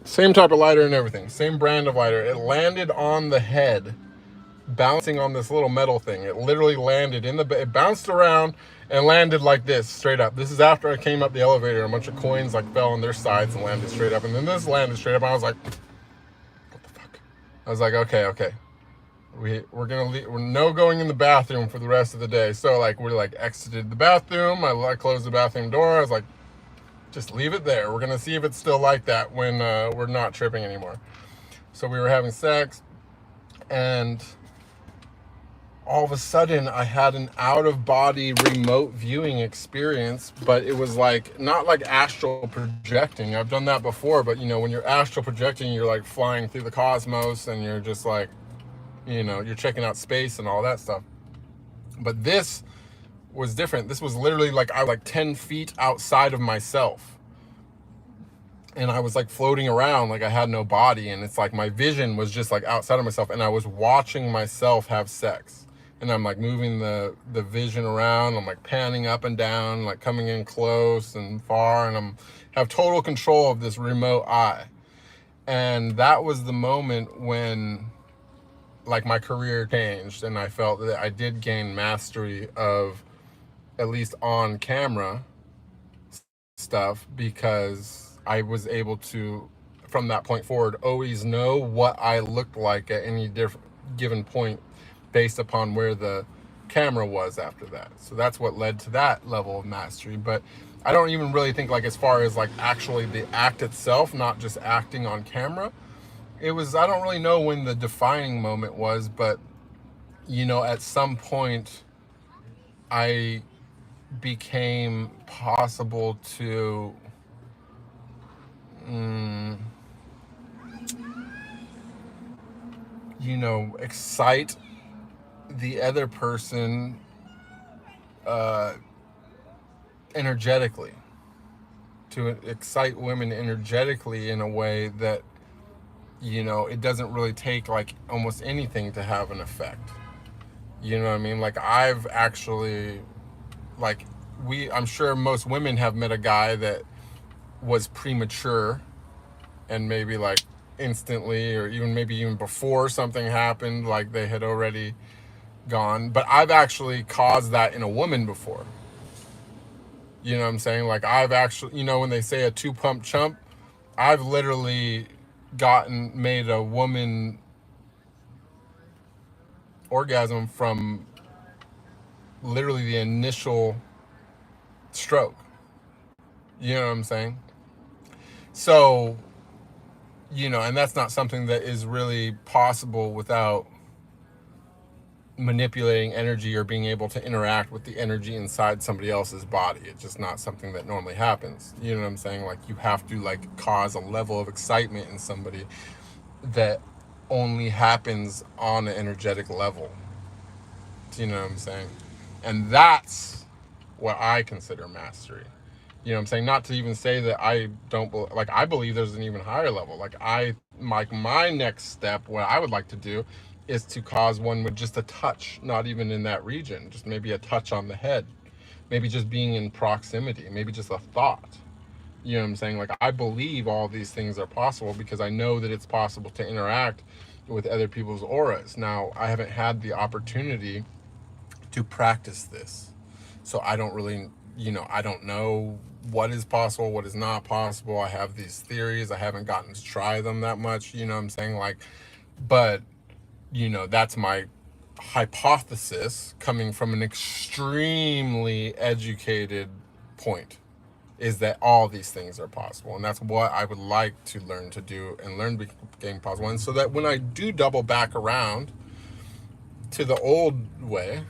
Same type of lighter and everything. Same brand of lighter. It landed on the head, bouncing on this little metal thing. It literally landed it bounced around and landed like this, straight up. This is after I came up the elevator. A bunch of coins like fell on their sides and landed straight up. And then this landed straight up. And I was like, what the fuck? I was like, okay. We're gonna leave. We're no going in the bathroom for the rest of the day. So like we're like exited the bathroom. I closed the bathroom door. I was like, just leave it there. We're gonna see if it's still like that when we're not tripping anymore. So we were having sex, and all of a sudden I had an out-of-body remote viewing experience, but it was like not like astral projecting. I've done that before, but you know, when you're astral projecting, you're like flying through the cosmos, and you're just like, you know, you're checking out space and all that stuff. But this was different. This was literally like I was like 10 feet outside of myself, and I was like floating around like I had no body, and it's like my vision was just like outside of myself, and I was watching myself have sex, and I'm like moving the vision around. I'm like panning up and down, like coming in close and far, and I'm have total control of this remote eye. And that was the moment when like my career changed, and I felt that I did gain mastery of at least on camera stuff, because I was able to, from that point forward, always know what I looked like at any given point based upon where the camera was after that. So that's what led to that level of mastery. But I don't even really think like as far as like actually the act itself, not just acting on camera. It was, I don't really know when the defining moment was, but you know, at some point I became possible to you know, excite the other person energetically, to excite women energetically in a way that, you know, it doesn't really take like almost anything to have an effect. You know what I mean? Like I've actually, like I'm sure most women have met a guy that was premature, and maybe like instantly, or even before something happened, like they had already gone. But I've actually caused that in a woman before. You know what I'm saying? Like I've actually, you know, when they say a 2-pump chump, I've literally made a woman orgasm from literally the initial stroke. You know what I'm saying? So, you know, and that's not something that is really possible without manipulating energy or being able to interact with the energy inside somebody else's body. It's just not something that normally happens. You know what I'm saying? Like you have to like cause a level of excitement in somebody that only happens on an energetic level. Do you know what I'm saying? And that's what I consider mastery. You know what I'm saying? Not to even say that I don't like, I believe there's an even higher level. Like my next step, what I would like to do is to cause one with just a touch, not even in that region, just maybe a touch on the head, maybe just being in proximity, maybe just a thought. You know what I'm saying? Like I believe all these things are possible because I know that it's possible to interact with other people's auras. Now, I haven't had the opportunity to practice this, so I don't really, you know, I don't know what is possible, what is not possible. I have these theories. I haven't gotten to try them that much, you know what I'm saying? Like, but, you know, that's my hypothesis coming from an extremely educated point, is that all these things are possible. And that's what I would like to learn to do and learn became possible. And so that when I do double back around to the old way,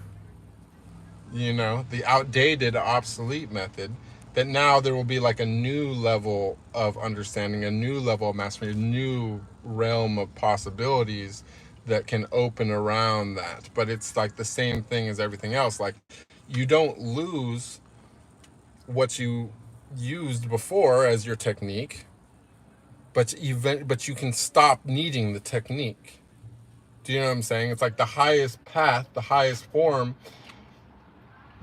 the outdated, obsolete method, that now there will be like a new level of understanding, a new level of mastery, a new realm of possibilities that can open around that. But it's like the same thing as everything else. Like, you don't lose what you used before as your technique, but you can stop needing the technique. Do you know what I'm saying? It's like the highest path, the highest form,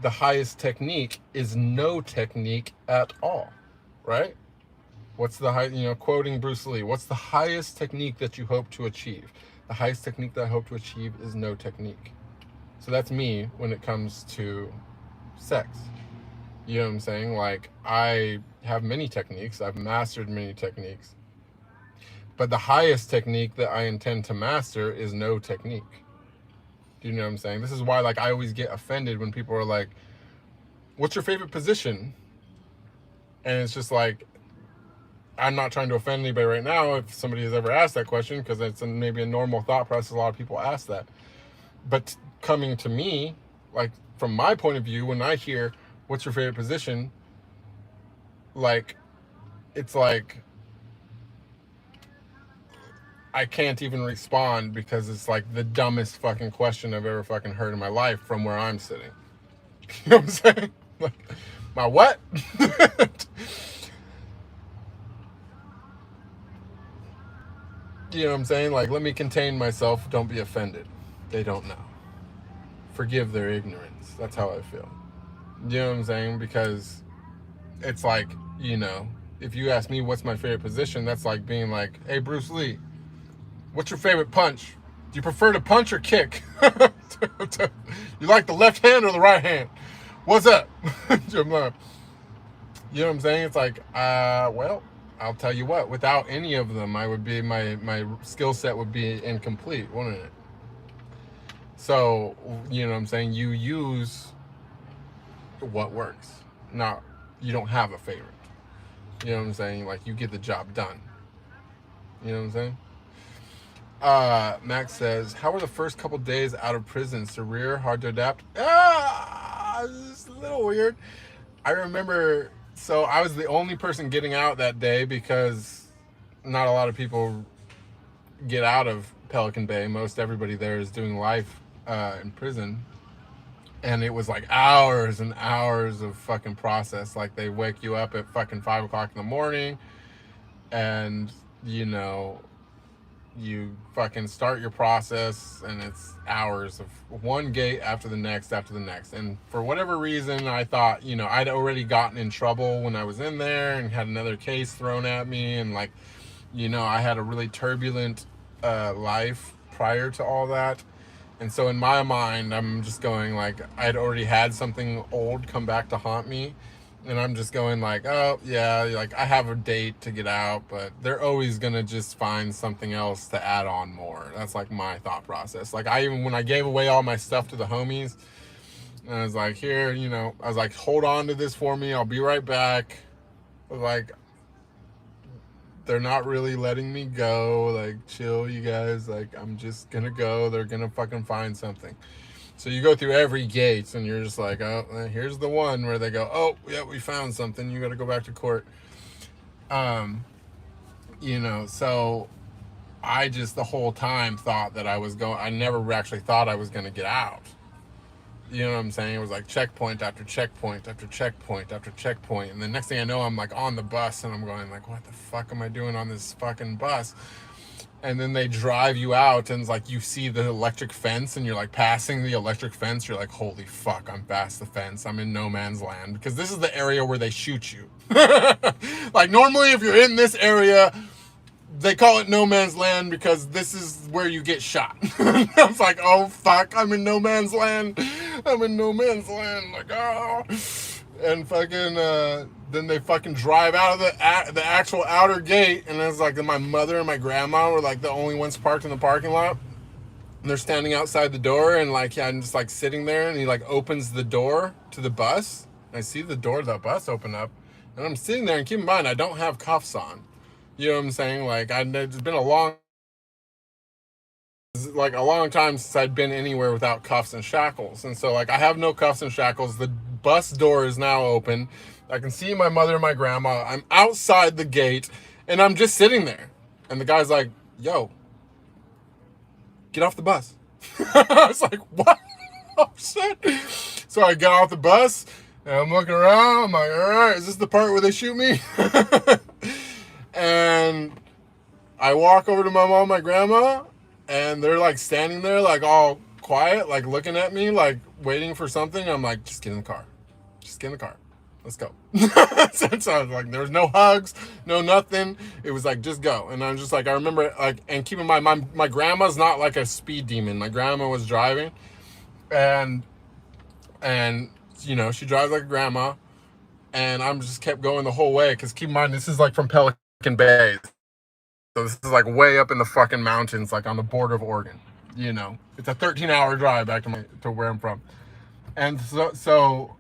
the highest technique is no technique at all, right? What's the high, quoting Bruce Lee, what's the highest technique that you hope to achieve? The highest technique that I hope to achieve is no technique. So that's me when it comes to sex. You know what I'm saying? Like, I have many techniques. I've mastered many techniques. But the highest technique that I intend to master is no technique. Do you know what I'm saying? This is why, like, I always get offended when people are like, what's your favorite position? And it's just like, I'm not trying to offend anybody right now if somebody has ever asked that question, because it's maybe a normal thought process. A lot of people ask that. But coming to me, like, from my point of view, when I hear, what's your favorite position? Like, it's like, I can't even respond, because it's like the dumbest fucking question I've ever fucking heard in my life from where I'm sitting. You know what I'm saying? Like, my what? You know what I'm saying? Like, let me contain myself. Don't be offended. They don't know. Forgive their ignorance. That's how I feel. You know what I'm saying? Because it's like, if you ask me what's my favorite position, that's like being like, hey, Bruce Lee, what's your favorite punch? Do you prefer to punch or kick? You like the left hand or the right hand? What's up? You know what I'm saying? It's like, well, I'll tell you what, without any of them, I would be, my skill set would be incomplete, wouldn't it? So, you know what I'm saying? You use what works. Not, you don't have a favorite. You know what I'm saying? Like, you get the job done. You know what I'm saying? Max says, how were the first couple days out of prison? Surreal, hard to adapt? It's a little weird. I remember, so I was the only person getting out that day, because not a lot of people get out of Pelican Bay. Most everybody there is doing life in prison. And it was like hours and hours of fucking process. Like, they wake you up at fucking 5 o'clock in the morning, and, you fucking start your process, and it's hours of one gate after the next. And for whatever reason, I thought, I'd already gotten in trouble when I was in there and had another case thrown at me. And like, I had a really turbulent life prior to all that. And so in my mind, I'm just going like, I'd already had something old come back to haunt me. And I'm just going like, oh, yeah, like, I have a date to get out, but they're always going to just find something else to add on more. That's like my thought process. Like, when I gave away all my stuff to the homies, and I was like, here, I was like, hold on to this for me. I'll be right back. I was like, they're not really letting me go. Like, chill, you guys. Like, I'm just going to go. They're going to fucking find something. So you go through every gate, and you're just like, oh, here's the one where they go, oh, yeah, we found something. You got to go back to court. So I just the whole time thought that I never actually thought I was going to get out. You know what I'm saying? It was like checkpoint after checkpoint after checkpoint after checkpoint. And the next thing I know, I'm like on the bus, and I'm going like, what the fuck am I doing on this fucking bus? And then they drive you out, and it's like, you see the electric fence, and you're like passing the electric fence. You're like, holy fuck, I'm past the fence. I'm in no man's land, because this is the area where they shoot you. Like, normally if you're in this area, they call it no man's land, because this is where you get shot. I was like, oh fuck, I'm in no man's land. I'm in no man's land. Like, oh. And fucking, then they fucking drive out of the actual outer gate, and it's like my mother and my grandma were like the only ones parked in the parking lot. And they're standing outside the door, and like, yeah, I'm just like sitting there, and he like opens the door to the bus. And I see the door of the bus open up, and I'm sitting there, and keep in mind, I don't have cuffs on. You know what I'm saying? Like, it's been a long like a long time since I'd been anywhere without cuffs and shackles. And so like I have no cuffs and shackles. The bus door is now open. I can see my mother and my grandma. I'm outside the gate and I'm just sitting there. And the guy's like, yo, get off the bus. I was like, what? Oh shit. So I get off the bus and I'm looking around. I'm like, all right, is this the part where they shoot me? And I walk over to my mom and my grandma, and they're like standing there, like all quiet, like looking at me, like waiting for something. I'm like, just get in the car. Just get in the car. Let's go. So I was like, there was no hugs, no nothing. It was like, just go. And I'm just like, I remember, like, and keep in mind, my grandma's not like a speed demon. My grandma was driving, and you know, she drives like a grandma, and I'm just kept going the whole way. Because keep in mind, this is like from Pelican Bay. So this is like way up in the fucking mountains, like on the border of Oregon. You know, it's a 13-hour drive back to where I'm from. And so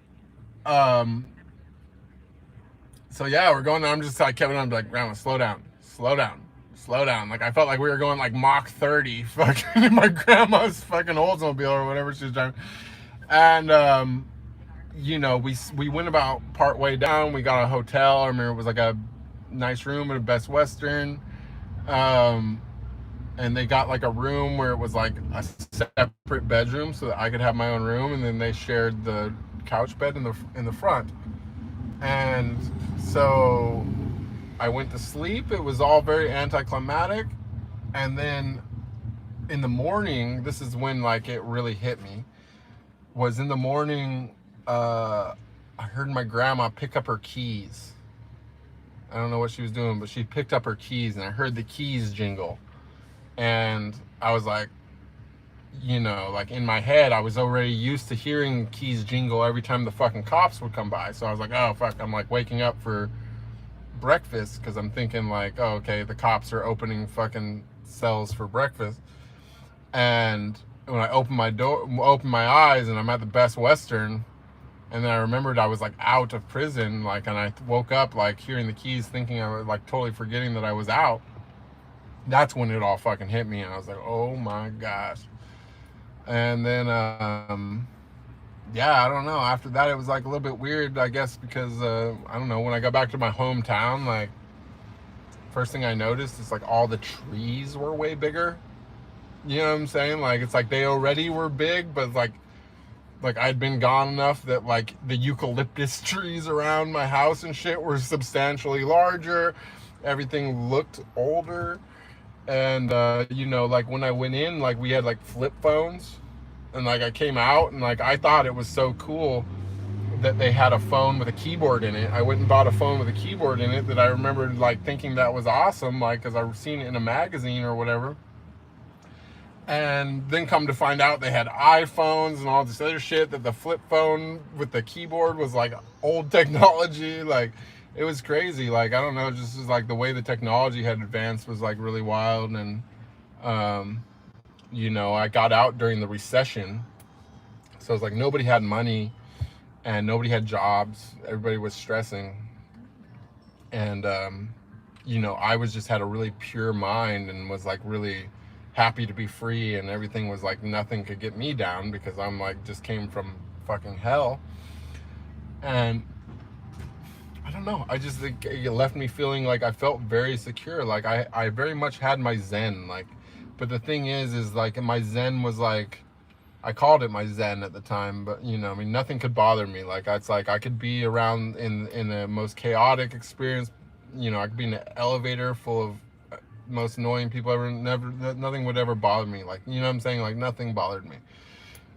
yeah, we're going. I'm just like Kevin. I'm like, Grandma, slow down. Like I felt like we were going like Mach 30, fucking in my grandma's fucking Oldsmobile or whatever she was driving. And you know, we went about part way down. We got a hotel. I remember it was like a nice room at a Best Western. And they got like a room where it was like a separate bedroom so that I could have my own room, and then they shared the couch bed in the front. And so I went to sleep. It was all very anticlimactic. And then in the morning, this is when like it really hit me, was in the morning, I heard my grandma pick up her keys. I don't know what she was doing, but she picked up her keys, and I heard the keys jingle. And I was like, you know, like in my head, I was already used to hearing keys jingle every time the fucking cops would come by. So I was like, oh, fuck. I'm like waking up for breakfast because I'm thinking like, oh, okay, the cops are opening fucking cells for breakfast. And when I opened my eyes, and I'm at the Best Western, and then I remembered I was like out of prison, like, and I woke up like hearing the keys, thinking I was like totally forgetting that I was out. That's when it all fucking hit me, and I was like, oh my gosh. And then, yeah, I don't know. After that, it was like a little bit weird, I guess, because I don't know. When I got back to my hometown, like, first thing I noticed is like all the trees were way bigger. You know what I'm saying? Like, it's like they already were big, but like I'd been gone enough that like the eucalyptus trees around my house and shit were substantially larger. Everything looked older. And you know, like when I went in, like we had like flip phones, and like I came out, and like I thought it was so cool that they had a phone with a keyboard in it. I went and bought a phone with a keyboard in it that I remembered like thinking that was awesome, like because I've seen it in a magazine or whatever. And then come to find out they had iPhones and all this other shit, that the flip phone with the keyboard was like old technology. Like it was crazy. Like, I don't know, just like the way the technology had advanced was like really wild. And you know, I got out during the recession, so it's like nobody had money and nobody had jobs. Everybody was stressing. And you know, I was just had a really pure mind and was like really happy to be free, and everything was like nothing could get me down because I'm like just came from fucking hell. And I don't know, I just think it left me feeling like I felt very secure. Like I very much had my zen, like, but the thing is like my zen was like, I called it my zen at the time, but you know, I mean, nothing could bother me. Like it's like I could be around in the most chaotic experience, you know, I could be in an elevator full of most annoying people ever, nothing would ever bother me. Like, you know what I'm saying? Like nothing bothered me.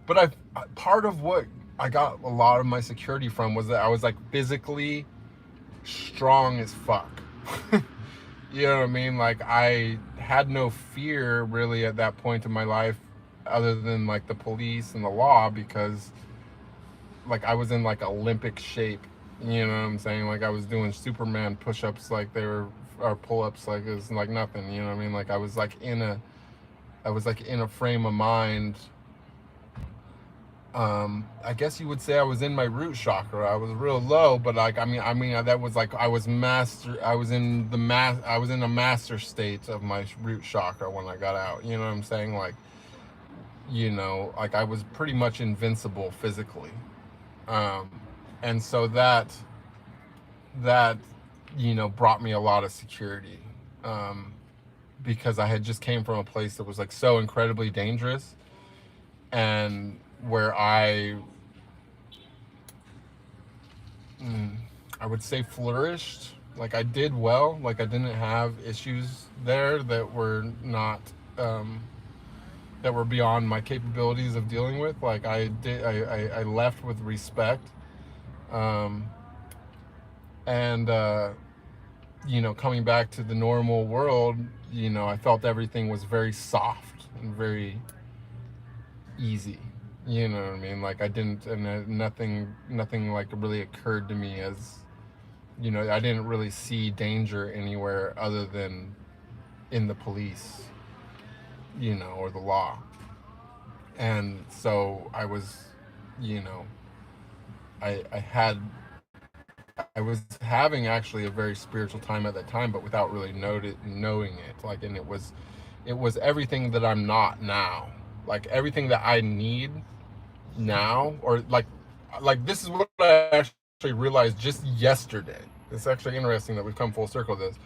But part of what I got a lot of my security from was that I was like physically strong as fuck. You know what I mean? Like I had no fear really at that point in my life other than like the police and the law, because like I was in like Olympic shape. You know what I'm saying? Like I was doing Superman push-ups like they were, or pull-ups like it was like nothing. You know what I mean? Like I was like in a frame of mind I guess you would say I was in my root chakra. I was real low, but like I mean that was like I was in a master state of my root chakra when I got out. You know what I'm saying? Like, you know, like I was pretty much invincible physically. Um, and so that you know brought me a lot of security. Because I had just came from a place that was like so incredibly dangerous, and where I would say flourished. Like I did well. Like I didn't have issues there that were not that were beyond my capabilities of dealing with. Like I left with respect, um, and you know, coming back to the normal world, you know, I felt everything was very soft and very easy. You know what I mean? Like I didn't, and nothing like really occurred to me as, you know, I didn't really see danger anywhere other than in the police, you know, or the law. And so I was, you know, I was having actually a very spiritual time at that time, but without really knowing it. Like, and it was everything that I'm not now. Like everything that I need now, or like this is what I actually realized just yesterday. It's actually interesting that we've come full circle of this.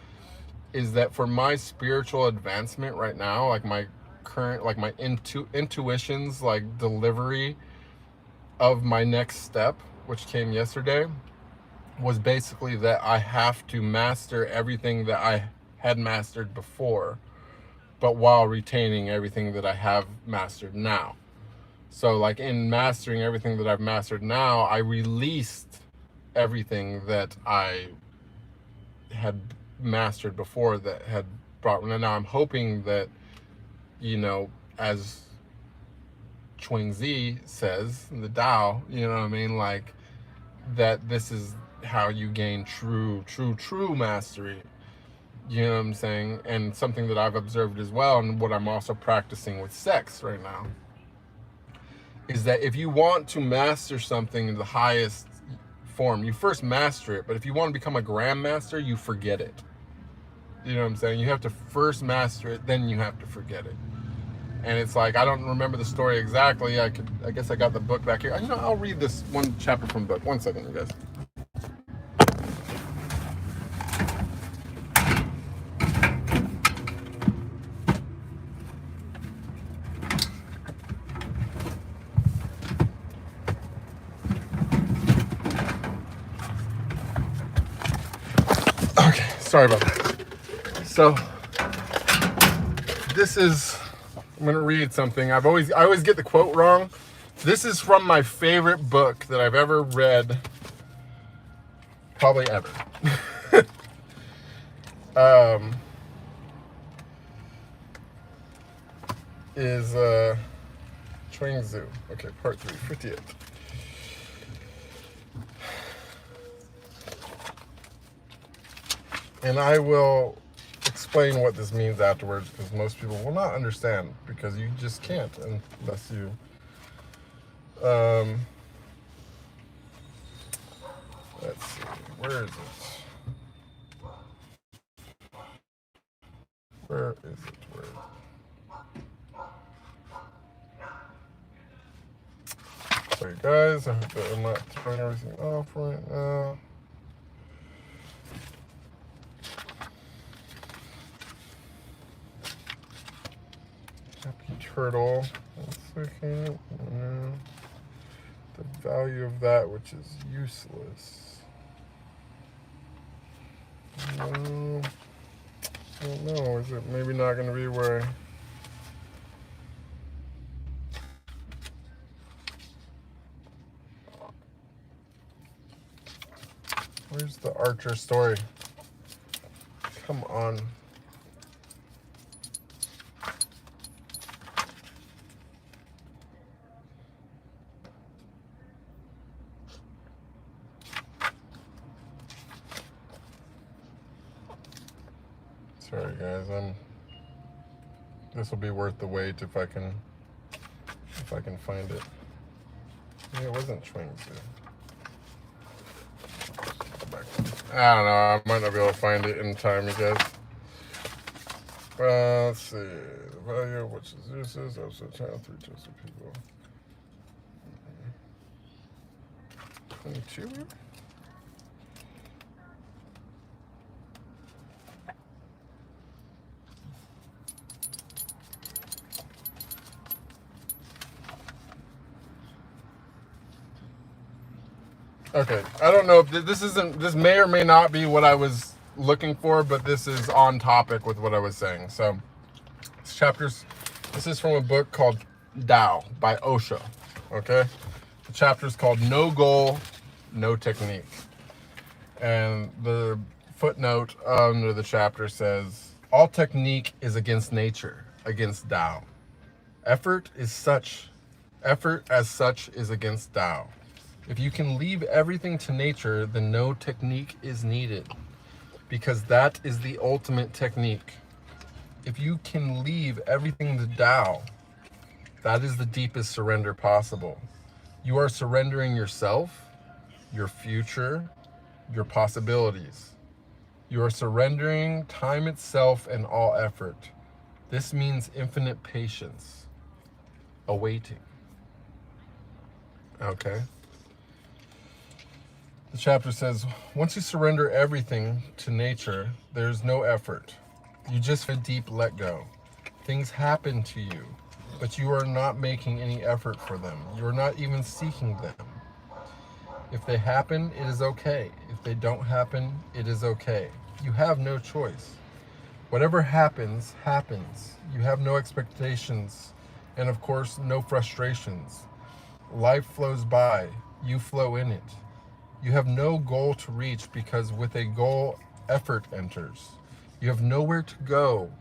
Is that for my spiritual advancement right now, like my current, like my intuitions, like delivery of my next step, which came yesterday, was basically that I have to master everything that I had mastered before, but while retaining everything that I have mastered now. So like in mastering everything that I've mastered now, I released everything that I had mastered before that had brought me. Now I'm hoping that, you know, as Chuang-Tzu says in the Tao, you know what I mean, like that this is how you gain true mastery. You know what I'm saying? And something that I've observed as well, and what I'm also practicing with sex right now, is that if you want to master something in the highest form, you first master it. But if you want to become a grandmaster, you forget it. You know what I'm saying? You have to first master it, then you have to forget it. And it's like, I don't remember the story exactly. I guess I got the book back here. You know, I'll read this one chapter from the book. 1 second, you guys. Okay, sorry about that. So this is, I'm gonna read something. I always get the quote wrong. This is from my favorite book that I've ever read, probably ever. Is Chuang-Tzu. Okay, part 3, 58. And I will explain what this means afterwards, because most people will not understand, because you just can't unless you let's see, where is it? Sorry guys, I hope that I'm not throwing everything off right now. Happy turtle. 1 second. The value of that which is useless. No, I don't know. Is it maybe not going to be where? Where's the Archer story? Come on. Sorry guys, this will be worth the wait if I can find it. Maybe it wasn't Chuangzi. I don't know. I might not be able to find it in time, you guys. Let's see. The value of which is Zeus also channel 3 twisted people. 22? Okay, I don't know if this may or may not be what I was looking for, but this is on topic with what I was saying. So, this is from a book called Tao by Osho, okay? The chapter is called No Goal, No Technique. And the footnote under the chapter says, all technique is against nature, against Tao. Effort as such is against Tao. If you can leave everything to nature, then no technique is needed, because that is the ultimate technique. If you can leave everything to Tao, that is the deepest surrender possible. You are surrendering yourself, your future, your possibilities. You are surrendering time itself and all effort. This means infinite patience, awaiting. Okay? The chapter says, once you surrender everything to nature, there's no effort. You just a deep let go. Things happen to you, but you are not making any effort for them. You are not even seeking them. If they happen, it is okay. If they don't happen, it is okay. You have no choice. Whatever happens, happens. You have no expectations, and of course, no frustrations. Life flows by. You flow in it. You have no goal to reach, because with a goal, effort enters. You have nowhere to go,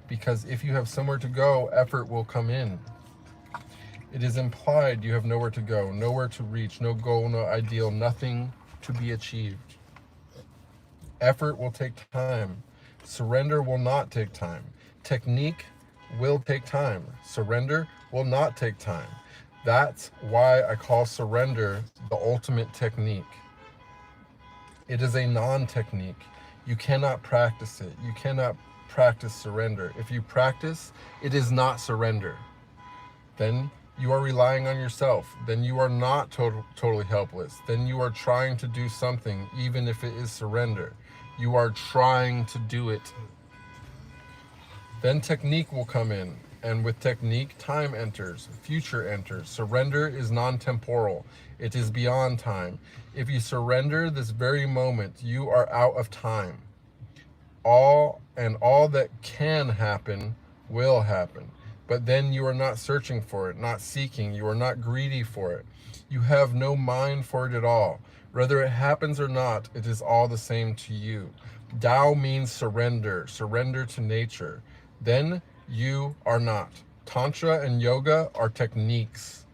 because if you have somewhere to go, effort will come in. It is implied you have nowhere to go, nowhere to reach, no goal, no ideal, nothing to be achieved. Effort will take time. Surrender will not take time. Technique will take time. Surrender will not take time. That's why I call surrender the ultimate technique. It is a non-technique. You cannot practice it. You cannot practice surrender. If you practice, it is not surrender. Then you are relying on yourself. Then you are not totally helpless. Then you are trying to do something, even if it is surrender. You are trying to do it. Then technique will come in. And with technique, time enters, future enters. Surrender is non-temporal. It is beyond time. If you surrender this very moment, you are out of time. All that can happen will happen. But then you are not searching for it, not seeking. You are not greedy for it. You have no mind for it at all. Whether it happens or not, it is all the same to you. Tao means surrender, surrender to nature. Then you are not. Tantra and yoga are techniques.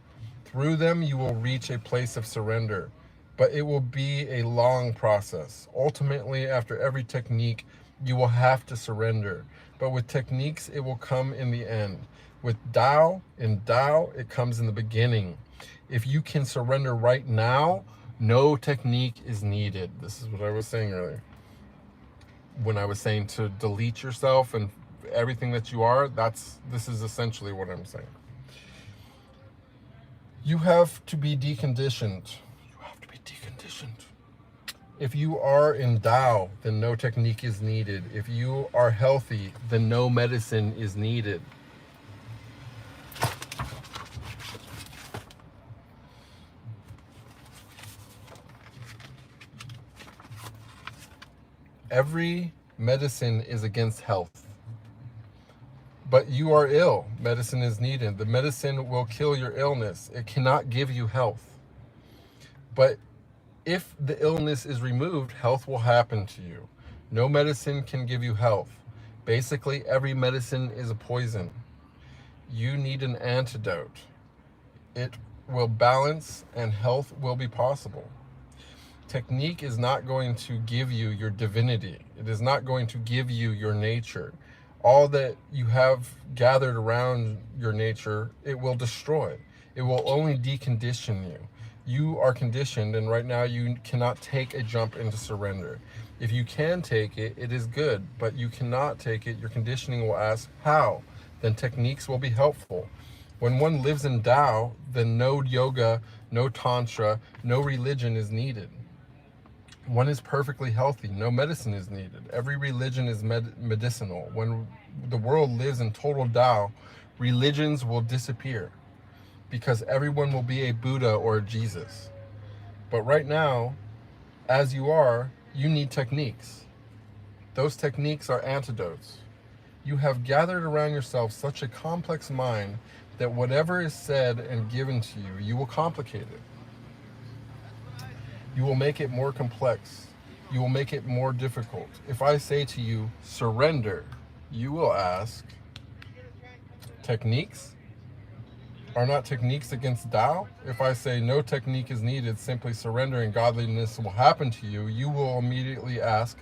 Through them, you will reach a place of surrender, but it will be a long process. Ultimately, after every technique, you will have to surrender. But with techniques, it will come in the end. With Tao, it comes in the beginning. If you can surrender right now, no technique is needed. This is what I was saying earlier. When I was saying to delete yourself and everything that you are, this is essentially what I'm saying. You have to be deconditioned. You have to be deconditioned. If you are in Tao, then no technique is needed. If you are healthy, then no medicine is needed. Every medicine is against health. But you are ill. Medicine is needed. The medicine will kill your illness. It cannot give you health. But if the illness is removed, health will happen to you. No medicine can give you health. Basically, every medicine is a poison. You need an antidote. It will balance and health will be possible. Technique is not going to give you your divinity. It is not going to give you your nature. All that you have gathered around your nature, it will destroy. It will only decondition you. You are conditioned, and right now you cannot take a jump into surrender. If you can take it, it is good, but you cannot take it, your conditioning will ask, how? Then techniques will be helpful. When one lives in Tao, then no yoga, no tantra, no religion is needed. One is perfectly healthy, no medicine is needed. Every religion is medicinal. When the world lives in total Tao, religions will disappear, because everyone will be a Buddha or a Jesus. But right now, as you are, you need techniques. Those techniques are antidotes. You have gathered around yourself such a complex mind that whatever is said and given to you, you will complicate it. You will make it more complex. You will make it more difficult. If I say to you, surrender, you will ask, techniques? Are not techniques against Tao? If I say no technique is needed, simply surrender and godliness will happen to you, you will immediately ask,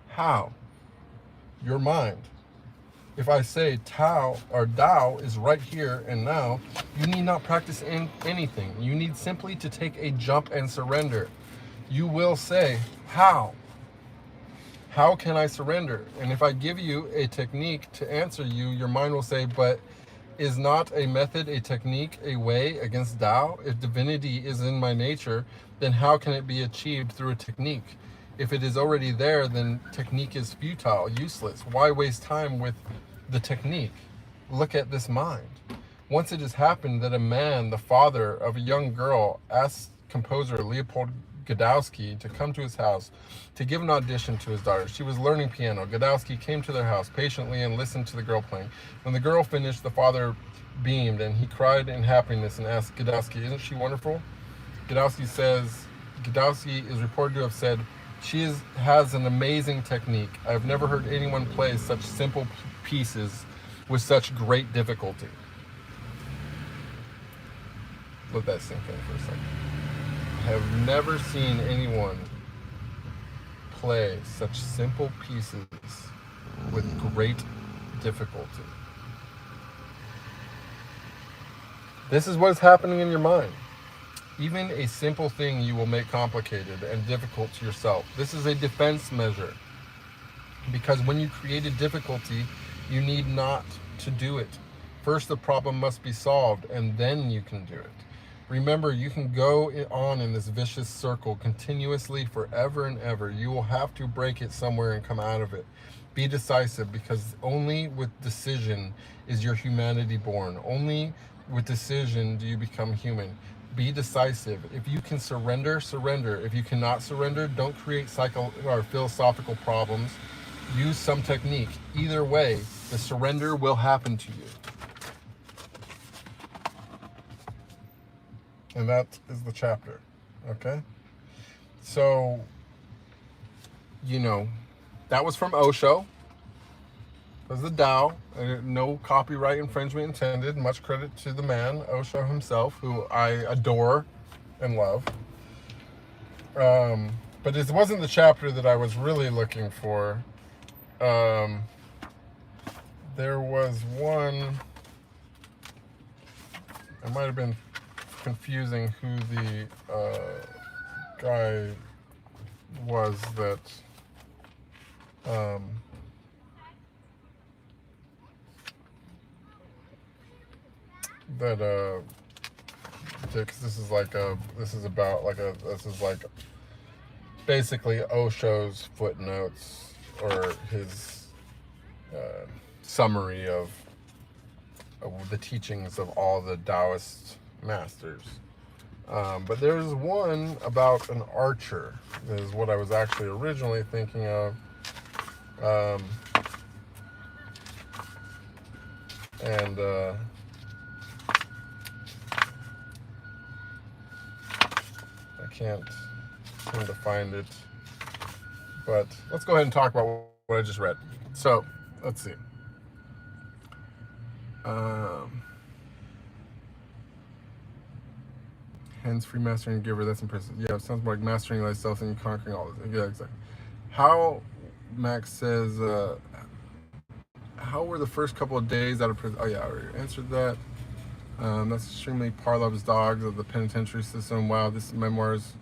how? Your mind. If I say Tao or Tao is right here and now, you need not practice anything. You need simply to take a jump and surrender. You will say, how? How can I surrender? And if I give you a technique to answer you, your mind will say, but is not a method, a technique, a way against Tao? If divinity is in my nature, then how can it be achieved through a technique? If it is already there, then technique is futile, useless. Why waste time with the technique? Look at this mind. Once it has happened that a man, the father of a young girl, asked composer Leopold Godowski to come to his house to give an audition to his daughter. She was learning piano. Godowski came to their house patiently and listened to the girl playing. When the girl finished, the father beamed and he cried in happiness and asked Godowski, isn't she wonderful? Godowski is reported to have said, she has an amazing technique. I've never heard anyone play such simple pieces with such great difficulty. Let that sink in for a second. I have never seen anyone play such simple pieces with great difficulty. This is what is happening in your mind. Even a simple thing you will make complicated and difficult to yourself. This is a defense measure. Because when you create a difficulty, you need not to do it. First, the problem must be solved, and then you can do it. Remember, you can go on in this vicious circle continuously forever and ever. You will have to break it somewhere and come out of it. Be decisive, because only with decision is your humanity born. Only with decision do you become human. Be decisive. If you can surrender, surrender. If you cannot surrender, don't create philosophical problems. Use some technique. Either way, the surrender will happen to you. And that is the chapter, okay? So, that was from Osho. That was the Tao. No copyright infringement intended. Much credit to the man, Osho himself, who I adore and love. But it wasn't the chapter that I was really looking for. There was one, I might have been confusing who the guy was that because this is basically Osho's footnotes or his summary of the teachings of all the Daoist masters. But there's one about an archer. This is what I was actually originally thinking of. I can't seem to find it. But let's go ahead and talk about what I just read. So, let's see. Hence, free mastering and giver, that's impressive. Yeah, it sounds more like mastering thyself and conquering all this. Yeah, exactly. How, Max says, how were the first couple of days out of prison? Oh, yeah, I already answered that. That's extremely Parlov's dogs of the penitentiary system. Wow, this is memoirs.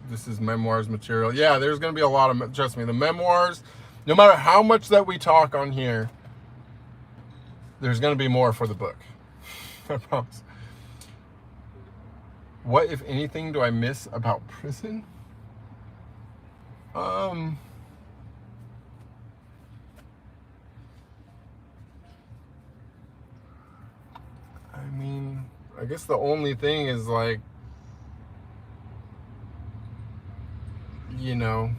This is memoirs material. Yeah, there's going to be a lot of, trust me, the memoirs, no matter how much that we talk on here, there's going to be more for the book. I promise. What, if anything, do I miss about prison? I mean, I guess the only thing is like, you know,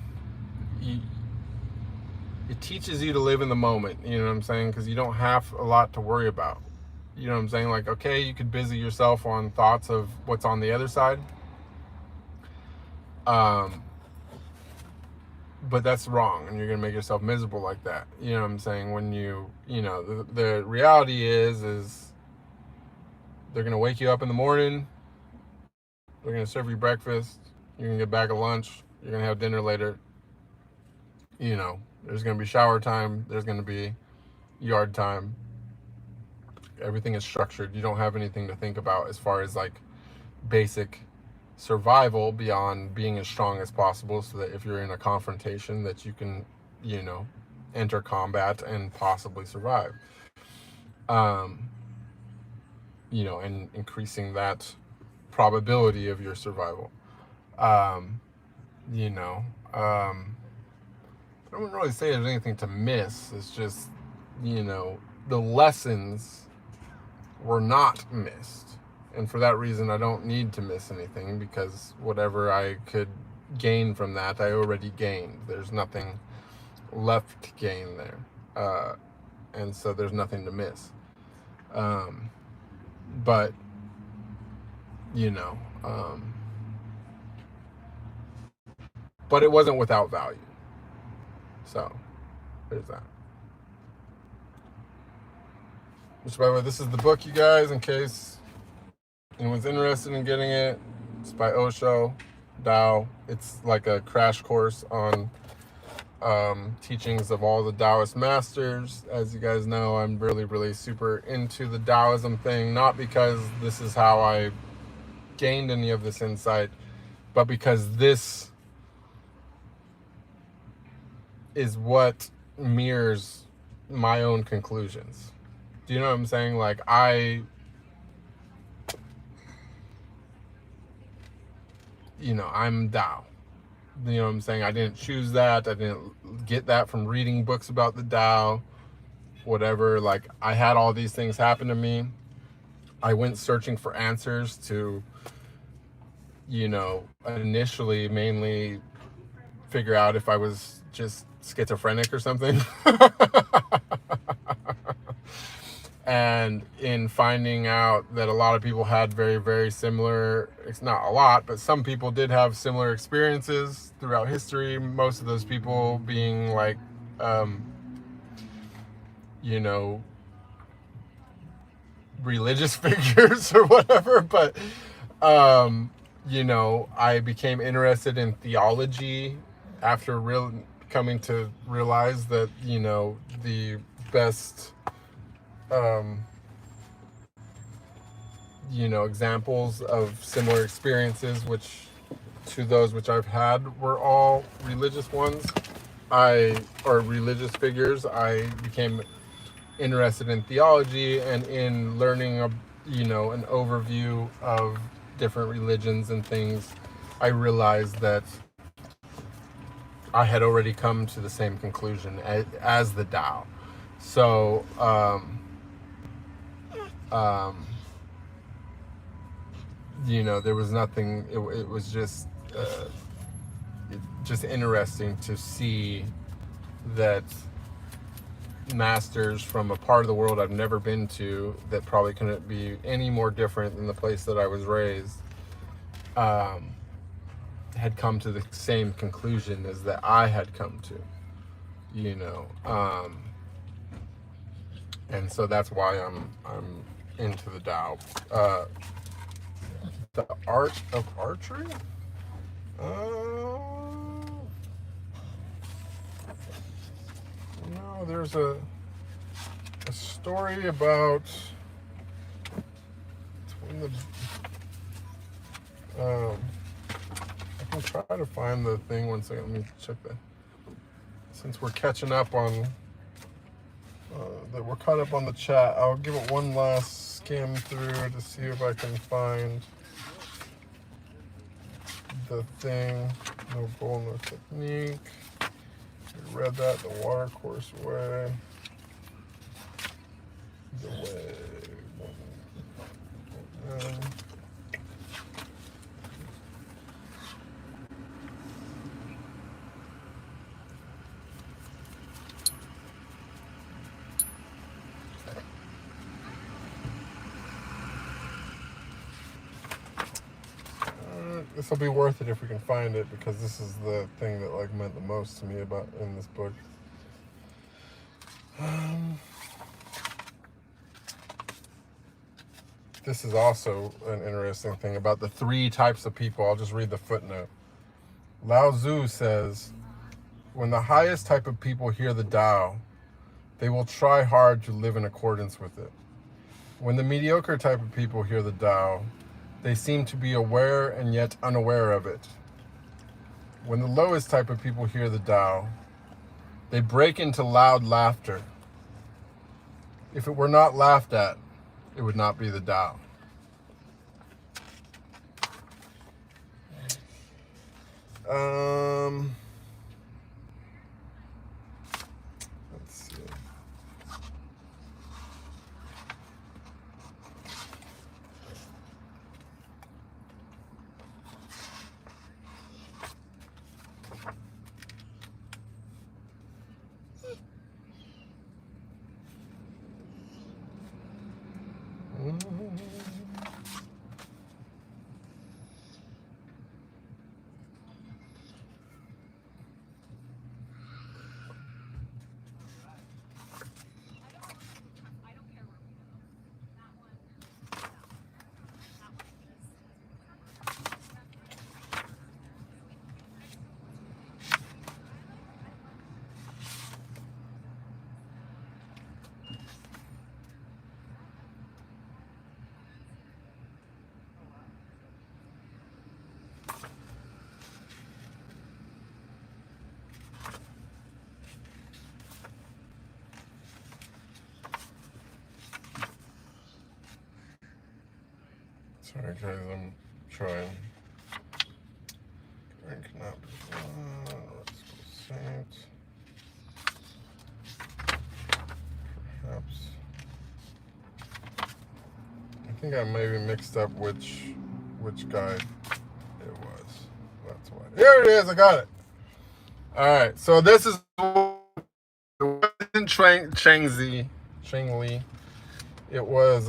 it teaches you to live in the moment, you know what I'm saying? Because you don't have a lot to worry about. You know what I'm saying? Like, okay, you could busy yourself on thoughts of what's on the other side. But that's wrong, and you're going to make yourself miserable like that. You know what I'm saying? When you know, the reality is they're going to wake you up in the morning. They're going to serve you breakfast. You're going to get back at lunch. You're going to have dinner later. You know, there's going to be shower time. There's going to be yard time. Everything is structured. You don't have anything to think about as far as like basic survival beyond being as strong as possible, so that if you're in a confrontation that you can, you know, enter combat and possibly survive. You know, and increasing that probability of your survival. You know, I don't really say there's anything to miss. It's just, you know, the lessons were not missed. And for that reason, I don't need to miss anything, because whatever I could gain from that, I already gained. There's nothing left to gain there. And so there's nothing to miss. But, you know, but it wasn't without value. So, there's that. Which, by the way, this is the book, you guys, in case anyone's interested in getting it. It's by Osho, Tao. It's like a crash course on teachings of all the Daoist masters. As you guys know, I'm really, really super into the Taoism thing, not because this is how I gained any of this insight, but because this is what mirrors my own conclusions. Do you know what I'm saying? Like, I'm Tao. You know what I'm saying? I didn't choose that. I didn't get that from reading books about the Tao, whatever. Like, I had all these things happen to me. I went searching for answers to, you know, initially mainly figure out if I was just schizophrenic or something. And in finding out that a lot of people had very, very similar, it's not a lot, but some people did have similar experiences throughout history. Most of those people being like, you know, religious figures or whatever. But, you know, I became interested in theology after coming to realize that, you know, the best you know, examples of similar experiences to those which I've had were all religious ones. Or religious figures. I became interested in theology and in learning, you know, an overview of different religions and things. I realized that I had already come to the same conclusion as the Tao. So, you know, there was nothing, it was just interesting to see that masters from a part of the world I've never been to, that probably couldn't be any more different than the place that I was raised, had come to the same conclusion as that I had come to, you know. And so that's why I'm into the Tao. The art of archery? No, there's a story about in the I can try to find the thing. One second, let me check that. Since we're catching up on that we're caught up on the chat, I'll give it one last skim through to see if I can find the thing. No goal, no technique. We read that the water course way. The way. This will be worth it if we can find it, because this is the thing that like meant the most to me about in this book. This is also an interesting thing about the 3 types of people. I'll just read the footnote. Lao Tzu says, when the highest type of people hear the Tao, they will try hard to live in accordance with it. When the mediocre type of people hear the Tao, they seem to be aware and yet unaware of it. When the lowest type of people hear the Tao, they break into loud laughter. If it were not laughed at, it would not be the Tao. Let's see. Sorry guys, I'm trying. Let's go Saint. Perhaps. I think I maybe mixed up which guide it was. That's why. Here it is, I got it. Alright, so this is Changzi. It was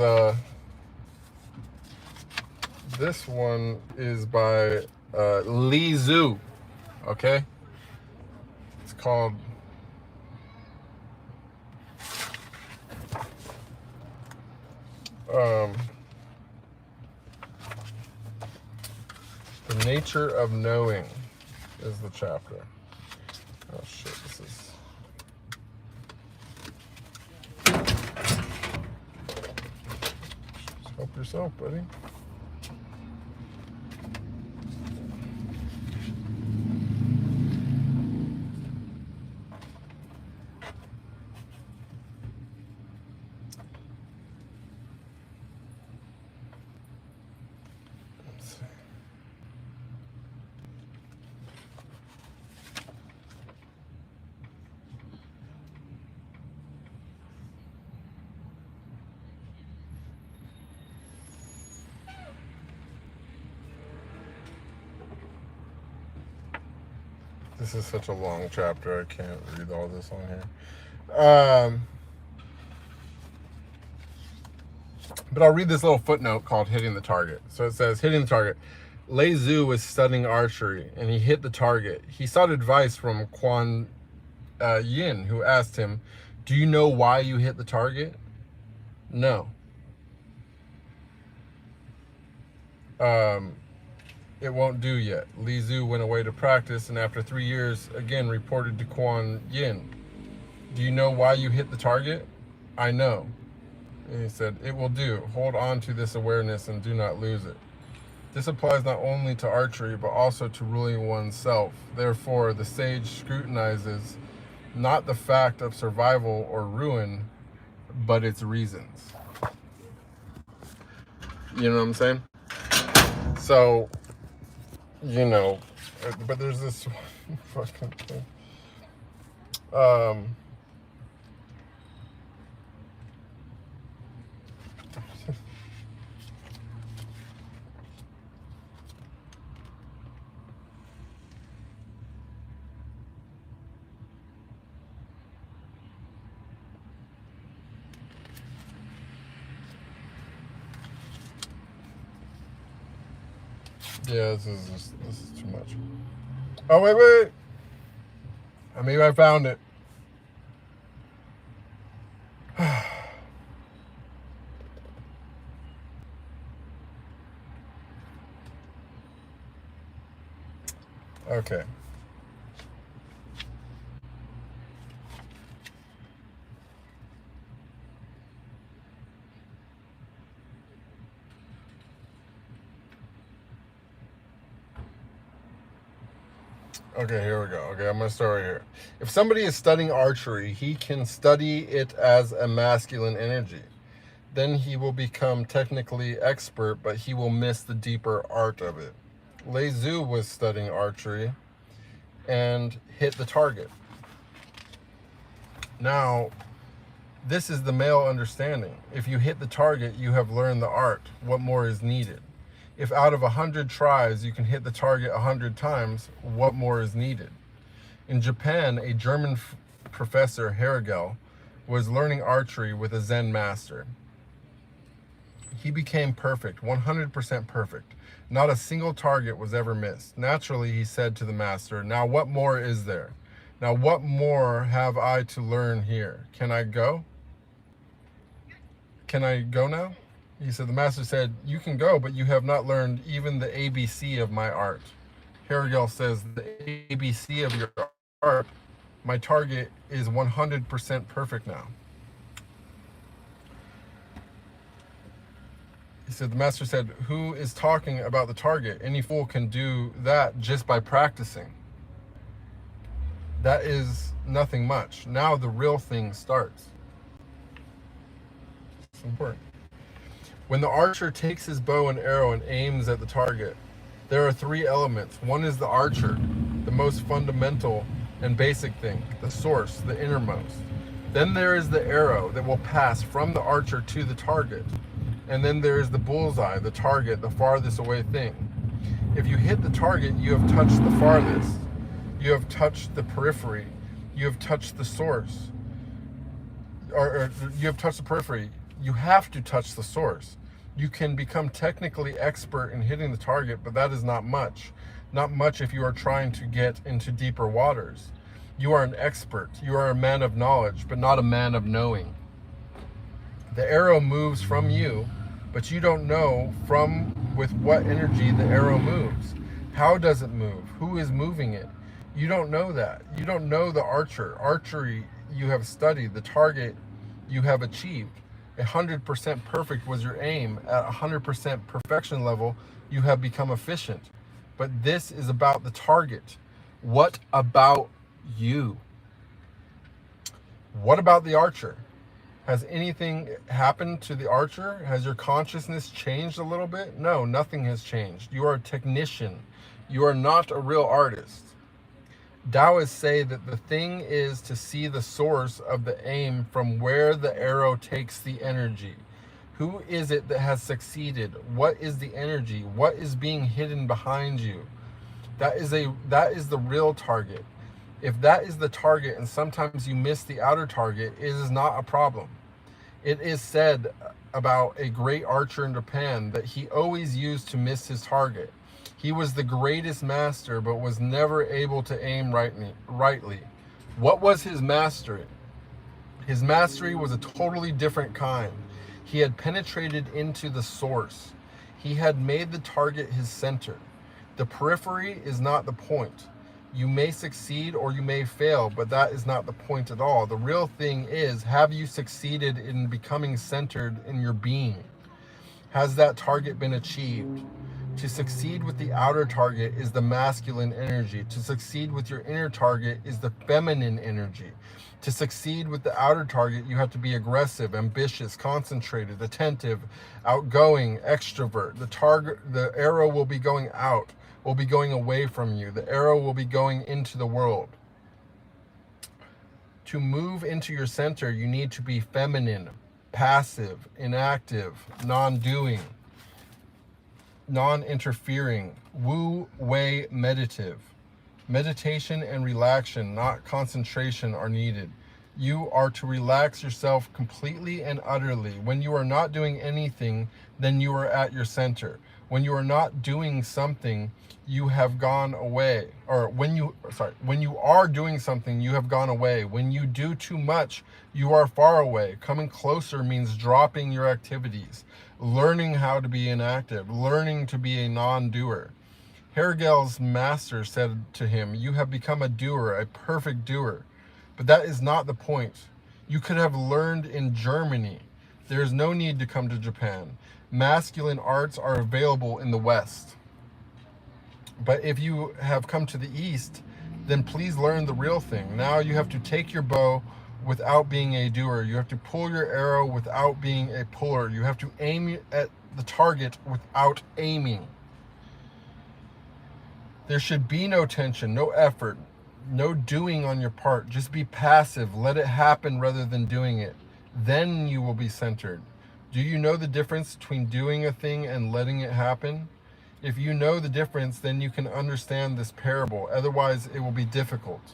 this one is by Li Zhu, okay? It's called The Nature of Knowing is the chapter. Oh shit, this is... Just help yourself, buddy. This is such a long chapter, I can't read all this on here. But I'll read this little footnote called Hitting the Target. So it says, hitting the target. Lei Zhu was studying archery, and he hit the target. He sought advice from Kuan Yin, who asked him, do you know why you hit the target? No. It won't do yet. Li Zhu went away to practice, and after 3 years, again reported to Kuan Yin. Do you know why you hit the target? I know. And he said, it will do. Hold on to this awareness and do not lose it. This applies not only to archery, but also to ruling oneself. Therefore, the sage scrutinizes not the fact of survival or ruin, but its reasons. You know what I'm saying? So, you know, but there's this fucking thing. Yeah, this is too much. Oh, wait. Maybe I found it. Okay. Okay, here we go. Okay, I'm going to start right here. If somebody is studying archery, he can study it as a masculine energy. Then he will become technically expert, but he will miss the deeper art of it. Lei Zhu was studying archery and hit the target. Now, this is the male understanding. If you hit the target, you have learned the art. What more is needed? If out of 100 tries you can hit the target 100 times, what more is needed? In Japan, a German professor, Herigel, was learning archery with a Zen master. He became perfect, 100% perfect. Not a single target was ever missed. Naturally, he said to the master, now what more is there? Now what more have I to learn here? Can I go? Can I go now? He said, the master said, you can go, but you have not learned even the ABC of my art. Herigel says, the ABC of your art, my target is 100% perfect now. He said, the master said, who is talking about the target? Any fool can do that just by practicing. That is nothing much. Now the real thing starts. It's important. When the archer takes his bow and arrow and aims at the target, there are three elements. One is the archer, the most fundamental and basic thing, the source, the innermost. Then there is the arrow that will pass from the archer to the target. And then there is the bullseye, the target, the farthest away thing. If you hit the target, you have touched the farthest. You have touched the periphery. You have touched the source. Or you have touched the periphery. You have to touch the source. You can become technically expert in hitting the target, but that is not much. Not much if you are trying to get into deeper waters. You are an expert. You are a man of knowledge, but not a man of knowing. The arrow moves from you, but you don't know with what energy the arrow moves. How does it move? Who is moving it? You don't know that. You don't know the archer. Archery you have studied. The target you have achieved. 100% perfect was your aim. At 100% perfection level, you have become efficient. But this is about the target. What about you? What about the archer? Has anything happened to the archer? Has your consciousness changed a little bit? No, nothing has changed. You are a technician. You are not a real artist. Daoists say that the thing is to see the source of the aim from where the arrow takes the energy. Who is it that has succeeded? What is the energy? What is being hidden behind you? That is the real target. If that is the target and sometimes you miss the outer target, it is not a problem. It is said about a great archer in Japan that he always used to miss his target. He was the greatest master, but was never able to aim rightly. What was his mastery? His mastery was a totally different kind. He had penetrated into the source. He had made the target his center. The periphery is not the point. You may succeed or you may fail, but that is not the point at all. The real thing is, have you succeeded in becoming centered in your being? Has that target been achieved? To succeed with the outer target is the masculine energy. To succeed with your inner target is the feminine energy. To succeed with the outer target, you have to be aggressive, ambitious, concentrated, attentive, outgoing, extrovert. The arrow will be going out, will be going away from you. The arrow will be going into the world. To move into your center, you need to be feminine, passive, inactive, non-doing, non-interfering, wu-wei meditative. Meditation and relaxation, not concentration, are needed. You are to relax yourself completely and utterly. When you are not doing anything, then you are at your center. When you are not doing something, you have gone away. Or when you are doing something, you have gone away. When you do too much, you are far away. Coming closer means dropping your activities, learning how to be inactive, learning to be a non-doer. Hergel's master said to him, "You have become a doer, a perfect doer." But that is not the point. You could have learned in Germany. There is no need to come to Japan. Masculine arts are available in the West. But if you have come to the East, then please learn the real thing. Now you have to take your bow without being a doer. You have to pull your arrow without being a puller. You have to aim at the target without aiming. There should be no tension, no effort, no doing on your part. Just be passive. Let it happen rather than doing it. Then you will be centered. Do you know the difference between doing a thing and letting it happen? If you know the difference, then you can understand this parable. Otherwise, it will be difficult.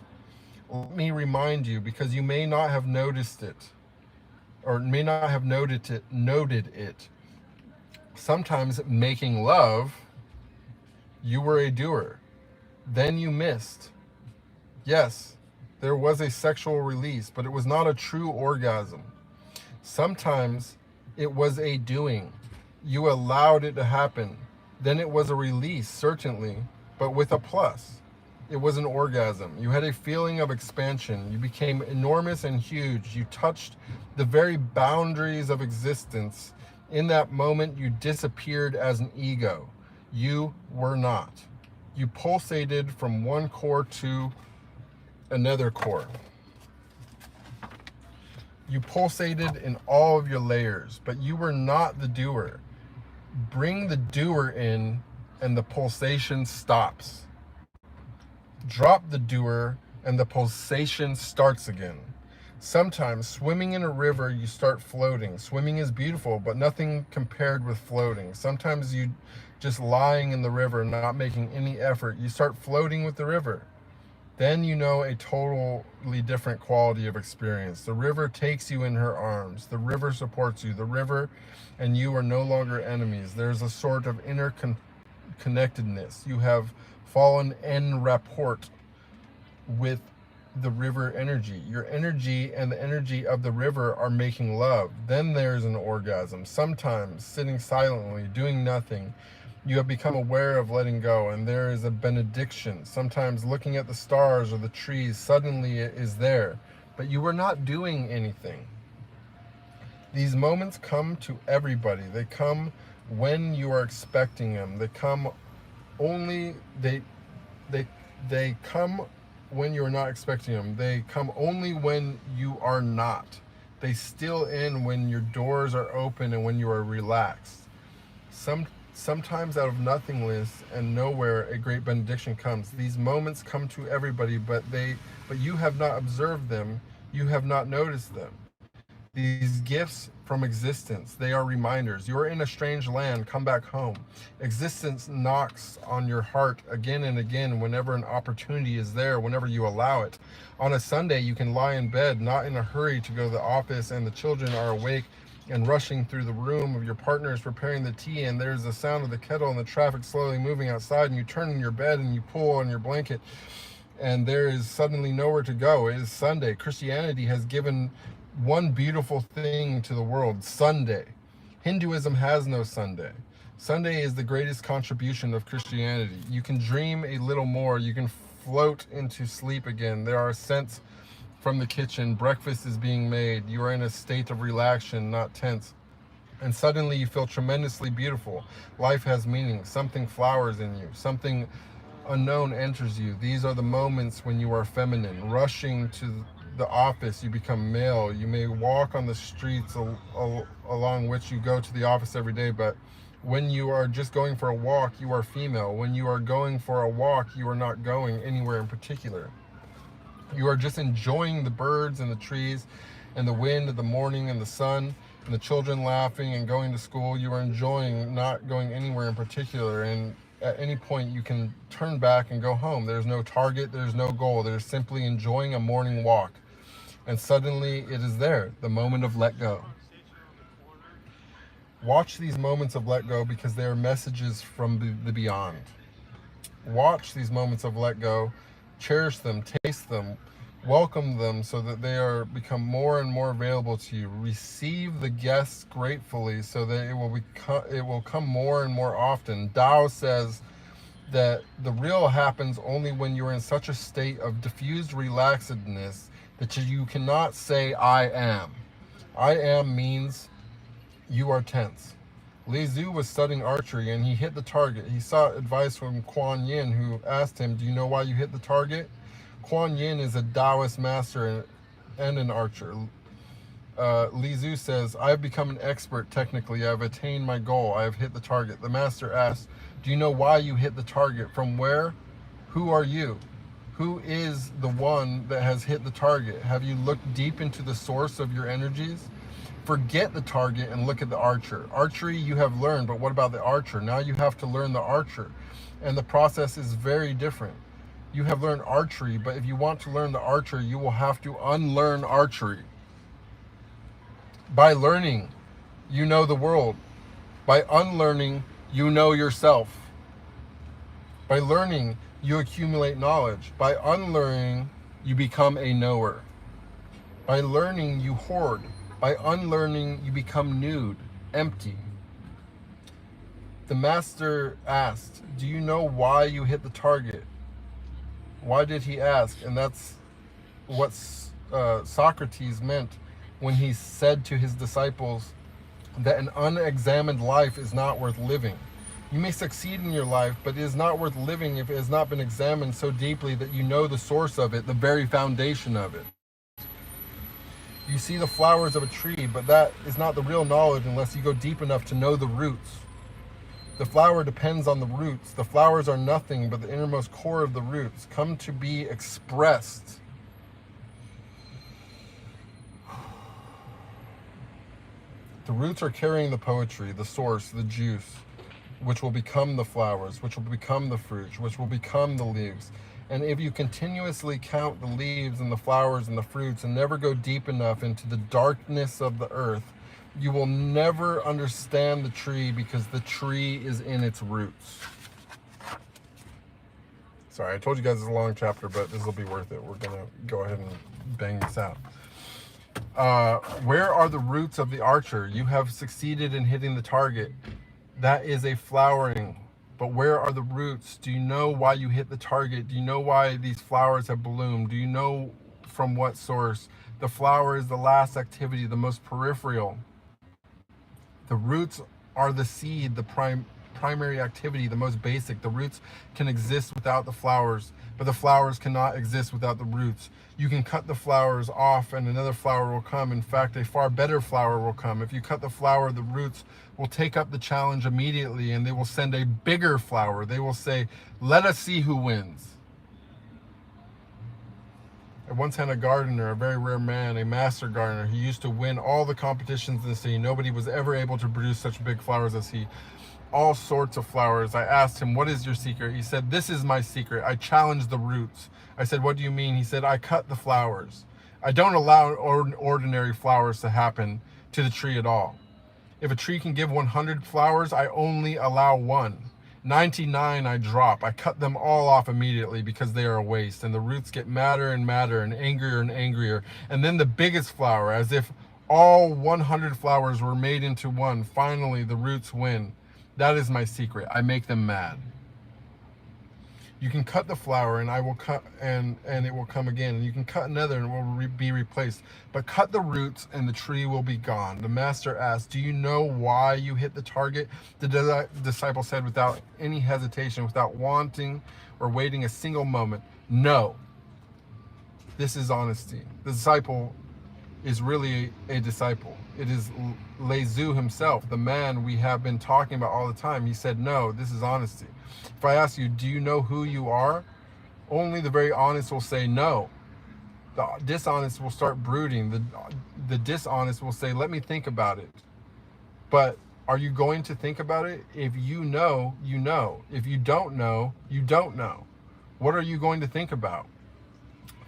Let me remind you, because you may not have noticed it, or may not have noted it. Sometimes making love, you were a doer. Then you missed. Yes, there was a sexual release, but it was not a true orgasm. Sometimes it was a doing. You allowed it to happen. Then it was a release, certainly, but with a plus. It was an orgasm. You had a feeling of expansion. You became enormous and huge. You touched the very boundaries of existence. In that moment, you disappeared as an ego. You were not. You pulsated from one core to another core. You pulsated in all of your layers, but you were not the doer. Bring the doer in and the pulsation stops. Drop the doer and the pulsation starts again. Sometimes swimming in a river, you start floating. Swimming is beautiful, but nothing compared with floating. Sometimes you just lying in the river, not making any effort, you start floating with the river. Then you know a totally different quality of experience. The river takes you in her arms. The river supports you. The river and you are no longer enemies. There's a sort of inner connectedness. You have fallen en rapport with the river energy. Your energy and the energy of the river are making love. Then there's an orgasm. Sometimes sitting silently, doing nothing, you have become aware of letting go, and there is a benediction. Sometimes looking at the stars or the trees, suddenly it is there, but you were not doing anything. These moments come to everybody. They come when you are expecting them. They come only, they come when you are not expecting them. They come only when you are not. They steal in when your doors are open and when you are relaxed. Sometimes out of nothingness and nowhere, a great benediction comes. These moments come to everybody, but you have not observed them. You have not noticed them. These gifts from existence, they are reminders. You are in a strange land, come back home. Existence knocks on your heart again and again whenever an opportunity is there, whenever you allow it. On a Sunday, you can lie in bed, not in a hurry to go to the office, and the children are awake and rushing through the room of your partner is preparing the tea, and there's the sound of the kettle and the traffic slowly moving outside, and you turn in your bed and you pull on your blanket, and there is suddenly nowhere to go. It is Sunday. Christianity has given one beautiful thing to the world: Sunday. Hinduism has no Sunday. Sunday is the greatest contribution of Christianity. You can dream a little more. You can float into sleep again. There are scents from the kitchen. Breakfast is being made. You are in a state of relaxation, not tense. And suddenly you feel tremendously beautiful. Life has meaning. Something flowers in you. Something unknown enters you. These are the moments when you are feminine. Rushing to the office, you become male. You may walk on the streets along which you go to the office every day, but when you are just going for a walk, you are female. When you are going for a walk, you are not going anywhere in particular. You are just enjoying the birds and the trees and the wind and the morning and the sun and the children laughing and going to school. You are enjoying, not going anywhere in particular. And at any point you can turn back and go home. There's no target, there's no goal. There's simply enjoying a morning walk. And suddenly it is there, the moment of let go. Watch these moments of let go because they are messages from the beyond. Watch these moments of let go, cherish them, taste them, welcome them so that they are become more and more available to you. Receive the guests gratefully so that it will come more and more often. Dao says that the real happens only when you're in such a state of diffused relaxedness that you cannot say I am. I am means you are tense. Li Zhu was studying archery and he hit the target. He sought advice from Kuan Yin, who asked him, do you know why you hit the target? Kuan Yin is a Daoist master and an archer. Li Zhu says, I have become an expert technically. I have attained my goal. I have hit the target. The master asked, do you know why you hit the target? From where? Who are you? Who is the one that has hit the target? Have you looked deep into the source of your energies? Forget the target and look at the archer. Archery you have learned, but what about the archer? Now you have to learn the archer. And the process is very different. You have learned archery, but if you want to learn the archer, you will have to unlearn archery. By learning, you know the world. By unlearning, you know yourself. By learning, you accumulate knowledge. By unlearning, you become a knower. By learning, you hoard. By unlearning, you become nude, empty. The master asked, do you know why you hit the target? Why did he ask? And that's what Socrates meant when he said to his disciples that an unexamined life is not worth living. You may succeed in your life, but it is not worth living if it has not been examined so deeply that you know the source of it, the very foundation of it. You see the flowers of a tree, but that is not the real knowledge unless you go deep enough to know the roots. The flower depends on the roots. The flowers are nothing but the innermost core of the roots, come to be expressed. The roots are carrying the poetry, the source, the juice, which will become the flowers, which will become the fruit, which will become the leaves. And if you continuously count the leaves and the flowers and the fruits and never go deep enough into the darkness of the earth, you will never understand the tree because the tree is in its roots. Sorry, I told you guys it's a long chapter, but this will be worth it. We're going to go ahead and bang this out. Where are the roots of the archer? You have succeeded in hitting the target. That is a flowering. But where are the roots? Do you know why you hit the target? Do you know why these flowers have bloomed? Do you know from what source? The flower is the last activity, the most peripheral. The roots are the seed, the primary activity, the most basic. The roots can exist without the flowers, but the flowers cannot exist without the roots. You can cut the flowers off and another flower will come. In fact, a far better flower will come. If you cut the flower, the roots will take up the challenge immediately and they will send a bigger flower. They will say, let us see who wins. I once had a gardener, a very rare man, a master gardener. He used to win all the competitions in the city. Nobody was ever able to produce such big flowers as he. All sorts of flowers. I asked him, what is your secret? He said, this is my secret. I challenge the roots. I said, what do you mean? He said, I cut the flowers. I don't allow ordinary flowers to happen to the tree at all. If a tree can give 100 flowers, I only allow 1. 99 I drop. I cut them all off immediately because they are a waste. And the roots get madder and madder and angrier. And then the biggest flower, as if all 100 flowers were made into one. Finally, the roots win. That is my secret. I make them mad. You can cut the flower and I will cut, and it will come again. And you can cut another and it will be replaced. But cut the roots and the tree will be gone. The master asked, do you know why you hit the target? The disciple said without any hesitation, without wanting or waiting a single moment, no. This is honesty. The disciple is really a disciple. It is Lezu himself, the man we have been talking about all the time. He said, no, this is honesty. If I ask you, do you know who you are? Only the very honest will say no. The dishonest will start brooding. The dishonest will say, let me think about it. But are you going to think about it? If you know, you know. If you don't know, you don't know. What are you going to think about?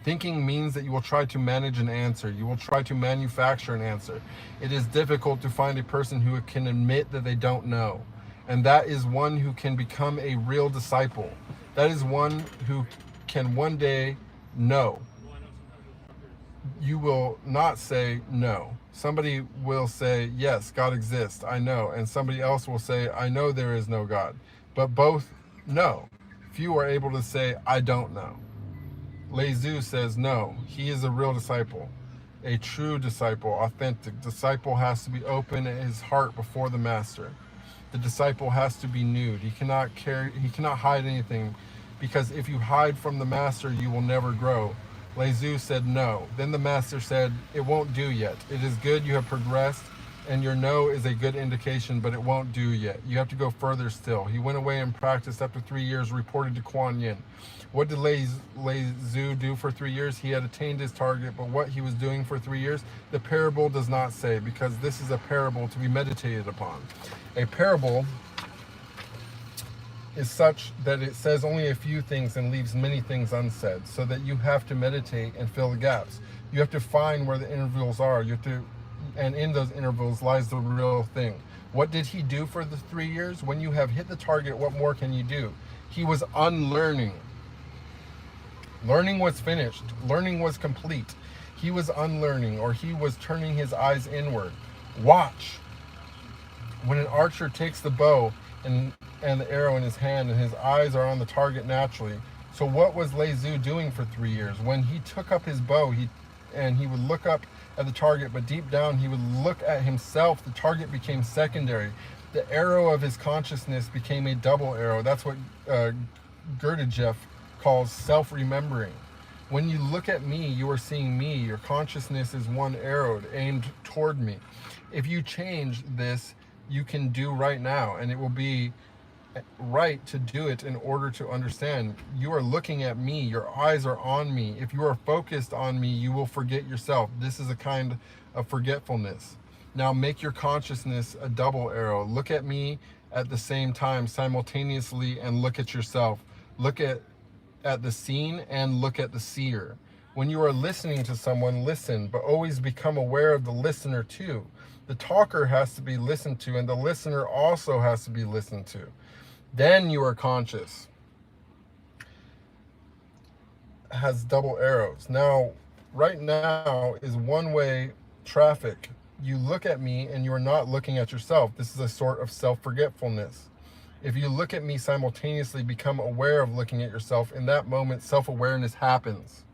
Thinking means that you will try to manage an answer. You will try to manufacture an answer. It is difficult to find a person who can admit that they don't know. And that is one who can become a real disciple. That is one who can one day know. You will not say no. Somebody will say, yes, God exists, I know. And somebody else will say, I know there is no God. But both know. Few are able to say, I don't know. Lezu says no, he is a real disciple, a true disciple, authentic. Disciple has to be open in his heart before the master. The disciple has to be nude. He cannot hide anything, because if you hide from the master, you will never grow. Lezu said no. Then the master said, it won't do yet. It is good you have progressed, and your no is a good indication, but it won't do yet. You have to go further still. He went away and practiced after 3 years, reported to Kuan Yin. What did Lezu do for 3 years? He had attained his target, but what he was doing for 3 years, the parable does not say, because this is a parable to be meditated upon. A parable is such that it says only a few things and leaves many things unsaid, so that you have to meditate and fill the gaps. You have to find where the intervals are. You have to, and in those intervals lies the real thing. What did he do for the 3 years? When you have hit the target, what more can you do? He was unlearning. Learning was finished. Learning was complete. He was unlearning, or he was turning his eyes inward. Watch. When an archer takes the bow and the arrow in his hand, and his eyes are on the target naturally. So what was Lezu doing for 3 years? When he took up his bow, he would look up at the target, but deep down he would look at himself. The target became secondary. The arrow of his consciousness became a double arrow. That's what Gurdjieff calls self-remembering. When you look at me, you are seeing me. Your consciousness is one arrow aimed toward me. If you change this, you can do right now, and it will be right to do it in order to understand. You are looking at me. Your eyes are on me. If you are focused on me, you will forget yourself. This is a kind of forgetfulness. Now make your consciousness a double arrow. Look at me at the same time, simultaneously, and look at yourself. Look at the scene and look at the seer. When you are listening to someone, listen, but always become aware of the listener too. The talker has to be listened to, and the listener also has to be listened to. Then you are conscious. Has double arrows. Now, right now is one-way traffic. You look at me and you are not looking at yourself. This is a sort of self-forgetfulness. If you look at me simultaneously, become aware of looking at yourself, in that moment, self-awareness happens.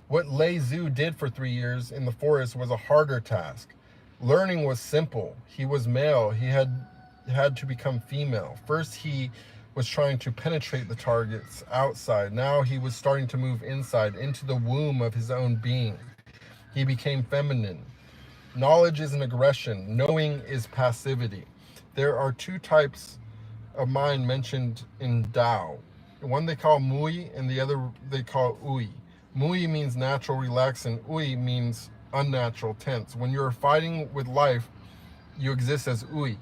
What Lezu did for 3 years in the forest was a harder task. Learning was simple. He was male. He had to become female. First, he was trying to penetrate the targets outside. Now he was starting to move inside, into the womb of his own being. He became feminine. Knowledge is an aggression. Knowing is passivity. There are two types of mind mentioned in Tao. One they call Mui, and the other they call Ui. Mui means natural, relaxed, and Ui means unnatural, tense. When you are fighting with life, you exist as Ui.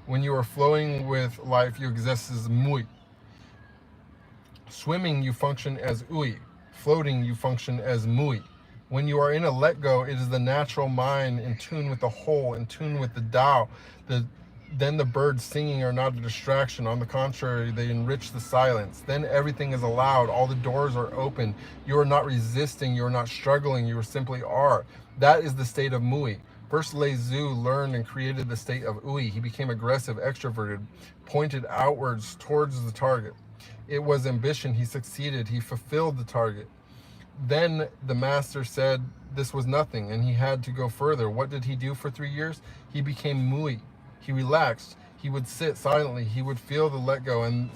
When you are flowing with life, you exist as Mui. Swimming, you function as Ui. Floating, you function as Mui. When you are in a let-go, it is the natural mind in tune with the whole, in tune with the Tao. Then the birds singing are not a distraction. On the contrary, they enrich the silence. Then everything is allowed. All the doors are open. You are not resisting. You are not struggling. You simply are. That is the state of Mui. First, Lezu learned and created the state of Ui. He became aggressive, extroverted, pointed outwards towards the target. It was ambition. He succeeded. He fulfilled the target. Then the master said this was nothing, and he had to go further. What did he do for 3 years? He became mui. He relaxed. He would sit silently. He would feel the let go, and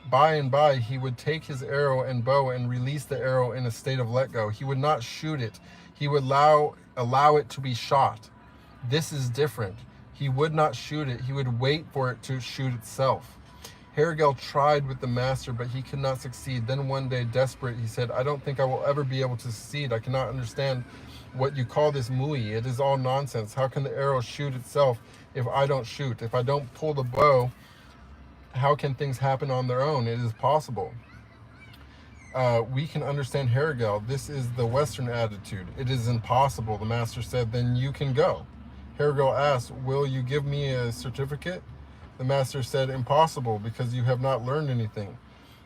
by, he would take his arrow and bow and release the arrow in a state of let go. He would not shoot it. He would allow it to be shot. This is different. He would not shoot it. He would wait for it to shoot itself. Hergel tried with the master, but he could not succeed. Then one day, desperate, he said, I don't think I will ever be able to succeed. I cannot understand what you call this mui. It is all nonsense. How can the arrow shoot itself if I don't shoot? If I don't pull the bow, how can things happen on their own? It is possible. We can understand Hergel. This is the Western attitude. It is impossible. The master said, then you can go. Hergel asked, will you give me a certificate? The master said, impossible, because you have not learned anything.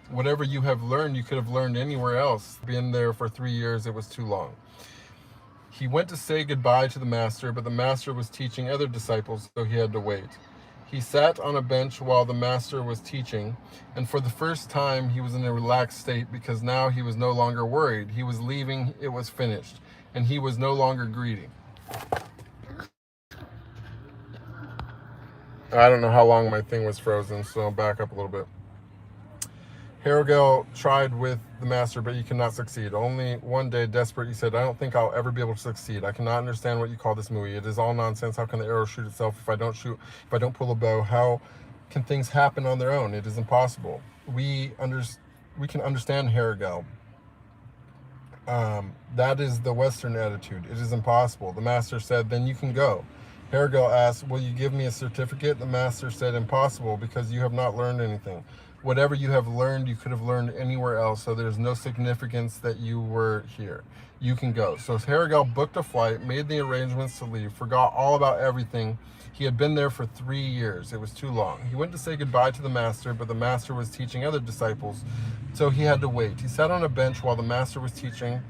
Whatever you have learned, you could have learned anywhere else. Been there for 3 years, it was too long. He went to say goodbye to the master, but the master was teaching other disciples, so he had to wait. He sat on a bench while the master was teaching, and for the first time he was in a relaxed state because now he was no longer worried. He was leaving, it was finished, and he was no longer greedy. I don't know how long my thing was frozen, so I'll back up a little bit. Hergel tried with the master, but he could not succeed. Only one day, desperate, he said, I don't think I'll ever be able to succeed. I cannot understand what you call this mui. It is all nonsense. How can the arrow shoot itself if I don't shoot, if I don't pull a bow? How can things happen on their own? It is impossible. We can understand Hergel. That is the Western attitude. It is impossible. The master said, then you can go. Hergel asked, will you give me a certificate? The master said, impossible, because you have not learned anything. Whatever you have learned, you could have learned anywhere else, so there's no significance that you were here. You can go. So Hergel booked a flight, made the arrangements to leave, forgot all about everything. He had been there for 3 years. It was too long. He went to say goodbye to the master, but the master was teaching other disciples, so he had to wait. He sat on a bench while the master was teaching,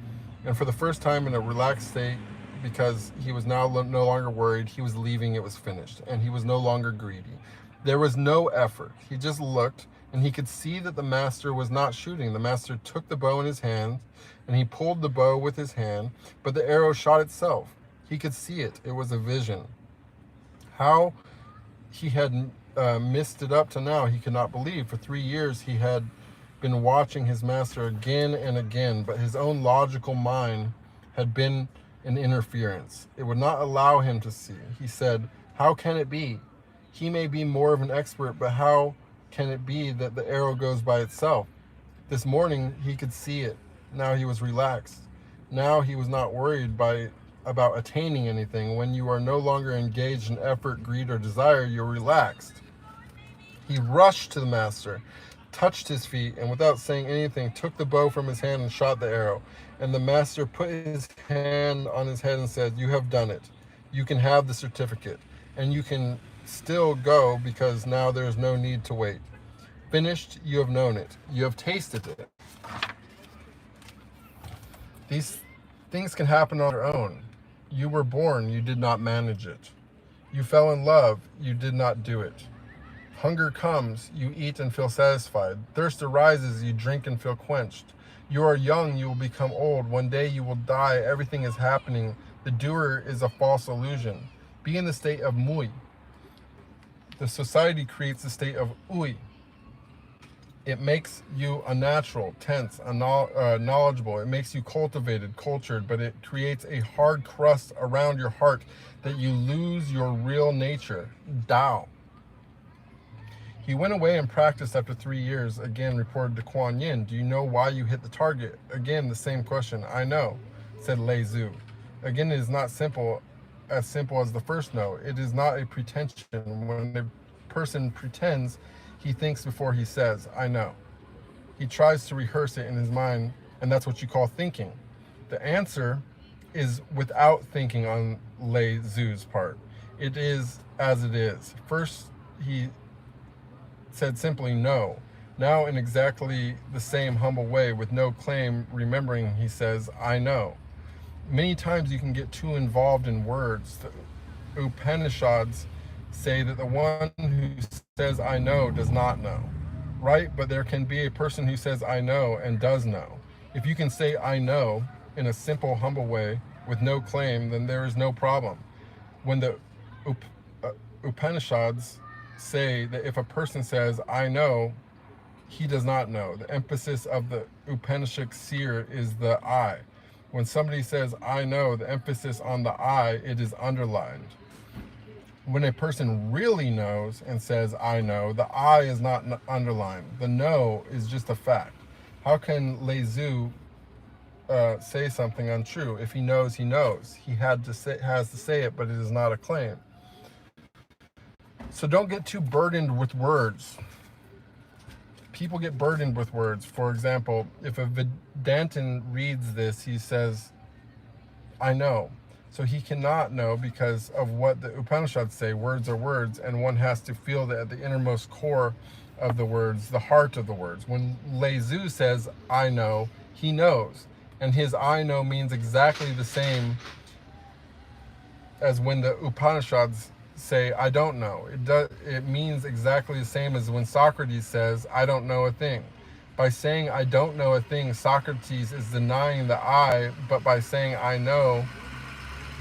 and for the first time in a relaxed state, because he was now no longer worried, he was leaving, it was finished, and he was no longer greedy. There was no effort. He just looked, and he could see that the master was not shooting. The master took the bow in his hand, and he pulled the bow with his hand, but the arrow shot itself. He could see it. It was a vision. How he had missed it up to now, he could not believe. For 3 years, he had been watching his master again and again, but his own logical mind had been an interference. It would not allow him to see. He said, how can it be? He may be more of an expert, but how can it be that the arrow goes by itself? This morning, he could see it. Now he was relaxed. Now he was not worried about attaining anything. When you are no longer engaged in effort, greed, or desire, you're relaxed. He rushed to the master, touched his feet, and without saying anything, took the bow from his hand and shot the arrow. And the master put his hand on his head and said, you have done it. You can have the certificate, and you can still go because now there is no need to wait. Finished, you have known it. You have tasted it. These things can happen on their own. You were born, you did not manage it. You fell in love, you did not do it. Hunger comes, you eat and feel satisfied. Thirst arises, you drink and feel quenched. You are young, you will become old. One day you will die, everything is happening. The doer is a false illusion. Be in the state of mui. The society creates the state of ui. It makes you unnatural, tense, knowledgeable. It makes you cultivated, cultured, but it creates a hard crust around your heart that you lose your real nature, Dao. He went away and practiced after 3 years, again reported to Kuan Yin. Do you know why you hit the target? Again, the same question. I know, said Lei Zhu. Again, it is not simple as the first no. It is not a pretension. When a person pretends, he thinks before he says, I know. He tries to rehearse it in his mind, and that's what you call thinking. The answer is without thinking on Lei Zhu's part. It is as it is. First, he said simply no. Now in exactly the same humble way, with no claim, remembering, he says, I know. Many times you can get too involved in words. The Upanishads say that the one who says I know does not know. right? But there can be a person who says, I know, and does know. If you can say, I know, in a simple, humble way, with no claim, then there is no problem. When the Upanishads say that if a person says, I know, he does not know. The emphasis of the Upanishadic seer is the I. When somebody says, I know, the emphasis on the I, it is underlined. When a person really knows and says, I know, the I is not underlined. The know is just a fact. How can Lezu say something untrue? If he knows, he knows. He has to say it, but it is not a claim. So don't get too burdened with words. People get burdened with words. For example, if a Vedantin reads this, he says, I know. So he cannot know because of what the Upanishads say. Words are words, and one has to feel that at the innermost core of the words, the heart of the words. When Lezu says, I know, he knows. And his I know means exactly the same as when the Upanishads say, I don't know. It means exactly the same as when Socrates says, I don't know a thing. By saying I don't know a thing, Socrates is denying the I, but by saying I know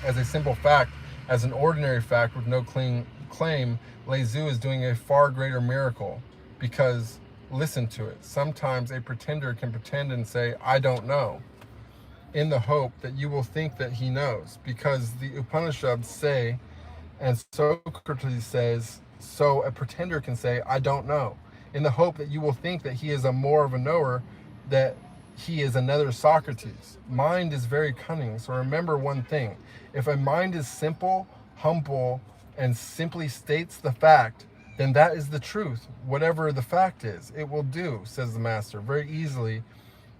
as a simple fact, as an ordinary fact with no claim, Lezu is doing a far greater miracle. Because, listen to it, sometimes a pretender can pretend and say, I don't know, in the hope that you will think that he knows. Because the Upanishads say, and Socrates says, so a pretender can say, I don't know, in the hope that you will think that he is a more of a knower, that he is another Socrates. Mind is very cunning, so remember one thing. If a mind is simple, humble, and simply states the fact, then that is the truth. Whatever the fact is, it will do, says the master. Very easily,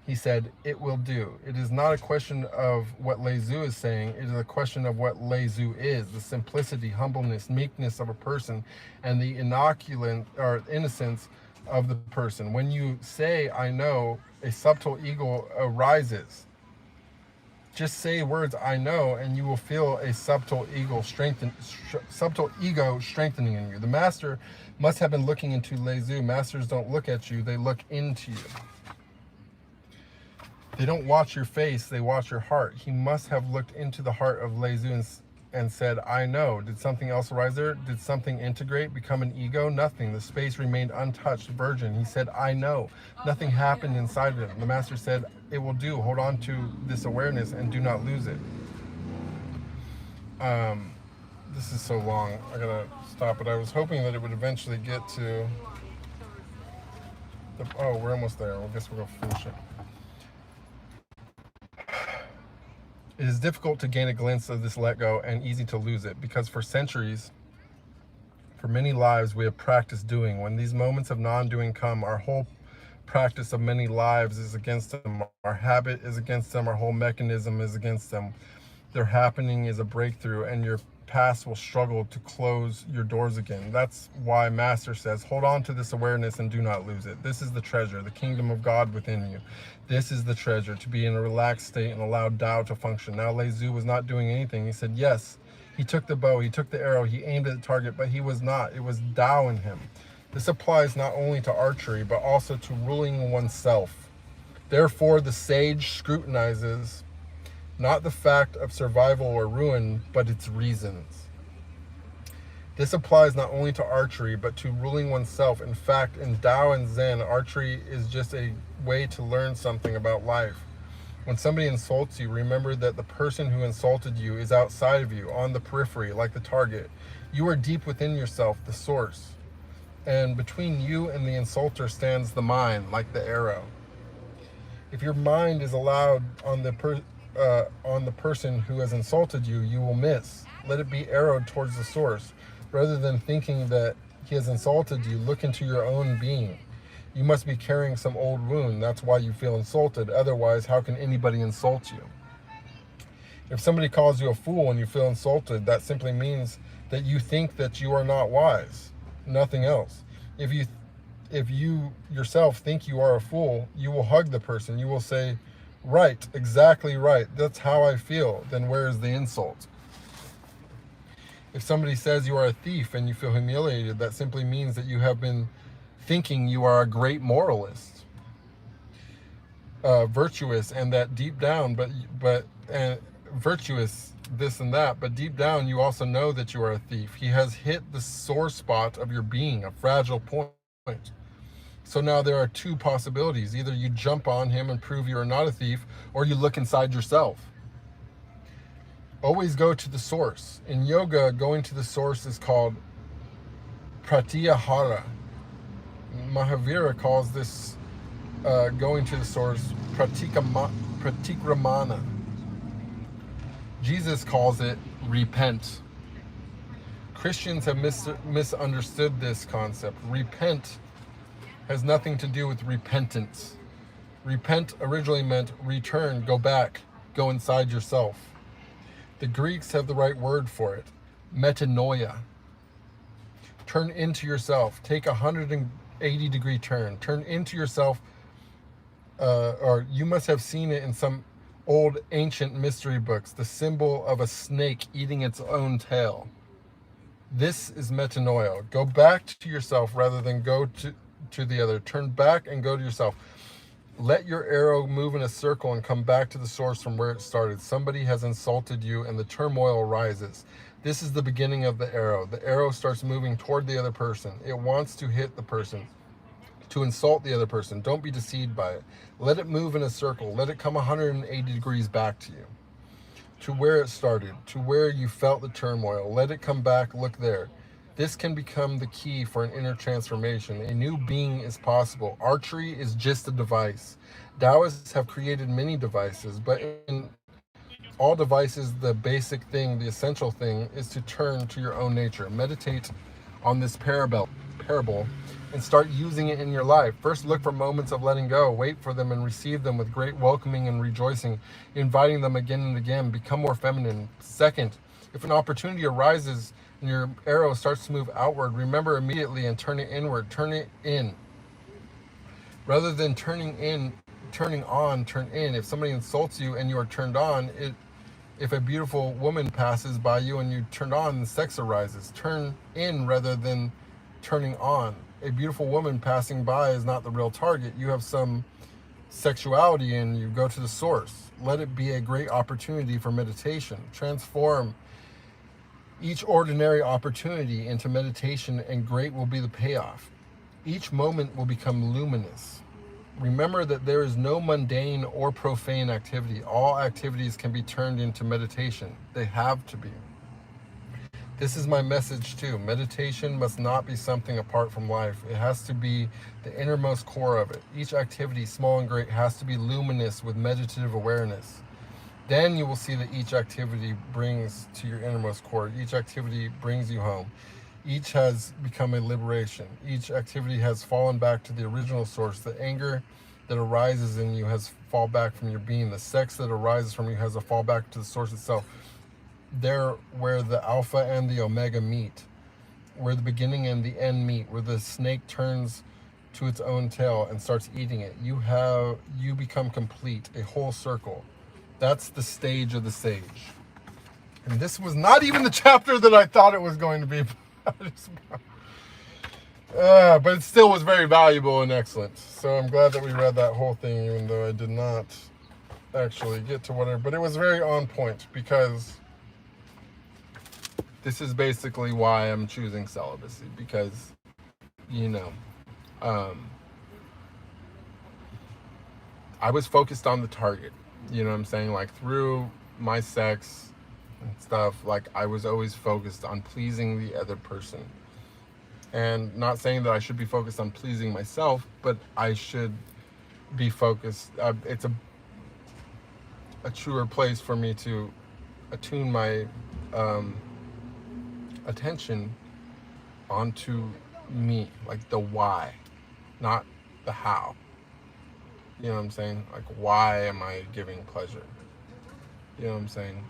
he said, it will do. It is not a question of what Lezu is saying. It is a question of what Lezu is, the simplicity, humbleness, meekness of a person, and the inoculant or innocence of the person. When you say, I know, a subtle ego arises. Just say words, I know, and you will feel a subtle ego strengthening in you. The master must have been looking into Lezu. Masters don't look at you, they look into you. They don't watch your face, they watch your heart. He must have looked into the heart of Lezu and said, I know. Did something else arise there? Did something integrate, become an ego? Nothing. The space remained untouched, virgin. He said, I know. Nothing happened inside of him. The master said, it will do. Hold on to this awareness and do not lose it. This is so long. I gotta stop it. I was hoping that it would eventually get to oh, we're almost there. I guess we're gonna finish it. It is difficult to gain a glimpse of this let go and easy to lose it, because for centuries, for many lives, we have practiced doing. When these moments of non-doing come, our whole practice of many lives is against them. Our habit is against them. Our whole mechanism is against them. Their happening is a breakthrough, and your past will struggle to close your doors again. That's why Master says, hold on to this awareness and do not lose it. This is the treasure, the kingdom of God within you. This is the treasure, to be in a relaxed state and allow Tao to function. Now Lezu was not doing anything. He said, yes, he took the bow, he took the arrow, he aimed at the target, but he was not. It was Tao in him. This applies not only to archery, but also to ruling oneself. Therefore, the sage scrutinizes not the fact of survival or ruin, but its reasons. This applies not only to archery, but to ruling oneself. In fact, in Tao and Zen, archery is just a way to learn something about life. When somebody insults you, remember that the person who insulted you is outside of you, on the periphery, like the target. You are deep within yourself, the source. And between you and the insulter stands the mind, like the arrow. If your mind is allowed on the person who has insulted you, you will miss. Let it be arrowed towards the source. Rather than thinking that he has insulted you, look into your own being. You must be carrying some old wound. That's why you feel insulted. Otherwise, how can anybody insult you? If somebody calls you a fool and you feel insulted, that simply means that you think that you are not wise. Nothing else. If you yourself think you are a fool, you will hug the person. You will say, right, exactly right. That's how I feel. Then where is the insult? If somebody says you are a thief and you feel humiliated, that simply means that you have been thinking you are a great moralist, virtuous, and that deep down, and virtuous, this and that, but deep down you also know that you are a thief. He has hit the sore spot of your being, a fragile point. So now there are two possibilities. Either you jump on him and prove you are not a thief, or you look inside yourself. Always go to the source. In yoga, going to the source is called pratyahara. Mahavira calls this going to the source pratikramana. Jesus calls it repent. Christians have misunderstood this concept. Repent has nothing to do with repentance. Repent originally meant return, go back, go inside yourself. The Greeks have the right word for it, metanoia. Turn into yourself. Take a 180-degree turn. Turn into yourself, or you must have seen it in some old ancient mystery books, the symbol of a snake eating its own tail. This is metanoia. Go back to yourself rather than go to the other. Turn back and go to yourself. Let your arrow move in a circle and come back to the source from where it started. Somebody has insulted you and the turmoil rises. This is the beginning of the arrow. The arrow starts moving toward the other person. It wants to hit the person, to insult the other person. Don't be deceived by it. Let it move in a circle. Let it come 180 degrees back to you, to where it started, to where you felt the turmoil. Let it come back. Look there. This can become the key for an inner transformation. A new being is possible. Archery is just a device. Daoists have created many devices, but in all devices, the basic thing, the essential thing, is to turn to your own nature. Meditate on this parable and start using it in your life. First, look for moments of letting go. Wait for them and receive them with great welcoming and rejoicing, inviting them again and again. Become more feminine. Second, if an opportunity arises and your arrow starts to move outward, remember immediately and turn it inward. Turn it in. Rather than turning on, turn in. If somebody insults you and you are turned on, if a beautiful woman passes by you and you turned on, the sex arises. Turn in rather than turning on. A beautiful woman passing by is not the real target. You have some sexuality and you go to the source. Let it be a great opportunity for meditation. Transform each ordinary opportunity into meditation, and great will be the payoff. Each moment will become luminous. Remember that there is no mundane or profane activity. All activities can be turned into meditation. They have to be. This is my message too. Meditation must not be something apart from life. It has to be the innermost core of it. Each activity, small and great, has to be luminous with meditative awareness. Then you will see that each activity brings to your innermost core. Each activity brings you home. Each has become a liberation. Each activity has fallen back to the original source. The anger that arises in you has fall back from your being. The sex that arises from you has a fall back to the source itself. There where the alpha and the omega meet, where the beginning and the end meet, where the snake turns to its own tail and starts eating it. You become complete, a whole circle. That's the stage of the sage. And this was not even the chapter that I thought it was going to be. But it still was very valuable and excellent. So I'm glad that we read that whole thing, even though I did not actually get to whatever. But it was very on point, because this is basically why I'm choosing celibacy. Because, I was focused on the target. You know what I'm saying? Like, through my sex and stuff, like, I was always focused on pleasing the other person. And not saying that I should be focused on pleasing myself, but I should be focused. It's a truer place for me to attune my attention onto me, like the why, not the how. You know what I'm saying? Like, why am I giving pleasure? You know what I'm saying?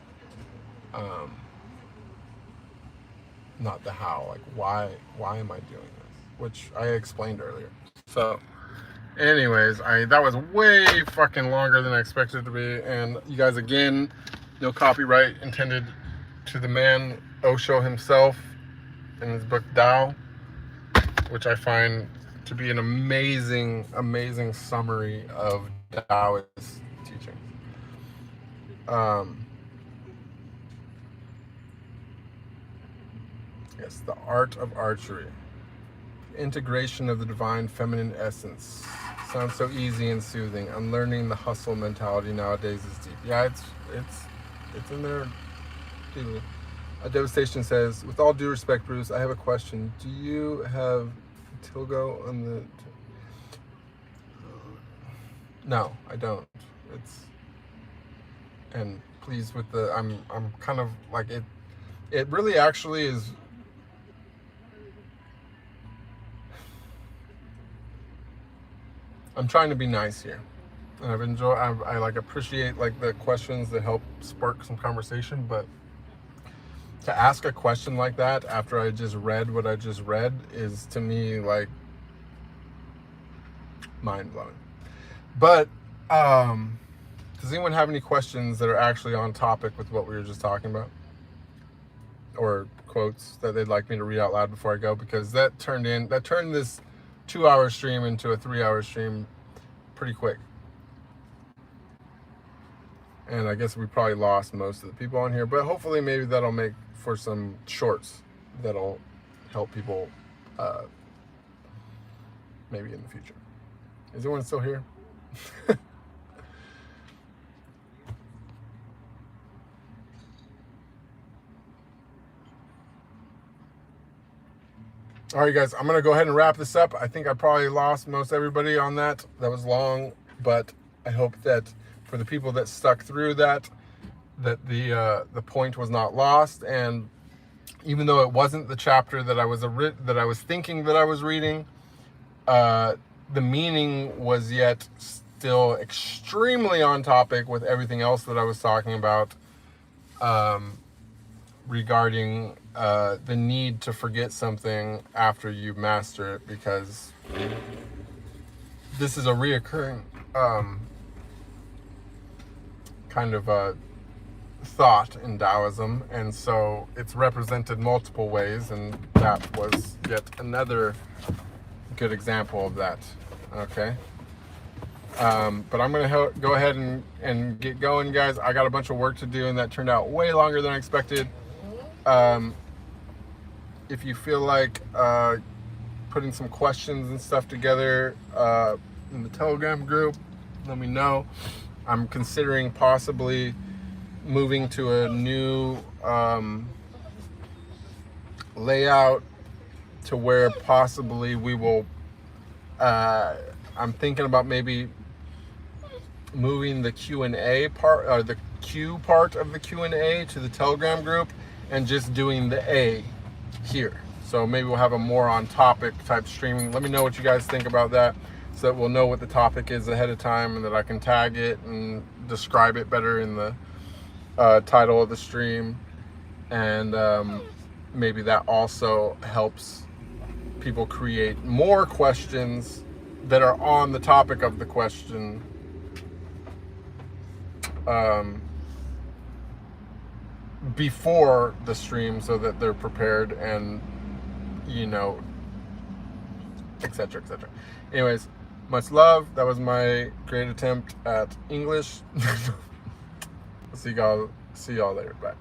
Not the how. Like, why am I doing this? Which I explained earlier. So, anyways, that was way fucking longer than I expected it to be. And you guys, again, no copyright intended to the man Osho himself in his book Tao, which I find to be an amazing, amazing summary of Daoist teaching. Yes, the art of archery. Integration of the divine feminine essence. Sounds so easy and soothing. Unlearning the hustle mentality nowadays is deep. Yeah, it's in there. Devastation says, with all due respect, Bruce, I have a question. Do you have Tilgo on the... No, I don't. And please with the... I'm kind of like it. It really actually is... I'm trying to be nice here, and I like appreciate like the questions that help spark some conversation, but to ask a question like that after I just read what I just read is, to me, like, mind-blowing. But does anyone have any questions that are actually on topic with what we were just talking about, or quotes that they'd like me to read out loud before I go? Because that turned this 2-hour stream into a 3-hour stream pretty quick. And I guess we probably lost most of the people on here, but hopefully maybe that'll make for some shorts that'll help people maybe in the future. Is anyone still here? All right, guys, I'm going to go ahead and wrap this up. I think I probably lost most everybody on that. That was long, but I hope that for the people that stuck through that the point was not lost. And even though it wasn't the chapter that I was thinking that I was reading, the meaning was yet still extremely on topic with everything else that I was talking about, regarding the need to forget something after you master it, because this is a reoccurring kind of thought in Taoism, and so it's represented multiple ways, and that was yet another good example of that. Okay. But I'm gonna go ahead and get going, guys. I got a bunch of work to do, and that turned out way longer than I expected. If you feel like putting some questions and stuff together in the Telegram group, let me know. I'm considering possibly moving to a new layout to where possibly we will, I'm thinking about maybe moving the Q&A part, or the Q part of the Q&A to the Telegram group, and just doing the A here. So maybe we'll have a more on topic type streaming. Let me know what you guys think about that, so that we'll know what the topic is ahead of time, and that I can tag it and describe it better in the title of the stream. And maybe that also helps people create more questions that are on the topic of the question, before the stream, so that they're prepared, and etc, etc. Anyways, much love. That was my great attempt at English. See y'all later. Bye.